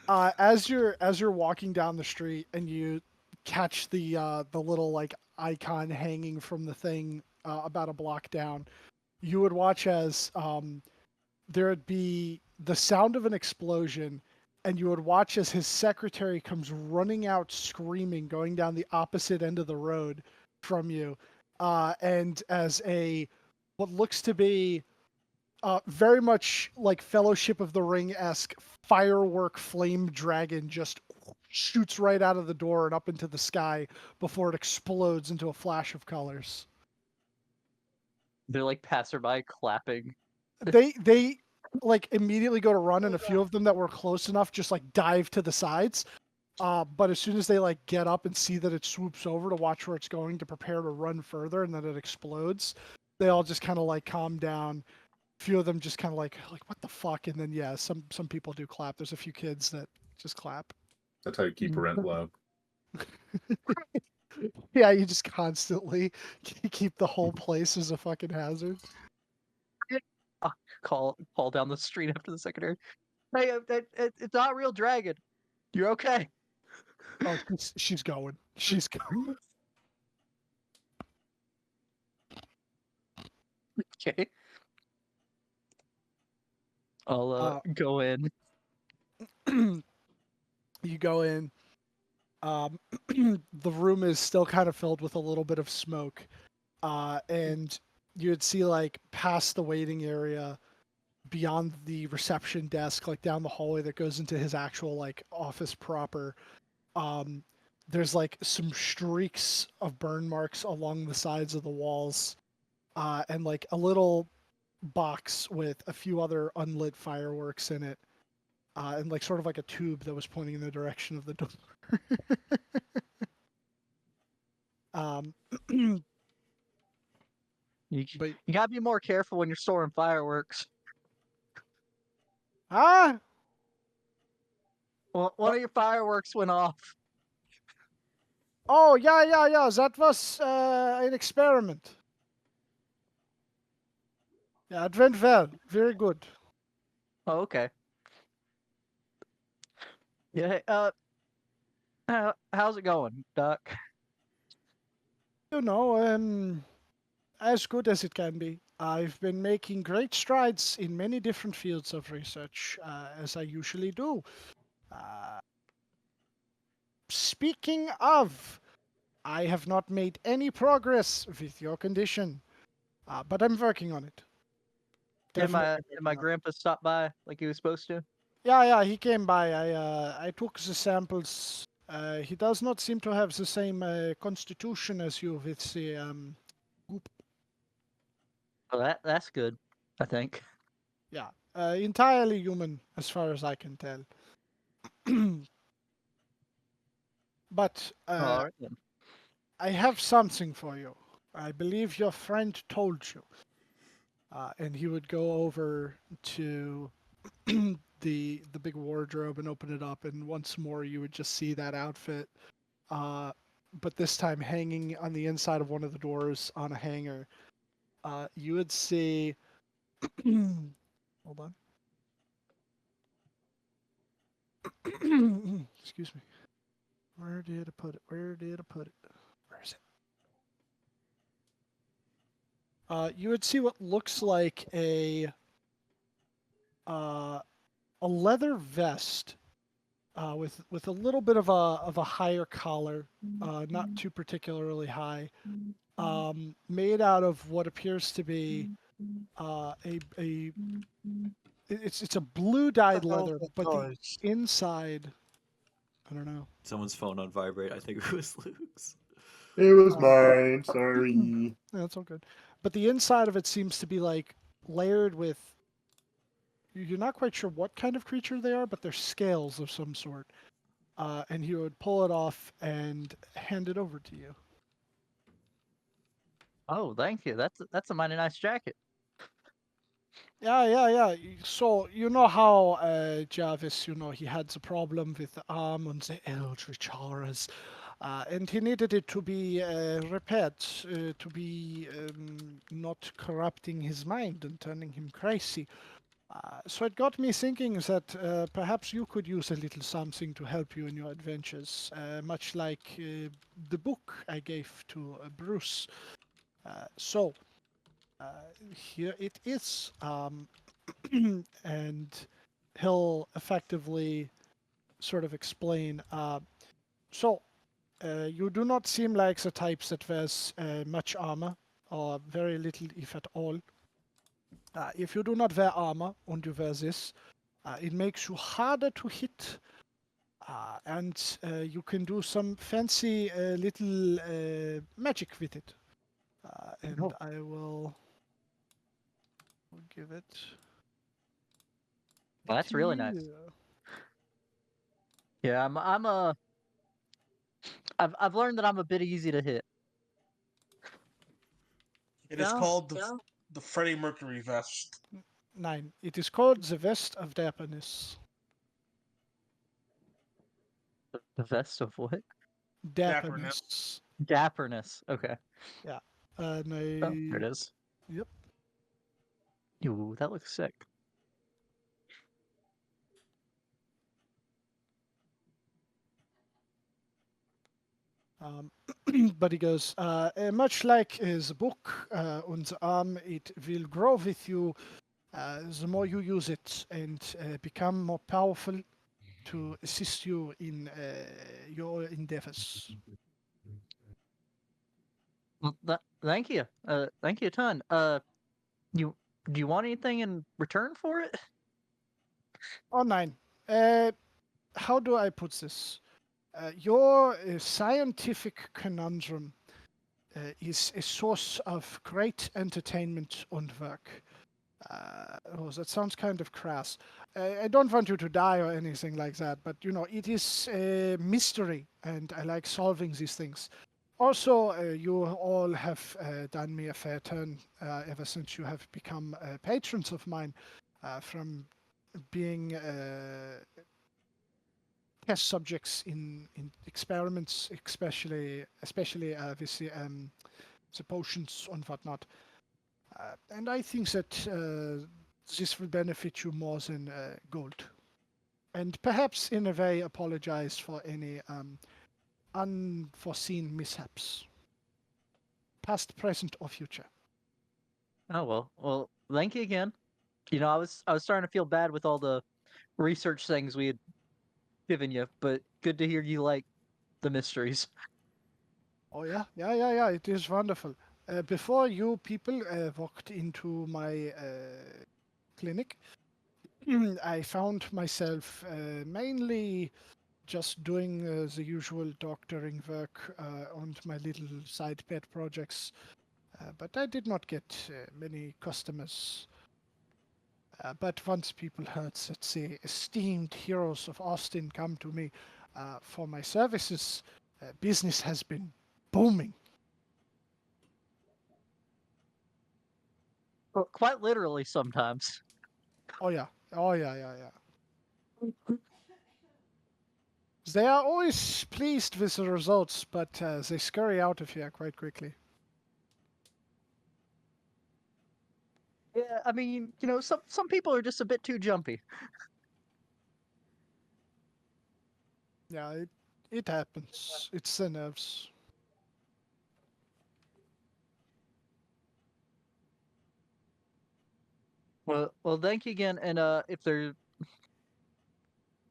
As you're walking down the street and you catch the little like icon hanging from the thing about a block down, you would watch as there would be the sound of an explosion, and you would watch as his secretary comes running out screaming, going down the opposite end of the road from you, and as what looks to be very much like Fellowship of the Ring-esque firework flame dragon just shoots right out of the door and up into the sky before it explodes into a flash of colors. They're like passerby clapping. They like immediately go to run, and a few of them that were close enough just like dive to the sides. But as soon as they like get up and see that it swoops over to watch where it's going to prepare to run further and then it explodes, they all just kind of like calm down. Few of them just kind of like what the fuck, and then yeah, some people do clap. There's a few kids that just clap. That's how you keep rent low. Yeah, you just constantly keep the whole place as a fucking hazard. Call down the street after the secretary. Hey, it's not a real dragon. You're okay. Oh, she's going. She's going. Okay. I'll go in. You go in. The room is still kind of filled with a little bit of smoke, and you'd see like past the waiting area, beyond the reception desk, like down the hallway that goes into his actual like office proper. There's like some streaks of burn marks along the sides of the walls, and like a little box with a few other unlit fireworks in it, and like sort of like a tube that was pointing in the direction of the door. You But gotta be more careful when you're storing fireworks. one of your fireworks went off. Oh yeah. That was an experiment. Yeah, it went well. Very good. Oh, okay. Yeah. How's it going, Doc? You know, as good as it can be. I've been making great strides in many different fields of research, as I usually do. Speaking of, I have not made any progress with your condition, but I'm working on it. Did my Definitely working on it. grandpa stop by like he was supposed to? Yeah, he came by. I took the samples. He does not seem to have the same constitution as you with the goop. Oh, that's good. I think. Yeah, entirely human as far as I can tell. But All right then. I have something for you. I believe your friend told you. And he would go over to the big wardrobe and open it up, and once more you would just see that outfit, but this time hanging on the inside of one of the doors on a hanger. You would see. Hold on. Excuse me. Where did I put it? Where is it? You would see what looks like a leather vest with a little bit of a higher collar, not too particularly high, made out of what appears to be a it's a blue dyed What the hell leather, is that but the noise? inside, I don't know. Someone's phone on vibrate. I think it was Luke's. It was Um, mine. Sorry. That's all good. But the inside of it seems to be like layered with. You're not quite sure what kind of creature they are, but they're scales of some sort. And he would pull it off and hand it over to you. Oh, thank you. That's a mighty nice jacket. Yeah. So you know how Jarvis, he had the problem with the arm and the eldritch horrors, and he needed it to be repaired, to be not corrupting his mind and turning him crazy. So it got me thinking that perhaps you could use a little something to help you in your adventures, much like the book I gave to Bruce. So here it is. And he'll effectively sort of explain. So you do not seem like the types that wears much armor, or very little, if at all. If you do not wear armor and you wear this, it makes you harder to hit, and you can do some fancy little magic with it. And Oh. I will give it. Well, that's to really nice. you. Yeah, I've learned that I'm a bit easy to hit. It is called the Freddie Mercury vest. 9. It is called the Vest of Dapperness. The vest of what? Dapperness. Dapperness. Okay. Yeah. And Oh, there it is. Yep. Ooh, that looks sick. But he goes, much like the book on the arm, it will grow with you the more you use it and become more powerful to assist you in your endeavors. Well, thank you. Thank you a ton. You do you want anything in return for it? Oh, 9. How do I put this? Your scientific conundrum is a source of great entertainment and work. That sounds kind of crass. I don't want you to die or anything like that, but it is a mystery, and I like solving these things. Also, you all have done me a fair turn ever since you have become patrons of mine, from being test subjects in experiments, especially with the potions and whatnot. And I think that this will benefit you more than gold. And perhaps in a way apologize for any unforeseen mishaps, past, present, or future. Oh well, thank you again. I was starting to feel bad with all the research things we had given you, but good to hear you like the mysteries. Oh yeah. It is wonderful. Before you people walked into my clinic, I found myself mainly just doing the usual doctoring work on my little side pet projects, but I did not get many customers. But once people heard that the esteemed heroes of Austin come to me for my services, business has been booming. Well, quite literally sometimes. Oh yeah, yeah. They are always pleased with the results, but they scurry out of here quite quickly. Yeah, I mean, some people are just a bit too jumpy. Yeah, it happens. It's the nerves. Well, thank you again. And if there,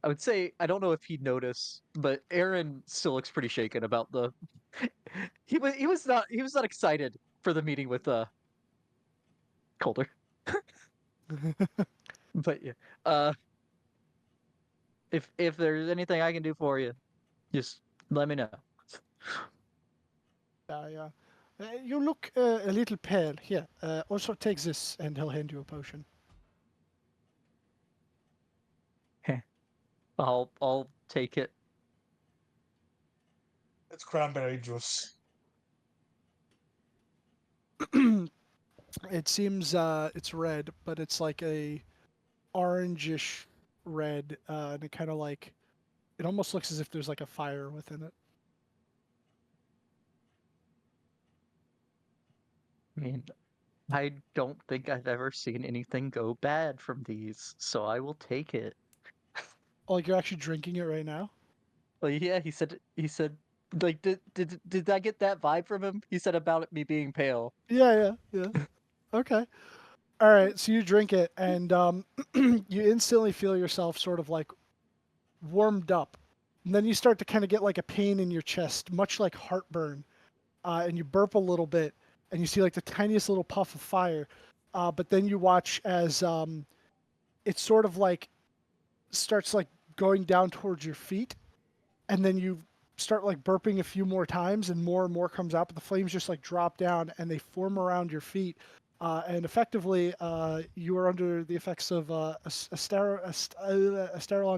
I would say I don't know if he'd notice, but Aaron still looks pretty shaken about the. He was not excited for the meeting with Calder. But yeah, uh, if there's anything I can do for you, just let me know. Yeah. You look a little pale. Here, also take this, and he'll hand you a potion. I'll take it. It's cranberry juice. It seems it's red, but it's like a orangish red, and it kind of like it almost looks as if there's like a fire within it. I mean, I don't think I've ever seen anything go bad from these, so I will take it. Oh, like you're actually drinking it right now? Well, yeah, he said, like, did I get that vibe from him? He said about me being pale. Yeah. Okay. All right. So you drink it, and you instantly feel yourself sort of like warmed up, and then you start to kind of get like a pain in your chest, much like heartburn, and you burp a little bit, and you see like the tiniest little puff of fire, but then you watch as it sort of like starts like going down towards your feet, and then you start like burping a few more times, and more comes out, but the flames just like drop down and they form around your feet. And effectively, you are under the effects of a sterile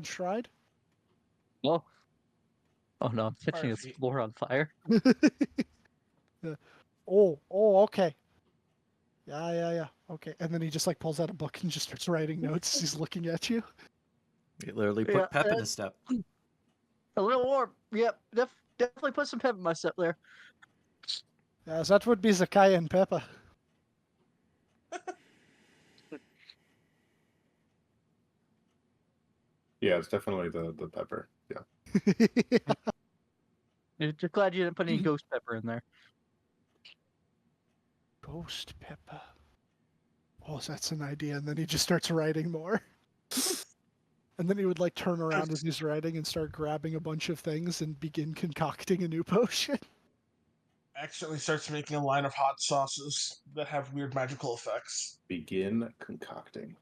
stride. Oh, oh no, I'm catching Fire his feet. floor on fire. Yeah. Okay. Yeah. Okay. And then he just like pulls out a book and just starts writing notes. He's looking at you. He literally put Yeah, pep in his step. A little warm. Yep, definitely put some pep in my step there. Yeah, that would be the cayenne pepper. Yeah, it's definitely the pepper. Yeah. Just glad you didn't put any ghost pepper in there. Ghost pepper. Oh, that's an idea. And then he just starts writing more. And then he would like turn around as he's writing and start grabbing a bunch of things and begin concocting a new potion. Accidentally starts making a line of hot sauces that have weird magical effects. Begin concocting.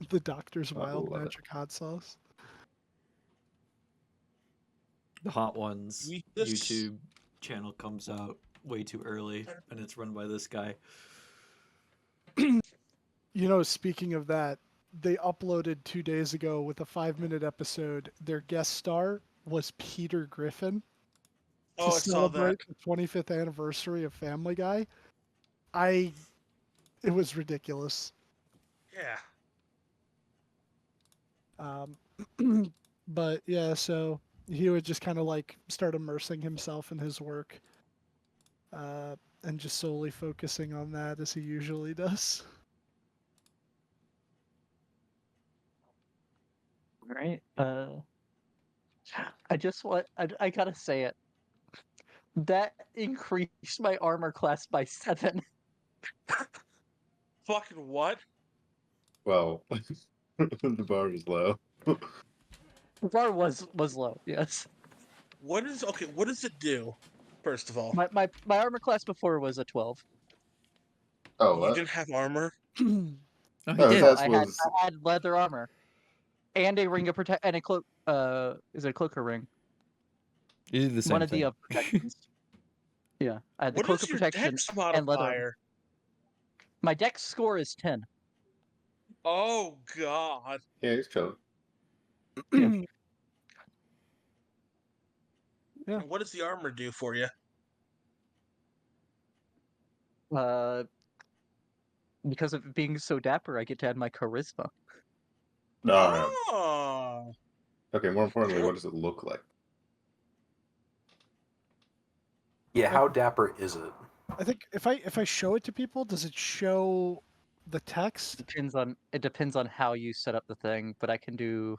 The Doctor's I Wild love it. Magic Hot Sauce. The Hot Ones Eat this. YouTube channel comes out way too early, and it's run by this guy. Speaking of that, they uploaded 2 days ago with a 5-minute episode. Their guest star was Peter Griffin to Oh, I saw that. celebrate the 25th anniversary of Family Guy. It was ridiculous. Yeah. But yeah, so he would just kind of like start immersing himself in his work, and just solely focusing on that as he usually does. All right. I gotta say it. That increased my armor class by 7. Fucking what? Well, the bar was low. The bar was low, yes. What does it do? First of all, My armor class before was a 12. Oh, you what? didn't have armor. Oh, he Oh, did. No, that was. I had leather armor and a ring of protect and a cloak. Is it a cloak or ring? You did the same One of thing. the protections. Yeah, I had the What cloak is of your protection dex and leather. modifier? My dex score is 10. Oh god. Yeah, he's chilling. Yeah. Yeah. And what does the armor do for you? Because of it being so dapper, I get to add my charisma. No. Oh. Okay, more importantly, what does it look like? Yeah, how dapper is it? I think if I show it to people, does it show the text? It depends on how you set up the thing, but I can do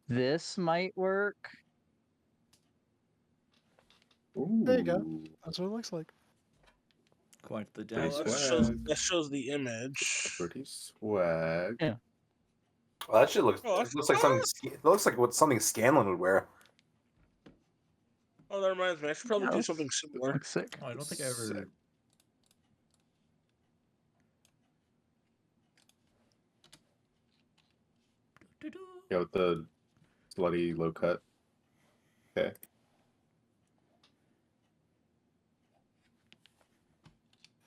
this might work. There you go. Ooh, That's what it looks like. Quite the Pretty Well, downgrade. that shows the image. pretty swag. Yeah. Well, that shit looks. Oh, It looks like something. It looks like what something Scanlan would wear. Oh, that reminds me. I should probably Yeah, do looks- something similar. Looks sick. Oh, I don't think I ever. Sick. Yeah, with the slutty low cut. Okay.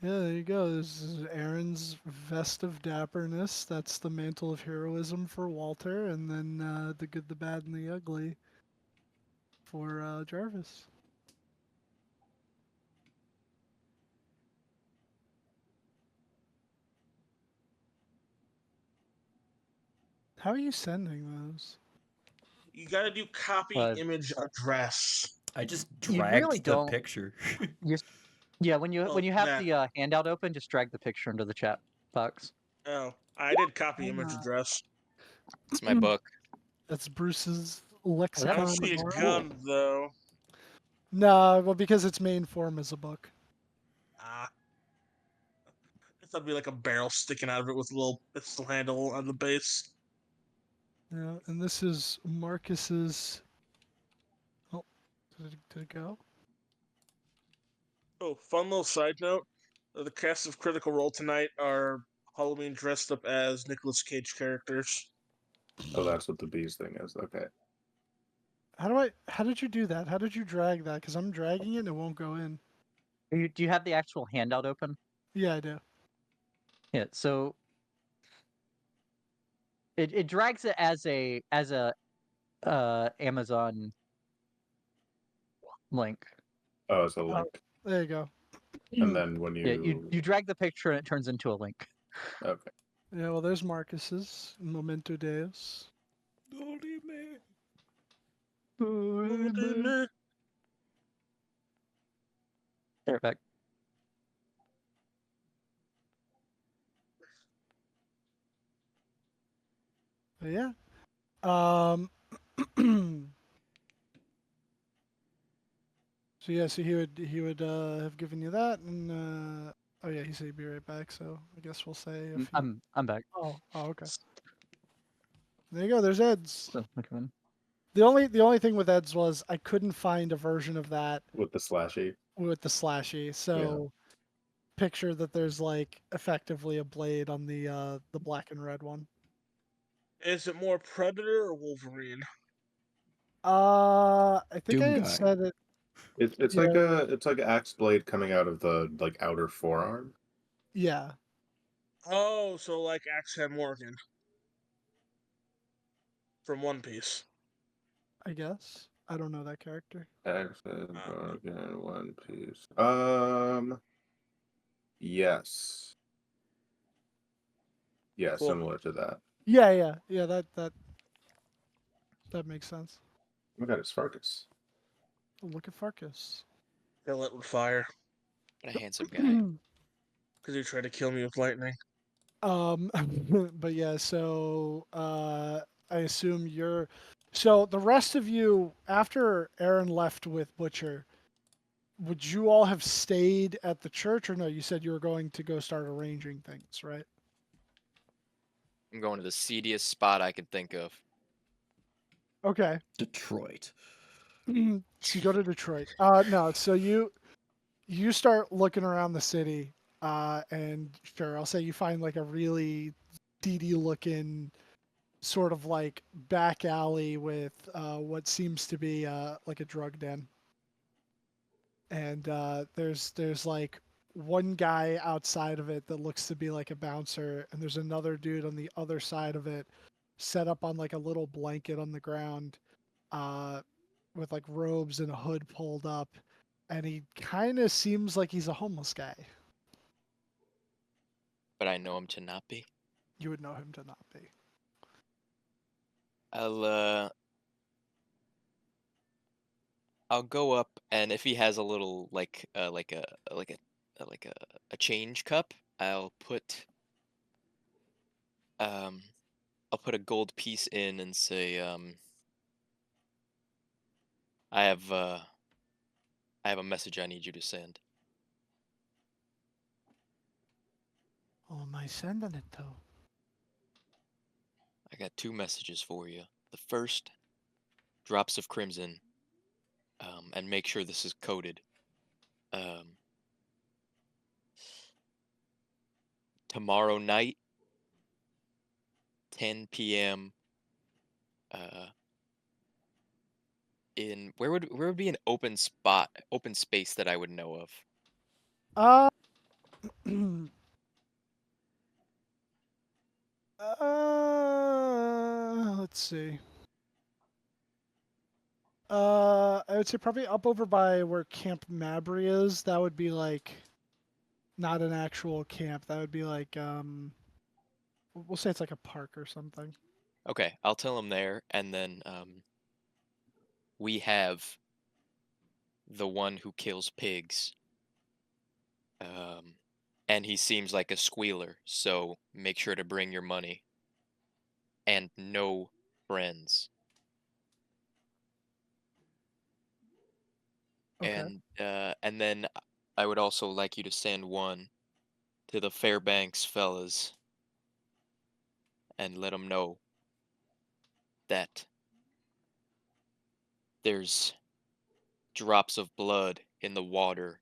Yeah, there you go. This is Aaron's vest of dapperness. That's the mantle of heroism for Walter, and then the good, the bad, and the ugly for Jarvis. How are you sending those? You gotta do copy image address. I just You dragged really the don't. picture. Yeah, when you Well, have that. the handout open, just drag the picture into the chat box. Oh, I did copy image address. It's my book. That's Bruce's I don't lexicon. see a of art. gun though. No, well, because its main form is a book. Ah. I thought it'd be like a barrel sticking out of it with a little pistol handle on the base. Yeah, and this is Marcus's. Oh, did it go? Oh, fun little side note. The cast of Critical Role tonight are Halloween dressed up as Nicolas Cage characters. Oh, that's what the bees thing is. Okay. How did you do that? How did you drag that? Because I'm dragging it and it won't go in. Do you have the actual handout open? Yeah, I do. Yeah. So it drags it as a Amazon link. Oh, it's a link. There you go. And then when Yeah, you drag the picture and it turns into a link. Okay. Yeah, well, there's Marcus's Memento Deus. There, back. But yeah. So yeah, so he would have given you that, and oh yeah, he said he'd be right back. So I guess we'll say if he... I'm back. Oh, okay. There you go. There's Ed's. So, okay. The only thing with Ed's was I couldn't find a version of that With the slashy. with the slashy. So picture that there's like effectively a blade on the black and red one. Is it more Predator or Wolverine? I think Doom I had guy. said it. It's Yeah. like an axe blade coming out of the like outer forearm. Yeah. Oh, so like Axe-Head Morgan from One Piece. I guess. I don't know that character. Axe-Head Morgan, One Piece. Yes. Yeah, Cool. similar to that. Yeah. That makes sense. Oh my god, it's Farkas. Look at Farkas. Kill it with fire. What a handsome guy. Because he tried to kill me with lightning. But yeah, so I assume you're. So the rest of you, after Aaron left with Butcher, would you all have stayed at the church, or no? You said you were going to go start arranging things, right? I'm going to the seediest spot I can think of. Okay. Detroit. So you go to Detroit. No, so you start looking around the city, and sure, I'll say you find like a really seedy looking sort of like back alley with what seems to be like a drug den. And there's like one guy outside of it that looks to be like a bouncer, and there's another dude on the other side of it, set up on like a little blanket on the ground, with like robes and a hood pulled up, and he kind of seems like he's a homeless guy. But I know him to not be. You would know him to not be. I'll I'll go up, and if he has a little like a change cup, I'll put um a gold piece in and say I have a message I need you to send. Oh, am I sending it though? I got 2 messages for you. The first, drops of crimson, and make sure this is coded. Um, Tomorrow night, 10 p.m. Uh, in where would be an open space that I would know of? Uh, let's see. I would say probably up over by where Camp Mabry is. That would be like not an actual camp. That would be like we'll say it's like a park or something. Okay, I'll tell him there, and then we have the one who kills pigs. And he seems like a squealer, so make sure to bring your money and no friends. Okay. And then I would also like you to send one to the Fairbanks fellas and let them know that there's drops of blood in the water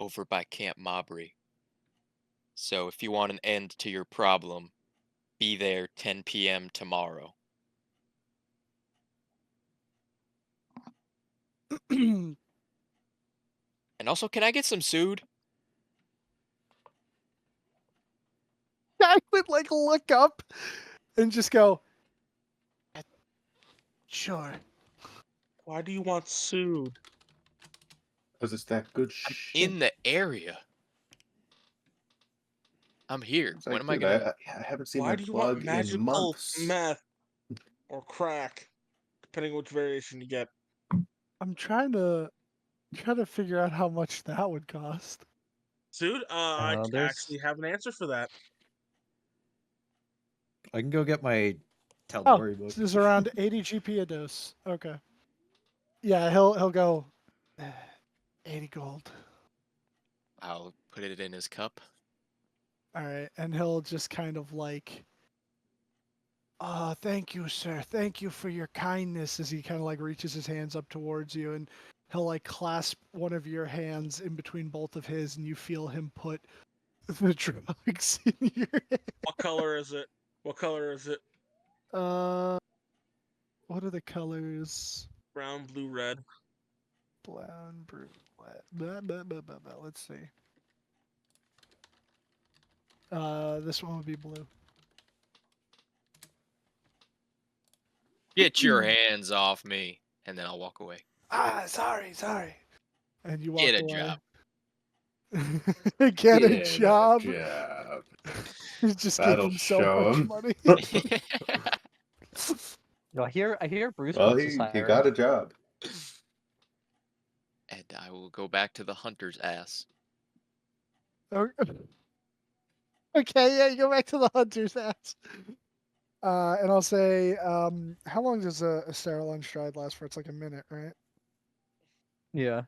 over by Camp Mabry. So if you want an end to your problem, be there 10 p.m. tomorrow. And also, can I get some sued? I would like look up and just go, sure. Why do you want sued? Because it's that good I'm shit. in the area. I'm here. It's When like, am I dude, gonna? I haven't seen Why that do you want plug in magical months. meth or crack, depending which variation you get? I'm trying to figure out how much that would cost. Sued? I There's actually have an answer for that. I can go get my Oh, Tal'Dorei book. this is around 80 GP a dose. Okay. Yeah, he'll go 80 gold. I'll put it in his cup. All right, and he'll just kind of like, oh, thank you, sir. Thank you for your kindness. As he kind of like reaches his hands up towards you, and he'll like clasp one of your hands in between both of his, and you feel him put the drugs in your hand. What color is it? What color is it? What are the colors? Brown, blue, red. Brown, blue, red. Blah, blah, blah, blah, blah. Let's see. This one would be blue. Get your hands off me, and then I'll walk away. Ah, sorry. And you walk Get a away. job. Get a job. job. Just give That'll him so show much him. money. I hear Bruce Well, wants he to hire got a us. job. And I will go back to the hunter's ass. Okay, yeah, you go back to the hunter's ass. And I'll say, how long does a Sterilon stride last for? It's like a minute, right? Yeah.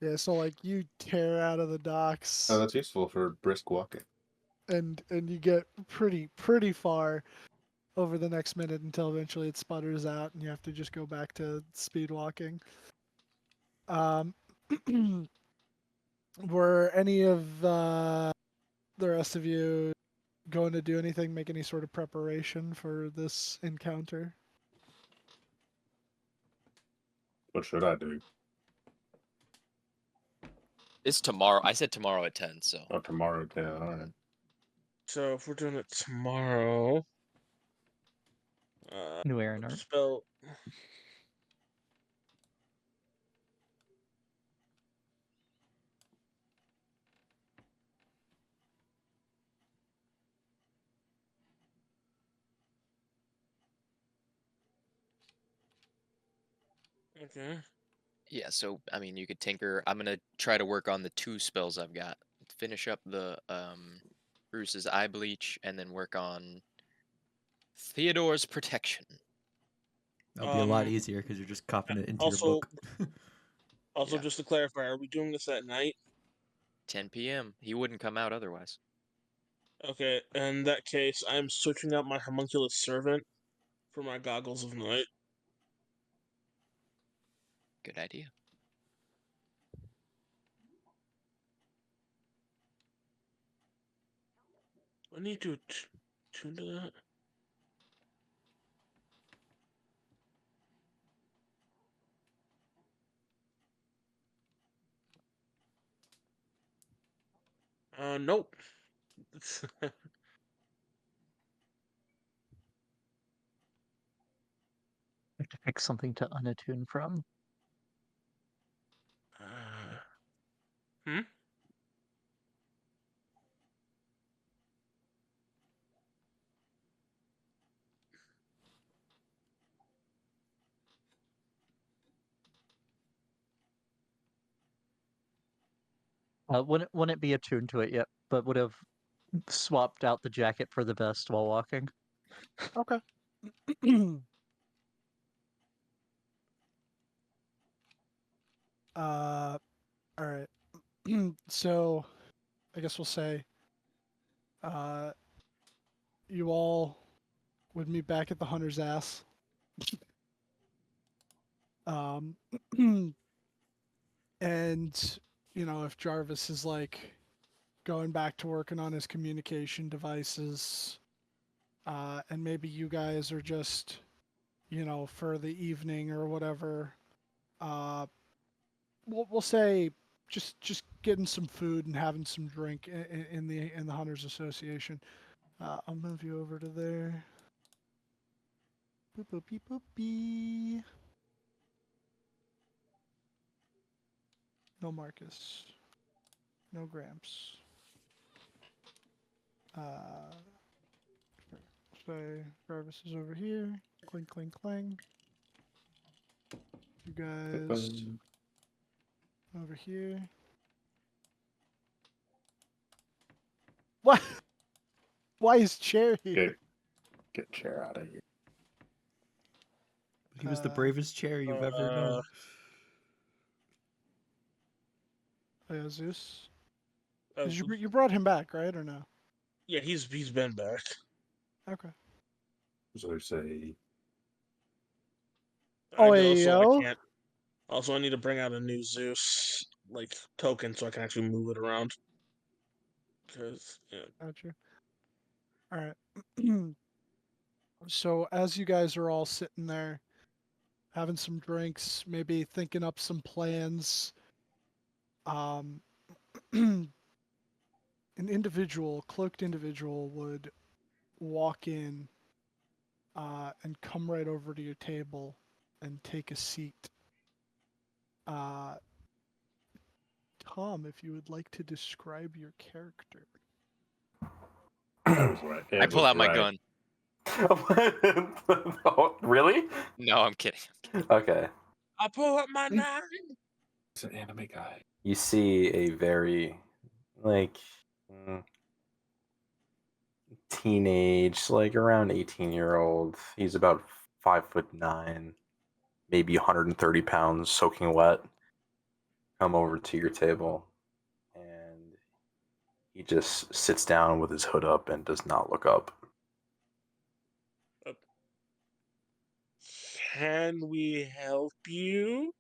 Yeah, so like you tear out of the docks Oh, that's useful for brisk walking. and you get pretty far over the next minute until eventually it sputters out and you have to just go back to speed walking. Were any of the rest of you going to do anything, make any sort of preparation for this encounter? What should I do? It's tomorrow. I said tomorrow at 10, so. Oh, tomorrow, yeah, all right. So if we're doing it tomorrow, New Aaron art. spell. Okay. Yeah, so I mean, you could tinker. I'm gonna try to work on the 2 spells I've got. Finish up the Bruce's Eye Bleach, and then work on Theodore's Protection. That'll be a lot easier because you're just copying it into your Also, book. also Yeah. just to clarify, are we doing this at night? 10 p.m. He wouldn't come out otherwise. Okay, in that case, I'm switching out my homunculus servant for my goggles of night. Good idea. I need to tune to that. Nope. I have to pick something to unattune from. Hmm? Wouldn't be attuned to it yet, but would have swapped out the jacket for the vest while walking. Okay. All right. So, I guess we'll say, you all would meet back at the hunter's ass. And if Jarvis is like going back to working on his communication devices, and maybe you guys are just, for the evening or whatever, we'll say just getting some food and having some drink in the Hunters Association. I'll move you over to there. Boop boopy boopy. No Marcus. No Gramps. Say Jarvis is over here. Clink clink clang. You guys over here. What? Why is Chair here? Get Chair out of here. He was the bravest chair you've ever known. Oh, yeah, Zeus. Uh, You brought him back, right, or no? yeah, he's been back. Okay. So I say, Oh, I can't. Also, I need to bring out a new Zeus token so I can actually move it around. Because Gotcha. All right. So as you guys are all sitting there, having some drinks, maybe thinking up some plans, an cloaked individual would walk in and come right over to your table and take a seat. Tom, if you would like to describe your character. I pull out my gun. Oh, really? No, I'm kidding. Okay. I pull up my knife. it's an anime guy. You see a very teenage, around 18-year-old. He's about 5'9", maybe 130 pounds, soaking wet. Come over to your table, and he just sits down with his hood up and does not look up. Can we help you?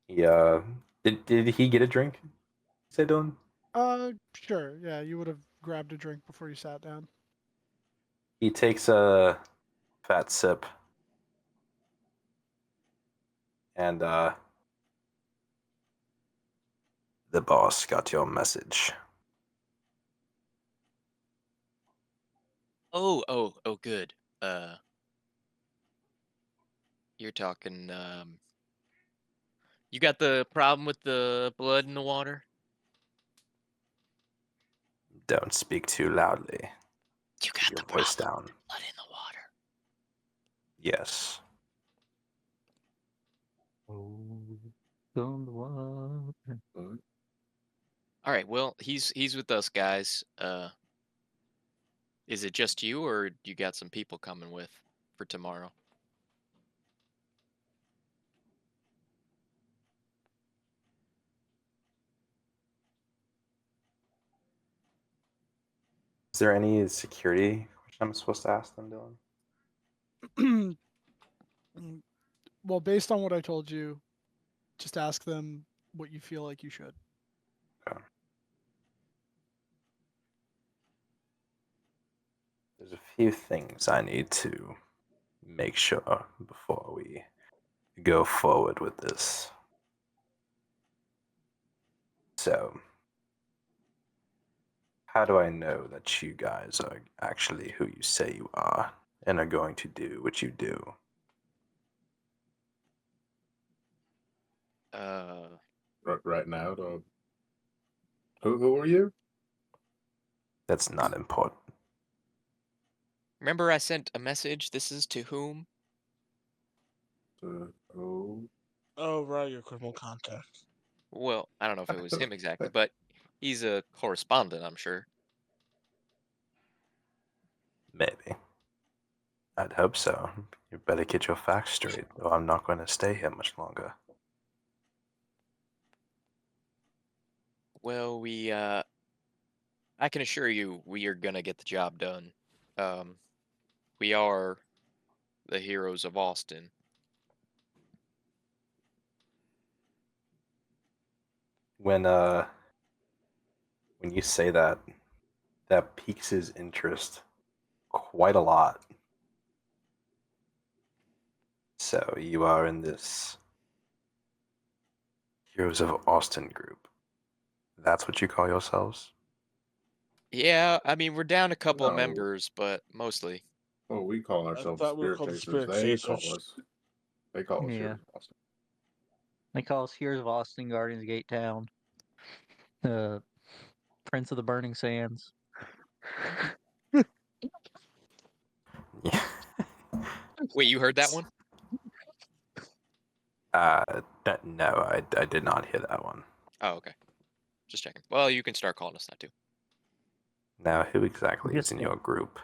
Yeah. Did he get a drink? Say, Dylan. Sure. Yeah, you would have grabbed a drink before you sat down. He takes a fat sip, and the boss got your message. Oh, good. You're talking, you got the problem with the blood in the water? Don't speak too loudly. You got Your the voice problem down. with blood in the water. Yes. On the water. All right. Well, he's with us, guys. Is it just you, or you got some people coming with for tomorrow? Is there any security question I'm supposed to ask them, Dylan? Well, based on what I told you, just ask them what you feel like you should. Okay. There's a few things I need to make sure before we go forward with this. So, how do I know that you guys are actually who you say you are and are going to do what you do? Right now, who are you? That's not important. Remember I sent a message? This is to whom? Oh, Oh, right, your criminal contact. Well, I don't know if it was him exactly, but he's a correspondent, I'm sure. Maybe. I'd hope so. You better get your facts straight, or I'm not going to stay here much longer. Well, I can assure you we are gonna get the job done. We are the heroes of Austin. When you say that, that piques his interest quite a lot. So you are in this Heroes of Austin group. That's what you call yourselves? Yeah, I mean, we're down a couple of no. members, but mostly. Oh, we call I ourselves thought we were Spirit called the Chasers. Spirit They Chasers. call us Yeah. Heroes of Austin. They call us Heroes of Austin, Guardians of Gate Town, Prince of the Burning Sands. Yeah. Wait, you heard that one? No, I did not hear that one. Oh, okay. Just checking. Well, you can start calling us that too. Now, who exactly is Just in a- your group?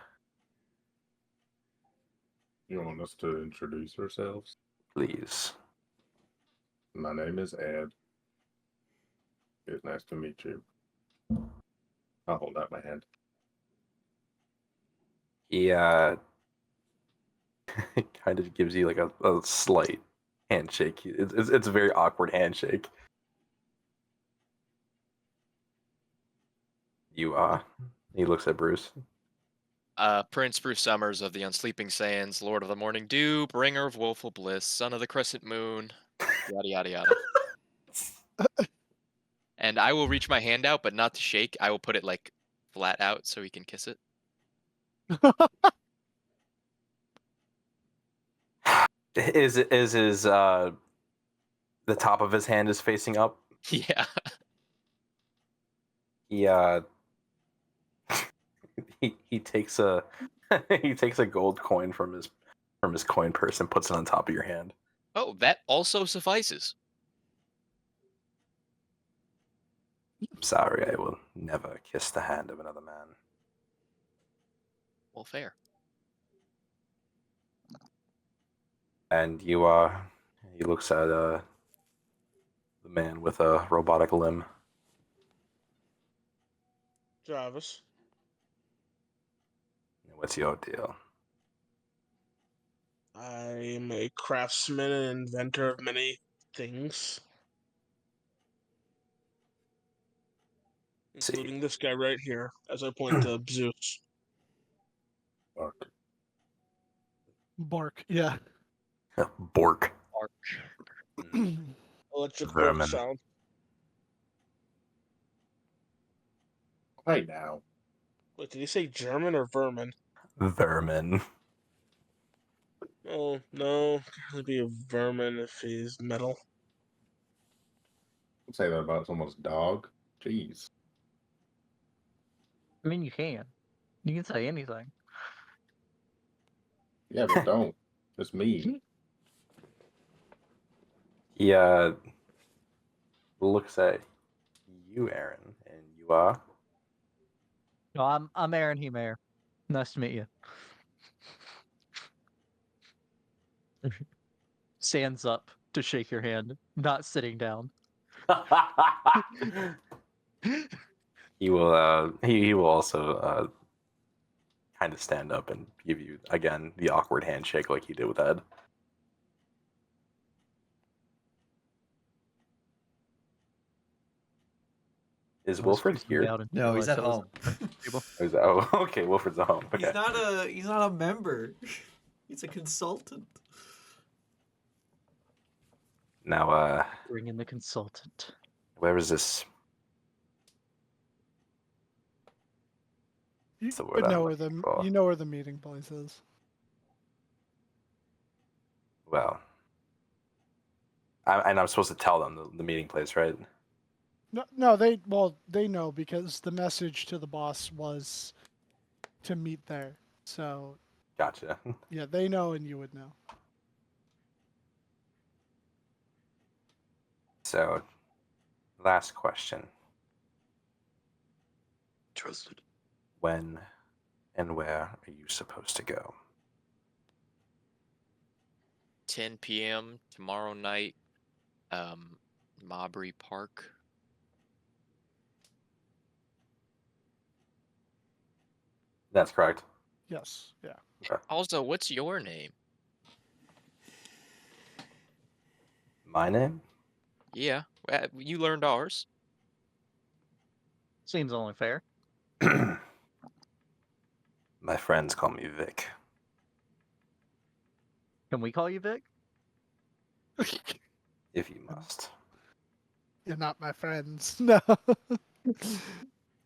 You want us to introduce ourselves? Please. My name is Ed. It's nice to meet you. I'll hold out my hand. He kind of gives you like a slight handshake. It's a very awkward handshake. He looks at Bruce. Prince Bruce Summers of the Unsleeping Sands, Lord of the Morning Dew, Bringer of Woeful Bliss, Son of the Crescent Moon, yada yada yada. And I will reach my hand out, but not to shake. I will put it like flat out so he can kiss it. Is his the top of his hand is facing up? Yeah. He takes a he takes a gold coin from his coin purse and puts it on top of your hand. Oh, that also suffices. I'm sorry, I will never kiss the hand of another man. Well, fair. And he looks at the man with a robotic limb. Travis. What's your deal? I am a craftsman and inventor of many things, including this guy right here, as I point to Zeus. Bark. Bark, yeah. Bork. Electric Vermin. bolt sound. Hey now. Wait, did he say German or vermin? Vermin. Oh, no. It'd be a vermin if he's metal. Don't say that about someone's dog. Jeez. I mean, you can. You can say anything. Yeah, but don't. It's mean. He looks at you, Aaron, and you are. No, I'm Aaron Humair. Nice to meet you. Stands up to shake your hand, not sitting down. He will. He will also kind of stand up and give you again the awkward handshake like he did with Ed. Is I Wilfred was here? out and No, he's realized at that was home. people. Oh, okay. Wilfred's at home. Okay. He's not a member. He's a consultant. Now, Bring in the consultant. where is this? You That's the word would I'm know looking for. you know where the meeting place is. Well, and I'm supposed to tell them the meeting place, right? No, they know because the message to the boss was to meet there. So Gotcha. yeah, they know and you would know. So, last question. Trusted. When and where are you supposed to go? 10 p.m. tomorrow night. Mabry Park. That's correct. Yes, yeah. Okay. Also, what's your name? My name? Yeah, you learned ours. Seems only fair. My friends call me Vic. Can we call you Vic? If you must. You're not my friends. No.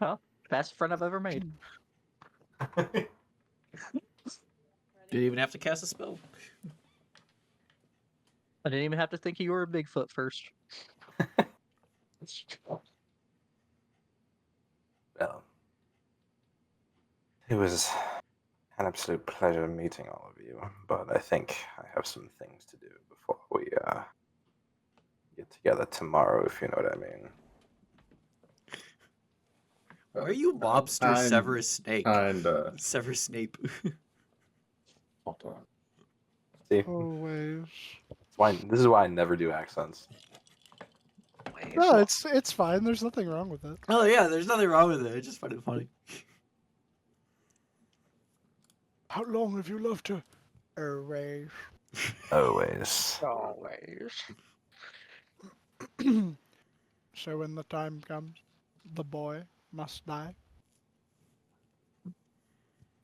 Well, best friend I've ever made. Didn't even have to cast a spell. I didn't even have to think you were a Bigfoot first. Well, it was an absolute pleasure meeting all of you, but I think I have some things to do before we get together tomorrow, if you know what I mean. Why are you mobster Severus Snape? Kinda. Severus Snape. Hold on. See, Always. this is why I never do accents. No, it's fine. There's nothing wrong with it. Oh yeah, there's nothing wrong with it. I just find it funny. How long have you loved to erase? Always. Always. So when the time comes, the boy must die.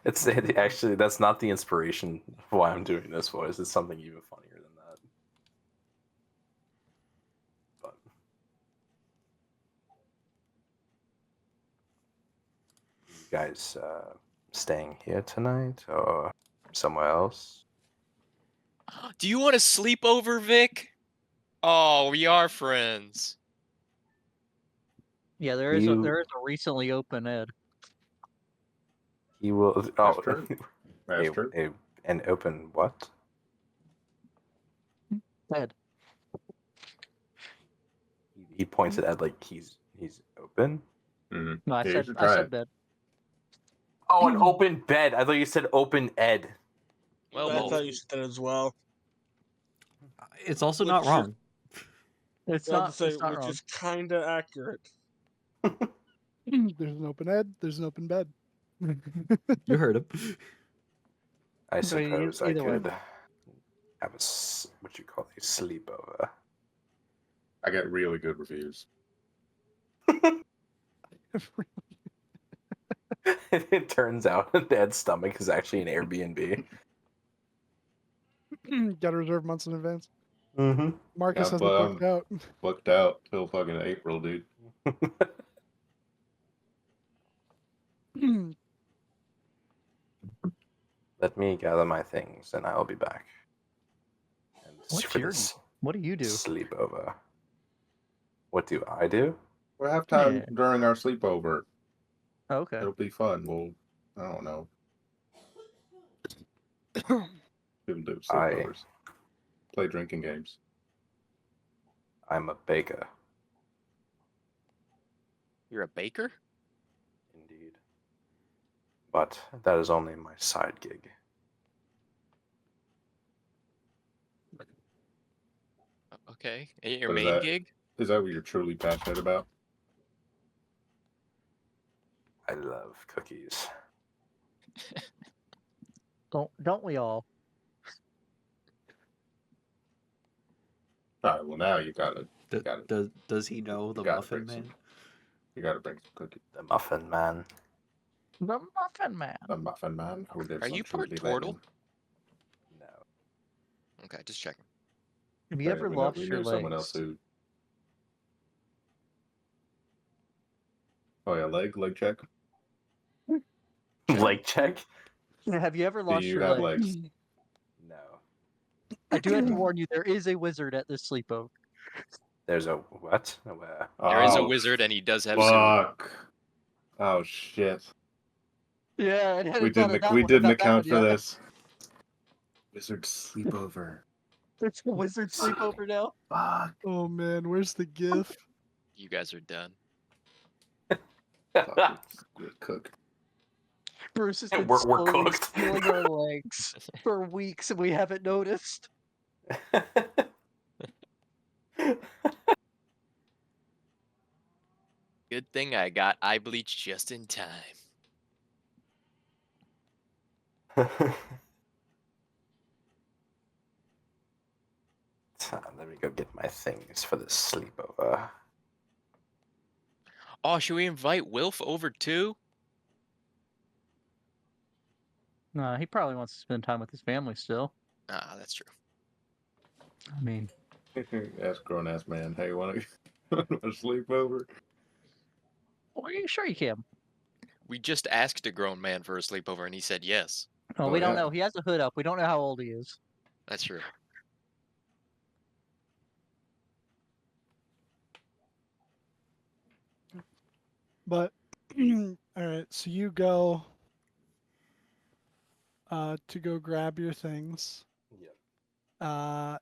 Actually, that's not the inspiration of why I'm doing this voice. It's something even funnier than that. But you guys staying here tonight or somewhere else? Do you want to sleep over, Vic? Oh, we are friends. Yeah, there is a recently open Ed. He will. That's Oh, true. That's true. An open what? Ed. He points at Ed like he's open. Mm-hmm. No, I Yeah, you said should try it. bed. Oh, an open bed. I thought you said open Ed. Well, I both. thought you said that as well. It's also not wrong. It's I have not. to say, It's not which wrong. is kind of accurate. There's an open Ed. There's an open bed. You heard him. I So suppose I either way. could have what you call a sleepover. I get really good reviews. It turns out Ed's stomach is actually an Airbnb. Gotta reserve months in advance. Mm-hmm. Marcus Yeah, has it but booked out. Booked out till fucking April, dude. Let me gather my things and I'll be back. And What do you do? sleepover. What do I do? We'll have time Yeah. during our sleepover. Okay. It'll be fun. We'll, I don't know. People do sleepovers. Play drinking games. I'm a baker, You're a baker? indeed. But that is only my side gig. Okay. Your What is main that? gig? Is that what you're truly passionate about? I love cookies. Don't we all? All right. Well, now you gotta. Does he know the gotta Muffin bring Man? You gotta bring some cookies. The Muffin Man. The Muffin Man. The Muffin Man who lives Are on you part Truly turtle? Lane. No. Okay, just checking. Have you ever we lost knew your someone else legs? who. Oh yeah, leg check. Check. Leg check? Have you ever Do lost you your have legs? legs? No. I do have to warn you, there is a wizard at this sleepover. There's a what? Where? There is a Oh, wizard, and he does have suit. fuck. Oh shit. Yeah, I hadn't We thought didn't. of that We one, didn't about that one account for yet. this. Wizard sleepover. There's a wizard sleepover now. Fuck. Oh man, where's the gif? You guys are done. Fuck. We're cooked. Bruce has been We're slowly cooked. stealing our legs for weeks, and we haven't noticed. Good thing I got eye bleach just in time. Let me go get my things for the sleepover. Oh, should we invite Wilf over too? No, he probably wants to spend time with his family still. Ah, that's true. I mean, Ask grown ass man. Hey, want to sleepover? well, are you sure you can? We just asked a grown man for a sleepover, and he said yes. Oh, Oh, we don't yeah. know. He has a hood up. We don't know how old he is. That's true. But all right, so you go to go grab your things. Yep.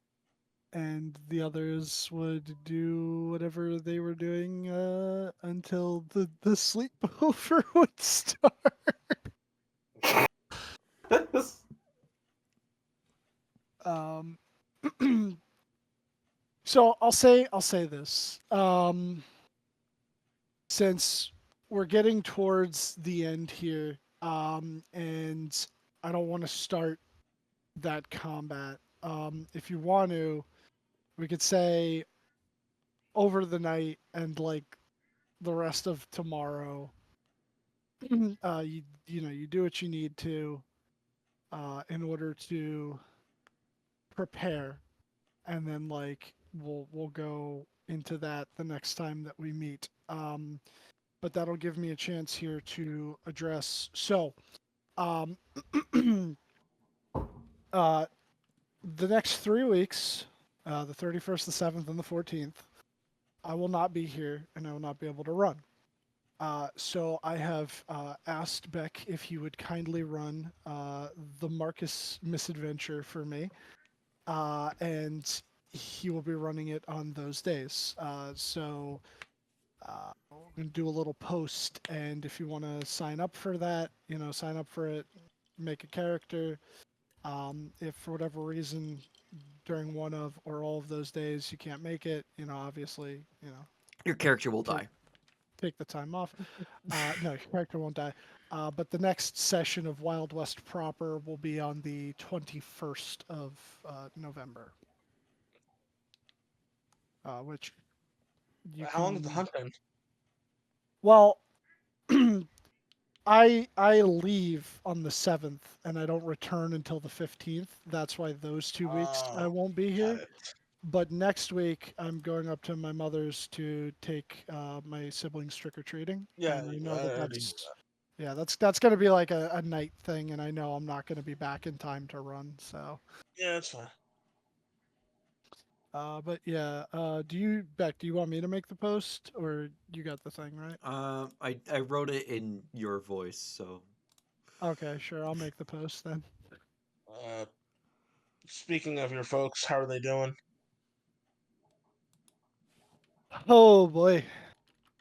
And the others would do whatever they were doing until the sleepover would start. Um, so I'll say this. Since we're getting towards the end here, and I don't want to start that combat. If you want to, we could say over the night and like the rest of tomorrow. You do what you need to in order to prepare, and then like we'll go into that the next time that we meet. But that'll give me a chance here to address. So, the next 3 weeks, the 31st, the 7th, and the 14th, I will not be here and I will not be able to run. So I have asked Beck if he would kindly run the Markus misadventure for me, and he will be running it on those days. So I'm going to do a little post, and if you want to sign up for that, sign up for it, make a character. If for whatever reason during one of or all of those days you can't make it, obviously, Your character will die. take the time off. No, your character won't die. But the next session of Wild West proper will be on the 21st of November. Which you How long has can... the hunt been? Well, I leave on the 7th and I don't return until the 15th. That's why those 2 weeks I won't be Got here. it. But next week I'm going up to my mother's to take my siblings trick or treating. Yeah, and I know I that already knew that's yeah, that's going to be like a night thing, and I know I'm not going to be back in time to run. So, Yeah, that's fine. but yeah, do you want me to make the post, or you got the thing right? I wrote it in your voice, so Okay, sure, I'll make the post then. Speaking of your folks, how are they doing? Oh boy.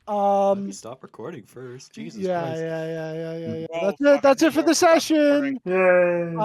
Let me stop recording first. Jesus yeah, Christ. yeah. Oh, That's it. That's fucking it for the stop recording. session. Yay!